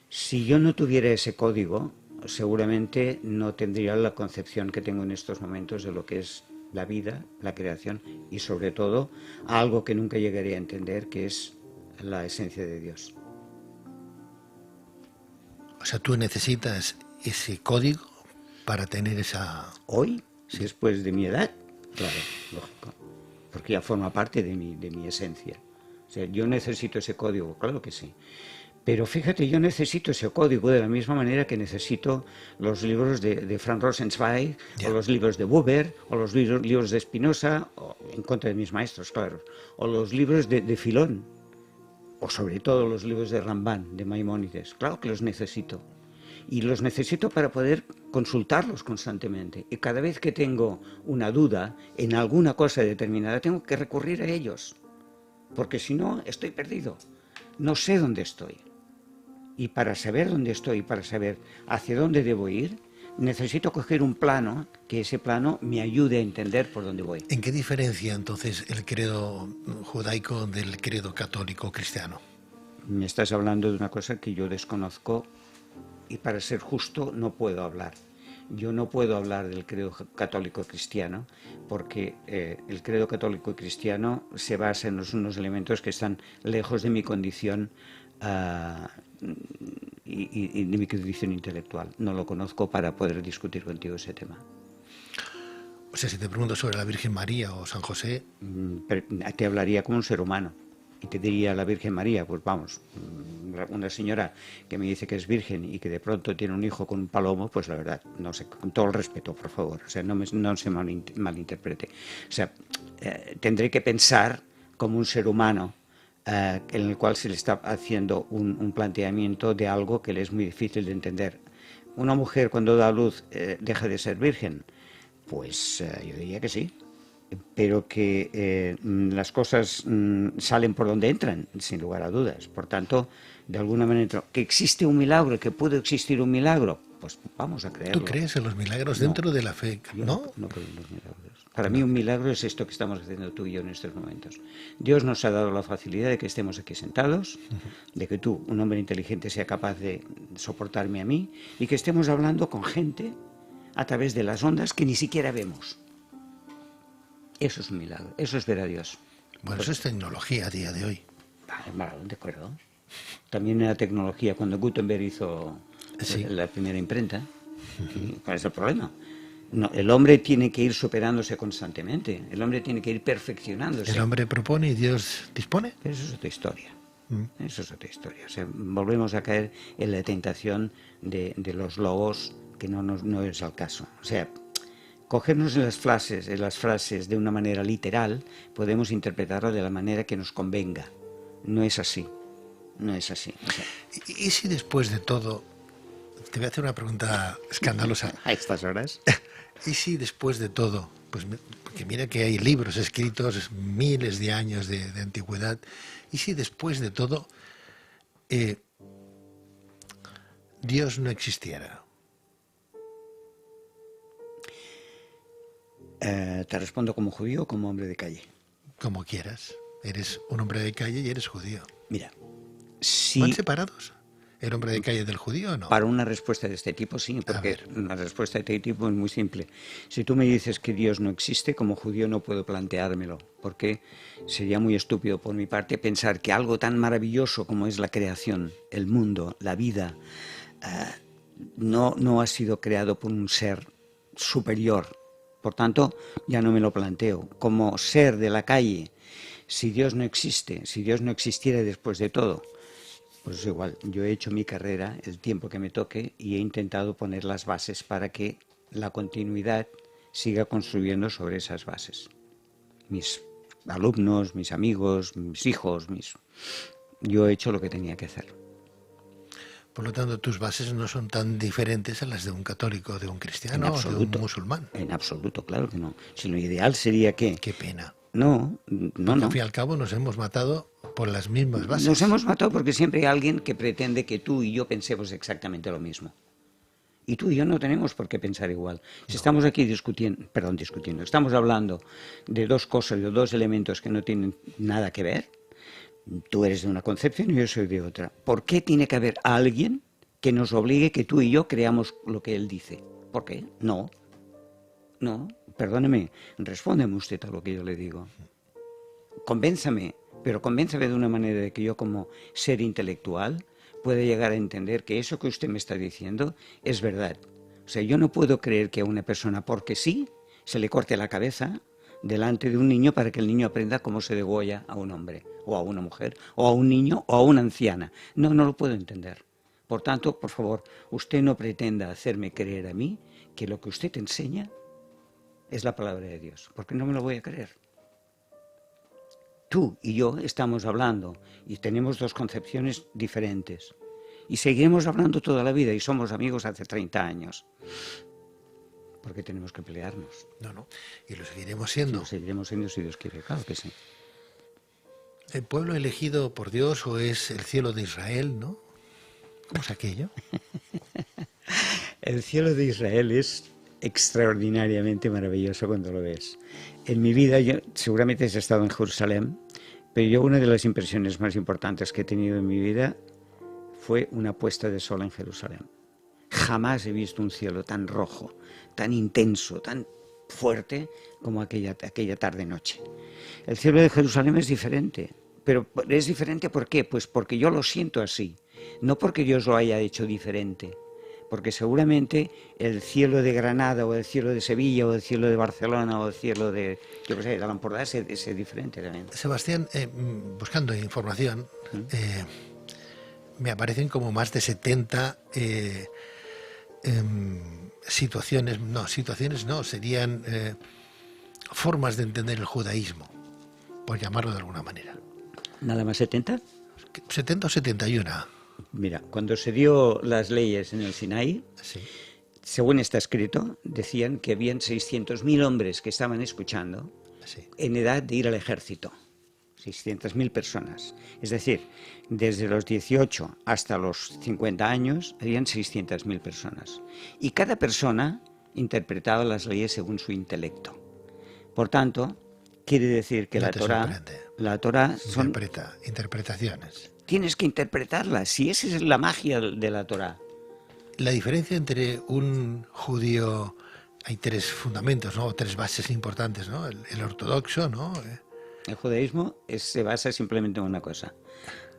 Si yo no tuviera ese código, seguramente no tendría la concepción que tengo en estos momentos de lo que es la vida, la creación y sobre todo algo que nunca llegaré a entender, que es la esencia de Dios. O sea, tú necesitas ese código para tener esa... Hoy, después de mi edad, claro, lógico, porque ya forma parte de mi esencia. O sea, yo necesito ese código, claro que sí. Pero fíjate, yo necesito ese código de la misma manera que necesito los libros de Frank Rosenzweig, o los libros de Buber, o los libros de Spinoza, en contra de mis maestros, claro, o los libros de Filón, o sobre todo los libros de Ramban, de Maimónides. Claro que los necesito. Y los necesito para poder consultarlos constantemente. Y cada vez que tengo una duda en alguna cosa determinada, tengo que recurrir a ellos. Porque si no, estoy perdido. No sé dónde estoy. Y para saber dónde estoy, para saber hacia dónde debo ir, necesito coger un plano, que ese plano me ayude a entender por dónde voy. ¿En qué diferencia entonces el credo judaico del credo católico cristiano? Me estás hablando de una cosa que yo desconozco y para ser justo no puedo hablar. Yo no puedo hablar del credo católico cristiano porque el credo católico cristiano se basa en unos elementos que están lejos de mi condición y de mi condición intelectual. No lo conozco para poder discutir contigo ese tema. O sea, si te pregunto sobre la Virgen María o San José... Te hablaría como un ser humano. Y te diría la Virgen María, pues vamos, una señora que me dice que es virgen y que de pronto tiene un hijo con un palomo, pues la verdad, no sé, con todo el respeto, por favor, o sea, no se malinterprete. O sea, tendré que pensar como un ser humano en el cual se le está haciendo un planteamiento de algo que le es muy difícil de entender. Una mujer cuando da a luz deja de ser virgen, pues yo diría que sí. Pero que las cosas salen por donde entran, sin lugar a dudas. Por tanto, de alguna manera, que existe un milagro, que puede existir un milagro, pues vamos a creerlo. ¿Tú crees en los milagros dentro de la fe? No creo en los milagros. Para mí un milagro es esto que estamos haciendo tú y yo en estos momentos. Dios nos ha dado la facilidad de que estemos aquí sentados, de que tú, un hombre inteligente, sea capaz de soportarme a mí y que estemos hablando con gente a través de las ondas que ni siquiera vemos. Eso es un milagro, eso es ver a Dios. Bueno, eso es tecnología a día de hoy. Vale, de acuerdo. También era tecnología cuando Gutenberg hizo la primera imprenta. ¿Cuál es el problema? No, el hombre tiene que ir superándose constantemente, el hombre tiene que ir perfeccionándose. El hombre propone y Dios dispone. Pero eso es otra historia. Eso es otra historia. O sea, volvemos a caer en la tentación de los logos, que no es el caso. O sea, cogernos en las frases de una manera literal, podemos interpretarlo de la manera que nos convenga. No es así. No es así. O sea, ¿Y si después de todo, te voy a hacer una pregunta escandalosa? ¿A estas horas? ¿Y si después de todo, pues porque mira que hay libros escritos miles de años de antigüedad, y si después de todo Dios no existiera? Te respondo como judío o como hombre de calle. Como quieras. Eres un hombre de calle y eres judío. Mira, si... ¿Van separados el hombre de calle del judío o no? Para una respuesta de este tipo, sí, porque la respuesta de este tipo es muy simple. Si tú me dices que Dios no existe, como judío no puedo planteármelo, porque sería muy estúpido por mi parte pensar que algo tan maravilloso como es la creación, el mundo, la vida, no ha sido creado por un ser superior. Por tanto, ya no me lo planteo. Como ser de la calle, si Dios no existe, si Dios no existiera después de todo, Pues es igual, yo he hecho mi carrera el tiempo que me toque y he intentado poner las bases para que la continuidad siga construyendo sobre esas bases. Mis alumnos, mis amigos, mis hijos, yo he hecho lo que tenía que hacer. Por lo tanto, tus bases no son tan diferentes a las de un católico, de un cristiano o de un musulmán. En absoluto, claro que no. Si lo ideal sería que... Qué pena. No. Al fin y al cabo nos hemos matado por las mismas bases. Nos hemos matado porque siempre hay alguien que pretende que tú y yo pensemos exactamente lo mismo. Y tú y yo no tenemos por qué pensar igual. Si estamos aquí discutiendo, estamos hablando de dos cosas, de dos elementos que no tienen nada que ver, tú eres de una concepción y yo soy de otra. ¿Por qué tiene que haber alguien que nos obligue que tú y yo creamos lo que él dice? ¿Por qué? No, perdóneme, respóndeme usted a lo que yo le digo. Convénzame, pero convénzame de una manera de que yo como ser intelectual pueda llegar a entender que eso que usted me está diciendo es verdad. O sea, yo no puedo creer que a una persona, porque sí, se le corte la cabeza delante de un niño para que el niño aprenda cómo se degolla a un hombre, o a una mujer, o a un niño, o a una anciana. No lo puedo entender. Por tanto, por favor, usted no pretenda hacerme creer a mí que lo que usted te enseña es la palabra de Dios, porque no me lo voy a creer. Tú y yo estamos hablando y tenemos dos concepciones diferentes. Y seguiremos hablando toda la vida y somos amigos hace 30 años. Porque tenemos que pelearnos. No. Y lo seguiremos siendo. Sí, lo seguiremos siendo si Dios quiere, claro que sí. ¿El pueblo elegido por Dios o es el cielo de Israel, no? ¿Cómo es aquello? El cielo de Israel es extraordinariamente maravilloso cuando lo ves. En mi vida, yo seguramente has estado en Jerusalén, pero yo una de las impresiones más importantes que he tenido en mi vida fue una puesta de sol en Jerusalén. Jamás he visto un cielo tan rojo, tan intenso, tan fuerte como aquella tarde-noche. El cielo de Jerusalén es diferente, pero es diferente ¿por qué? Pues porque yo lo siento así, no porque Dios lo haya hecho diferente. Porque seguramente el cielo de Granada o el cielo de Sevilla o el cielo de Barcelona o el cielo de, yo qué sé, de Lampordà es diferente también. Sebastián, buscando información, me aparecen como más de 70 situaciones no, serían formas de entender el judaísmo, por llamarlo de alguna manera. ¿Nada más 70? 70 o 71. Mira, cuando se dio las leyes en el Sinaí, Sí. según está escrito, decían que habían 600.000 hombres que estaban escuchando Sí. en edad de ir al ejército. 600.000 personas. Es decir, desde los 18 hasta los 50 años habían 600.000 personas. Y cada persona interpretaba las leyes según su intelecto. Por tanto, quiere decir que No la Torá son... Interpretaciones. Tienes que interpretarla, si esa es la magia de la Torá. La diferencia entre un judío, hay tres fundamentos, ¿no? Tres bases importantes, ¿no? El ortodoxo, ¿no? El judaísmo se basa simplemente en una cosa: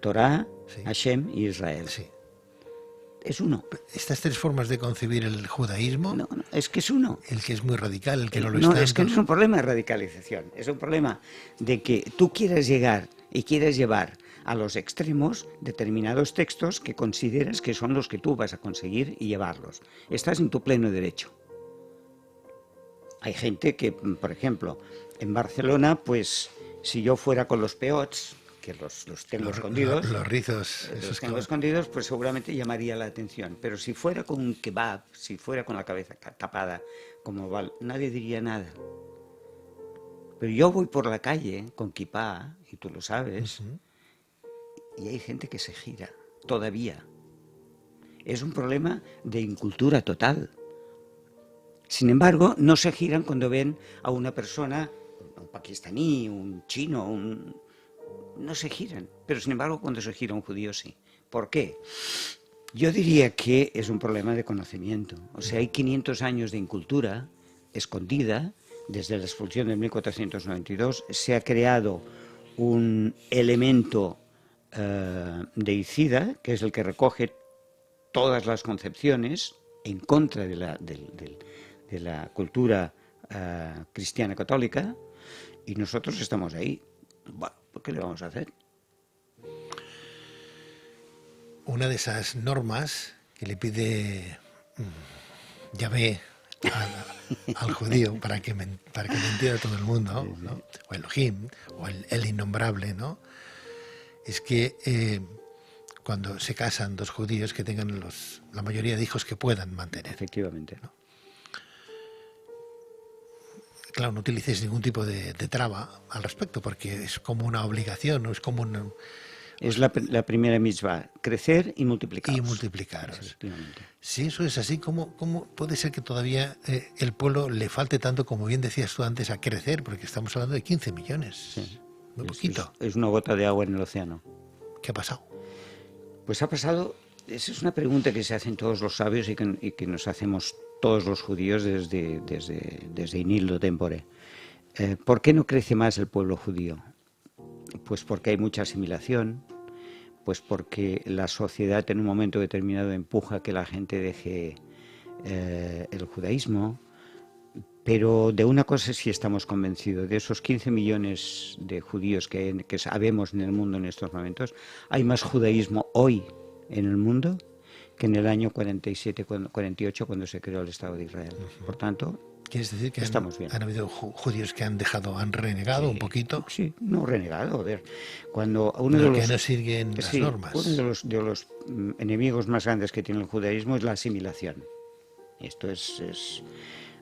Torá, Sí. Hashem y Israel. Sí. Es uno. Estas tres formas de concebir el judaísmo, No, es que es uno. el que es muy radical, el que no lo No, es es que no es un problema de radicalización, es un problema de que tú quieras llegar y quieras llevar a los extremos determinados textos que consideras que son los que tú vas a conseguir y llevarlos. Estás en tu pleno derecho. Hay gente que, por ejemplo, en Barcelona, pues si yo fuera con los peots, que los tengo escondidos, los rizos, los esos tengo escondidos, pues seguramente llamaría la atención. Pero si fuera con un kebab, si fuera con la cabeza tapada, como nadie diría nada. Pero yo voy por la calle con kipá, y tú lo sabes, y hay gente que se gira, todavía. Es un problema de incultura total. Sin embargo, no se giran cuando ven a una persona, un pakistaní, un chino, no se giran. Pero sin embargo, cuando se gira un judío, sí. ¿Por qué? Yo diría que es un problema de conocimiento. O sea, hay 500 años de incultura escondida. Desde la expulsión de 1492 se ha creado un elemento deicida, que es el que recoge todas las concepciones en contra de la cultura cristiana católica, y nosotros estamos ahí. Bueno, ¿por qué le vamos a hacer? una de esas normas que le pide Yahvé al judío para que me entienda todo el mundo, ¿no? O Elohim, o el innombrable, ¿no? Es que cuando se casan dos judíos que tengan la mayoría de hijos que puedan mantener. Efectivamente. ¿No? Claro, no utilicéis ningún tipo de traba al respecto, porque es como una obligación, no es como una... Es la primera mitzvah, crecer y multiplicaros. Y multiplicaros. Efectivamente. Si eso es así, ¿cómo puede ser que todavía el pueblo le falte tanto, como bien decías tú antes, a crecer? Porque estamos hablando de 15 millones. Sí. Muy poquito. Es una gota de agua en el océano. ¿Qué ha pasado? Pues ha pasado, esa es una pregunta que se hacen todos los sabios y que nos hacemos todos los judíos desde Inildo Tempore. ¿Por qué no crece más el pueblo judío? Pues porque hay mucha asimilación, pues porque la sociedad en un momento determinado empuja a que la gente deje el judaísmo, pero de una cosa sí estamos convencidos: de esos 15 millones de judíos que sabemos en el mundo en estos momentos, hay más judaísmo hoy en el mundo que en el año 48 cuando se creó el Estado de Israel. Por tanto, ¿quieres decir que estamos bien. Han habido judíos que han renegado un poquito? Sí, no renegado. A ver, cuando que no siguen las normas. Uno de los enemigos más grandes que tiene el judaísmo es la asimilación. Esto es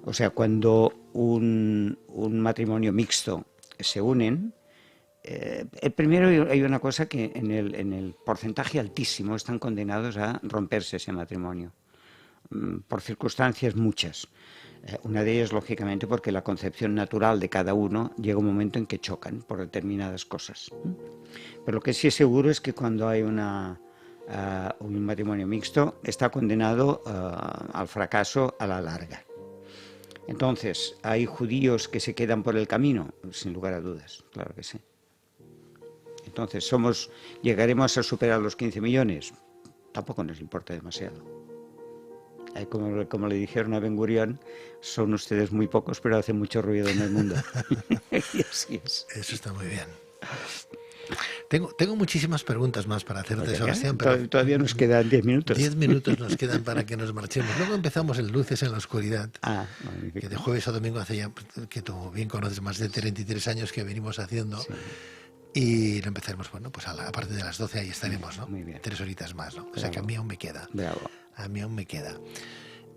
o sea, cuando un matrimonio mixto se unen, primero hay una cosa que en el porcentaje altísimo están condenados a romperse ese matrimonio, por circunstancias muchas. Una de ellas, lógicamente, porque la concepción natural de cada uno llega un momento en que chocan por determinadas cosas. Pero lo que sí es seguro es que cuando hay un matrimonio mixto, está condenado al fracaso a la larga. Entonces, ¿hay judíos que se quedan por el camino? Sin lugar a dudas, claro que sí. Entonces, ¿llegaremos a superar los 15 millones? Tampoco nos importa demasiado. Como le dijeron a Ben Gurión, son ustedes muy pocos, pero hacen mucho ruido en el mundo. Y así es. Eso está muy bien. Tengo muchísimas preguntas más para hacerte, Sebastián, pero todavía nos quedan 10 minutos. 10 minutos nos quedan para que nos marchemos. Luego empezamos el Luces en la Oscuridad, que de jueves a domingo hace ya, que tú bien conoces, más de 33 años que venimos haciendo. Sí. Y lo empezaremos, bueno, pues a partir de las 12 ahí estaremos, ¿no? Muy bien. 3 horitas más, ¿no? Bravo. O sea que a mí aún me queda. Bravo. A mí aún me queda.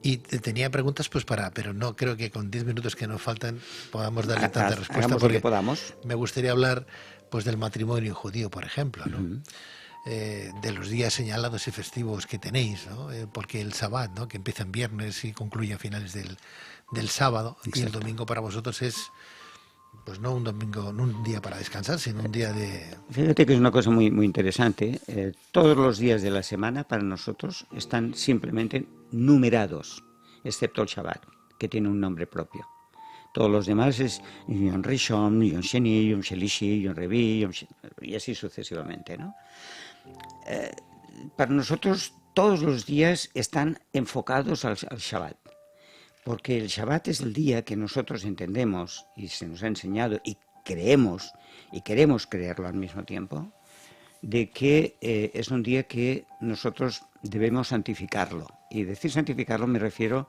Y tenía preguntas, pues pero no creo que con 10 minutos que nos faltan podamos darle tanta respuesta. Porque podamos. Me gustaría hablar, pues, del matrimonio judío, por ejemplo, ¿no? Uh-huh. De los días señalados y festivos que tenéis, ¿no? Porque el Sabbat, ¿no? Que empieza en viernes y concluye a finales del sábado. Exacto. Y el domingo para vosotros es, pues, no un domingo, no un día para descansar, sino un día de... Fíjate que es una cosa muy, muy interesante. Todos los días de la semana para nosotros están simplemente numerados, excepto el Shabbat, que tiene un nombre propio. Todos los demás es Yom Rishon, Yom Sheni, Yom Shelishi, Yom Revi, y así sucesivamente, ¿no? Para nosotros todos los días están enfocados al Shabbat, porque el Shabbat es el día que nosotros entendemos y se nos ha enseñado y creemos y queremos creerlo al mismo tiempo, de que es un día que nosotros debemos santificarlo. Y decir santificarlo me refiero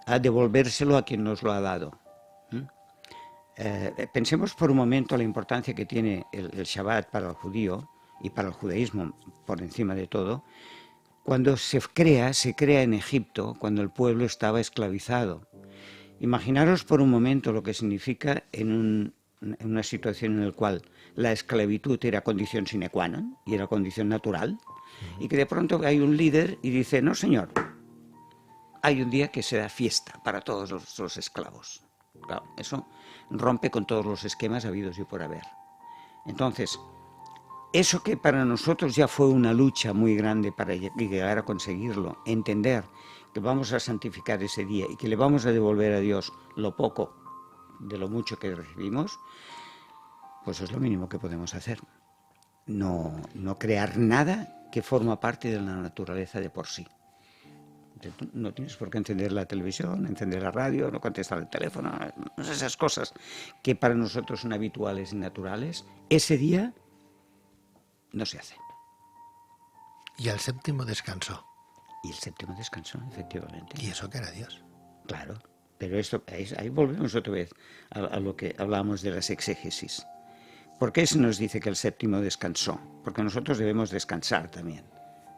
a devolvérselo a quien nos lo ha dado. Pensemos por un momento la importancia que tiene el Shabbat para el judío y para el judaísmo por encima de todo. Cuando se crea en Egipto, cuando el pueblo estaba esclavizado. Imaginaros por un momento lo que significa en una situación en la cual la esclavitud era condición sine qua non y era condición natural, y que de pronto hay un líder y dice: no señor, hay un día que se da fiesta para todos los esclavos. Claro, eso rompe con todos los esquemas habidos y por haber. Entonces, eso que para nosotros ya fue una lucha muy grande para llegar a conseguirlo, entender que vamos a santificar ese día y que le vamos a devolver a Dios lo poco de lo mucho que recibimos, pues es lo mínimo que podemos hacer. No crear nada que forma parte de la naturaleza de por sí. No tienes por qué encender la televisión, encender la radio, no contestar el teléfono, esas cosas que para nosotros son habituales y naturales. Ese día no se hace. Y al séptimo descansó. Y el séptimo descansó, efectivamente. ¿Y eso que era Dios? Claro, pero esto, ahí volvemos otra vez a lo que hablábamos de las exégesis. ¿Por qué se nos dice que el séptimo descansó? Porque nosotros debemos descansar también.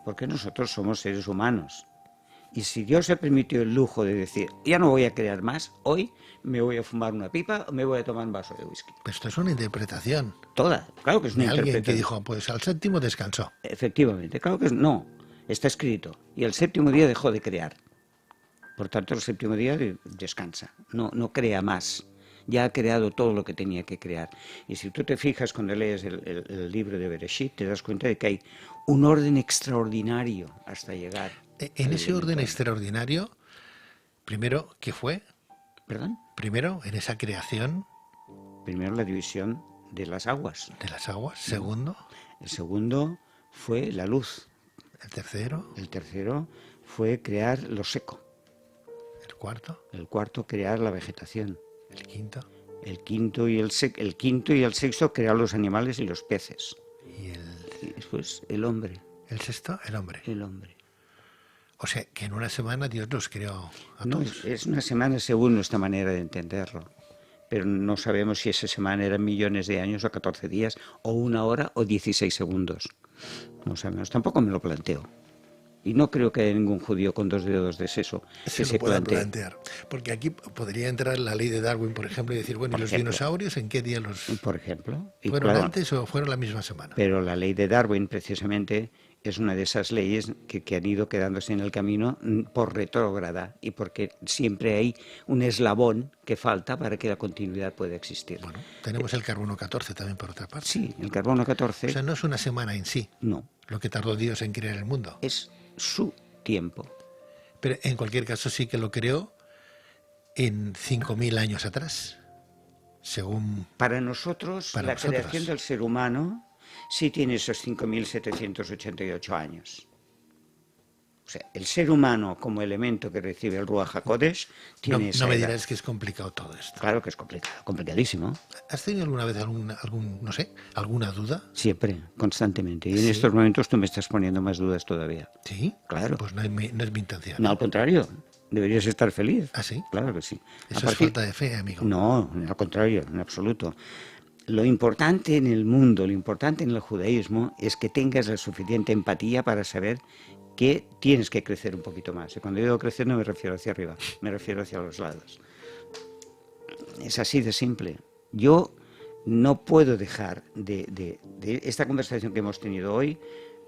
Porque nosotros somos seres humanos. Y si Dios se permitió el lujo de decir, ya no voy a crear más, hoy me voy a fumar una pipa o me voy a tomar un vaso de whisky. Pues esto es una interpretación. Toda, claro que es una De alguien que interpretación. dijo, pues al séptimo descansó. Efectivamente, claro que no, está escrito. Y el séptimo día dejó de crear. Por tanto, el séptimo día descansa, no crea más. Ya ha creado todo lo que tenía que crear. Y si tú te fijas cuando lees el libro de Bereshit, te das cuenta de que hay un orden extraordinario hasta llegar. En ese orden extraordinario, primero, ¿qué fue? ¿Perdón? Primero, en esa creación Primero la división de las aguas. de las aguas. Segundo, El segundo fue la luz. el tercero, El tercero fue crear lo seco. el cuarto, El cuarto, crear la vegetación. el quinto El quinto y el sexto, crear los animales y los peces. y Y después el hombre. el sexto, el hombre. El hombre. O sea, que en una semana Dios los creó a No, todos. es una semana según nuestra manera de entenderlo. Pero no sabemos si esa semana eran millones de años o 14 días, o 1 hora o 16 segundos. No sabemos, tampoco me lo planteo. Y no creo que haya ningún judío con 2 dedos de seso que Se lo pueda plantee. plantear. Porque aquí podría entrar la ley de Darwin, por ejemplo, y decir, bueno, ¿y Por los ejemplo. dinosaurios en qué día los Por ejemplo. Y fueron claro, antes o fueron la misma semana? pero la ley de Darwin, precisamente, es una de esas leyes que han ido quedándose en el camino por retrógrada y porque siempre hay un eslabón que falta para que la continuidad pueda existir. Bueno, tenemos el carbono 14 también por otra parte. Sí, el carbono 14, O sea, no es una semana en sí no, lo que tardó Dios en crear el mundo. es su tiempo. Pero en cualquier caso sí que lo creó en 5.000 años atrás, según... Para nosotros, Para la nosotros. creación del ser humano sí tiene esos 5.788 años. O sea, el ser humano como elemento que recibe el Ruach HaKodesh No, tiene esa no me edad. dirás que es complicado todo esto. Claro que es complicado, complicadísimo. ¿Has tenido alguna vez alguna duda? Siempre, constantemente. Y en Sí. estos momentos tú me estás poniendo más dudas todavía. Sí. Claro. Pues no es mi intención. No, al contrario, deberías estar feliz. ¿Ah, sí? Claro que sí. Eso A es partir- falta de fe, amigo. No, al contrario, en absoluto. Lo importante en el mundo, lo importante en el judaísmo es que tengas la suficiente empatía para saber que tienes que crecer un poquito más. Y cuando digo crecer no me refiero hacia arriba, me refiero hacia los lados. Es así de simple. Yo no puedo dejar de esta conversación que hemos tenido hoy,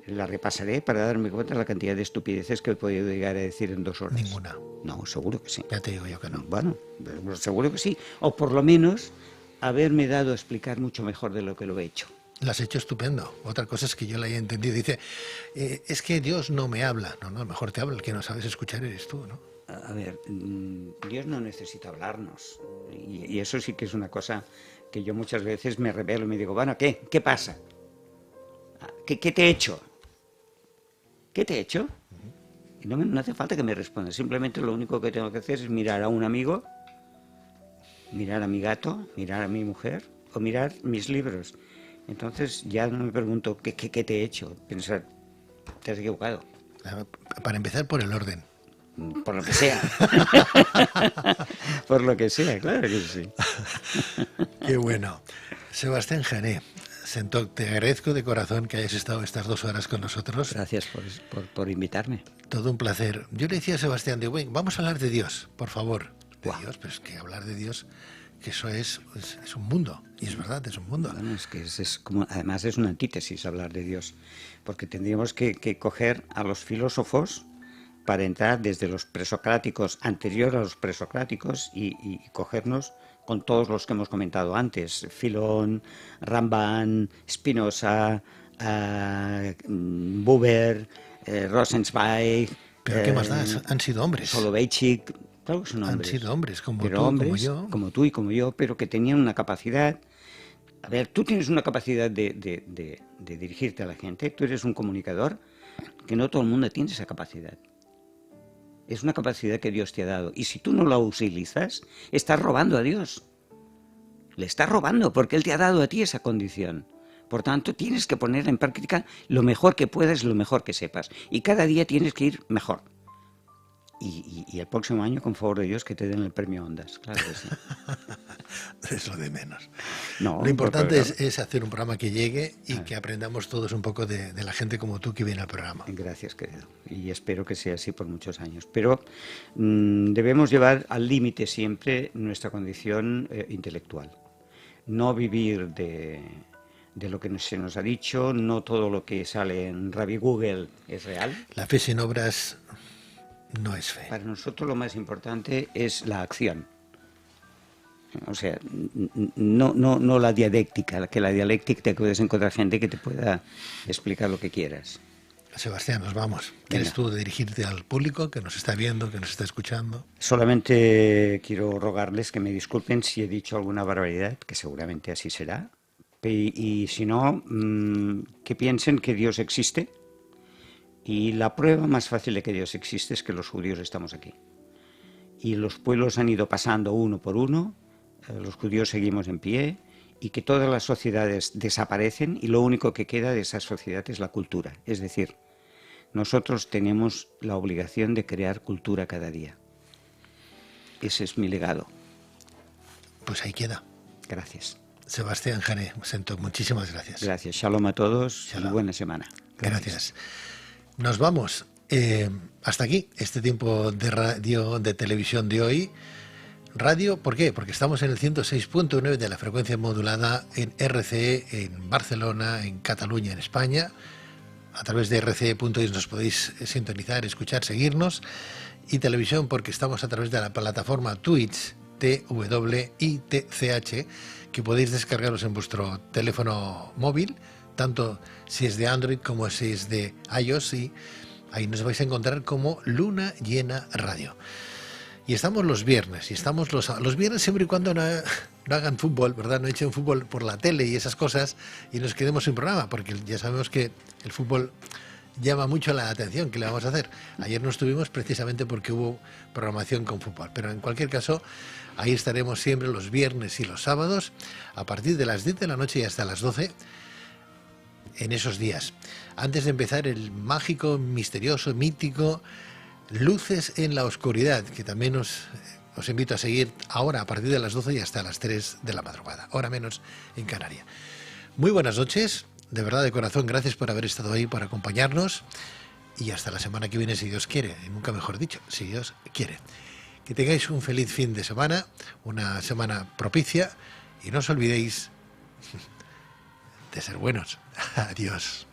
la repasaré para darme cuenta de la cantidad de estupideces que he podido llegar a decir en 2 horas. Ninguna. No, seguro que sí. Ya te digo yo que no. Bueno, pero seguro que sí. O por lo menos haberme dado a explicar mucho mejor de lo que lo he hecho. Lo has hecho estupendo. Otra cosa es que yo la haya entendido. Dice, es que Dios no me habla. No, mejor te habla. El que no sabes escuchar eres tú, ¿no? A ver, Dios no necesita hablarnos. Y eso sí que es una cosa que yo muchas veces me revelo y me digo, bueno, ¿qué? ¿Qué pasa? ¿Qué te he hecho? ¿Qué te he hecho? Y no hace falta que me respondas. Simplemente lo único que tengo que hacer es mirar a un amigo, mirar a mi gato, mirar a mi mujer o mirar mis libros. Entonces ya no me pregunto ¿qué te he hecho? Pensar, te has equivocado. Para empezar por el orden. Por lo que sea. Por lo que sea, claro que sí. Qué bueno. Sebastián Jané, Sentok, te agradezco de corazón que hayas estado estas 2 horas con nosotros. Gracias por invitarme. Todo un placer. Yo le decía a Sebastián, vamos a hablar de Dios, por favor. De Guau. Dios, pero es que hablar de Dios, que eso es un mundo. Y es verdad, es un mundo. Bueno, es que es como, además es una antítesis hablar de Dios, porque tendríamos que coger a los filósofos para entrar desde los presocráticos, anterior a los presocráticos, y cogernos con todos los que hemos comentado antes, Filón, Ramban, Spinoza, Buber, Rosenzweig... Pero ¿qué más da? Han sido hombres. Soloveitchik, claro que son Han hombres. sido hombres, como pero tú, hombres, como yo. como tú y como yo, pero que tenían una capacidad. A ver, tú tienes una capacidad de dirigirte a la gente, tú eres un comunicador, que no todo el mundo tiene esa capacidad. Es una capacidad que Dios te ha dado. Y si tú no la utilizas, estás robando a Dios. Le estás robando porque Él te ha dado a ti esa condición. Por tanto, tienes que poner en práctica lo mejor que puedas, lo mejor que sepas. Y cada día tienes que ir mejor. Y el próximo año, con favor de Dios, que te den el premio Ondas. Claro que sí. Es lo de menos. No, lo importante es hacer un programa que llegue y que aprendamos todos un poco de la gente como tú que viene al programa. Gracias, querido. Y espero que sea así por muchos años. Pero debemos llevar al límite siempre nuestra condición intelectual. No vivir de lo que se nos ha dicho, no todo lo que sale en Ravi Google es real. La fe sin obras no es fe. Para nosotros lo más importante es la acción. O sea, no la dialéctica, que la dialéctica te puedes encontrar gente que te pueda explicar lo que quieras. Sebastián, nos vamos. ¿Quieres tú dirigirte al público que nos está viendo, que nos está escuchando? Solamente quiero rogarles que me disculpen si he dicho alguna barbaridad, que seguramente así será. Y si no, que piensen que Dios existe. Y la prueba más fácil de que Dios existe es que los judíos estamos aquí. Y los pueblos han ido pasando uno por uno, los judíos seguimos en pie, y que todas las sociedades desaparecen y lo único que queda de esa sociedad es la cultura. Es decir, nosotros tenemos la obligación de crear cultura cada día. Ese es mi legado. Pues ahí queda. Gracias. Sebastián Jané, muchísimas gracias. Gracias. Shalom a todos. Shalom. Y buena semana. Gracias. Nos vamos. Hasta aquí este tiempo de radio, de televisión de hoy. Radio, ¿por qué? Porque estamos en el 106.9 de la frecuencia modulada en RCE, en Barcelona, en Cataluña, en España. A través de rce.es nos podéis sintonizar, escuchar, seguirnos. Y televisión, porque estamos a través de la plataforma Twitch, TWITCH, que podéis descargaros en vuestro teléfono móvil, tanto si es de Android como si es de iOS, y ahí nos vais a encontrar como Luna Llena Radio. Y estamos los viernes, y estamos los viernes siempre y cuando no hagan fútbol, ¿verdad? No echen fútbol por la tele y esas cosas, y nos quedemos sin programa, porque ya sabemos que el fútbol llama mucho la atención. ¿Qué le vamos a hacer? Ayer no estuvimos precisamente porque hubo programación con fútbol, pero en cualquier caso, ahí estaremos siempre los viernes y los sábados, a partir de las 10 de la noche y hasta las 12, en esos días. Antes de empezar el mágico, misterioso, mítico Luces en la Oscuridad, que también os invito a seguir ahora a partir de las 12 y hasta las 3 de la madrugada, hora menos en Canarias. Muy buenas noches, de verdad, de corazón, gracias por haber estado ahí, por acompañarnos, y hasta la semana que viene, si Dios quiere, y nunca mejor dicho, si Dios quiere. Que tengáis un feliz fin de semana, una semana propicia, y no os olvidéis de ser buenos. Adiós.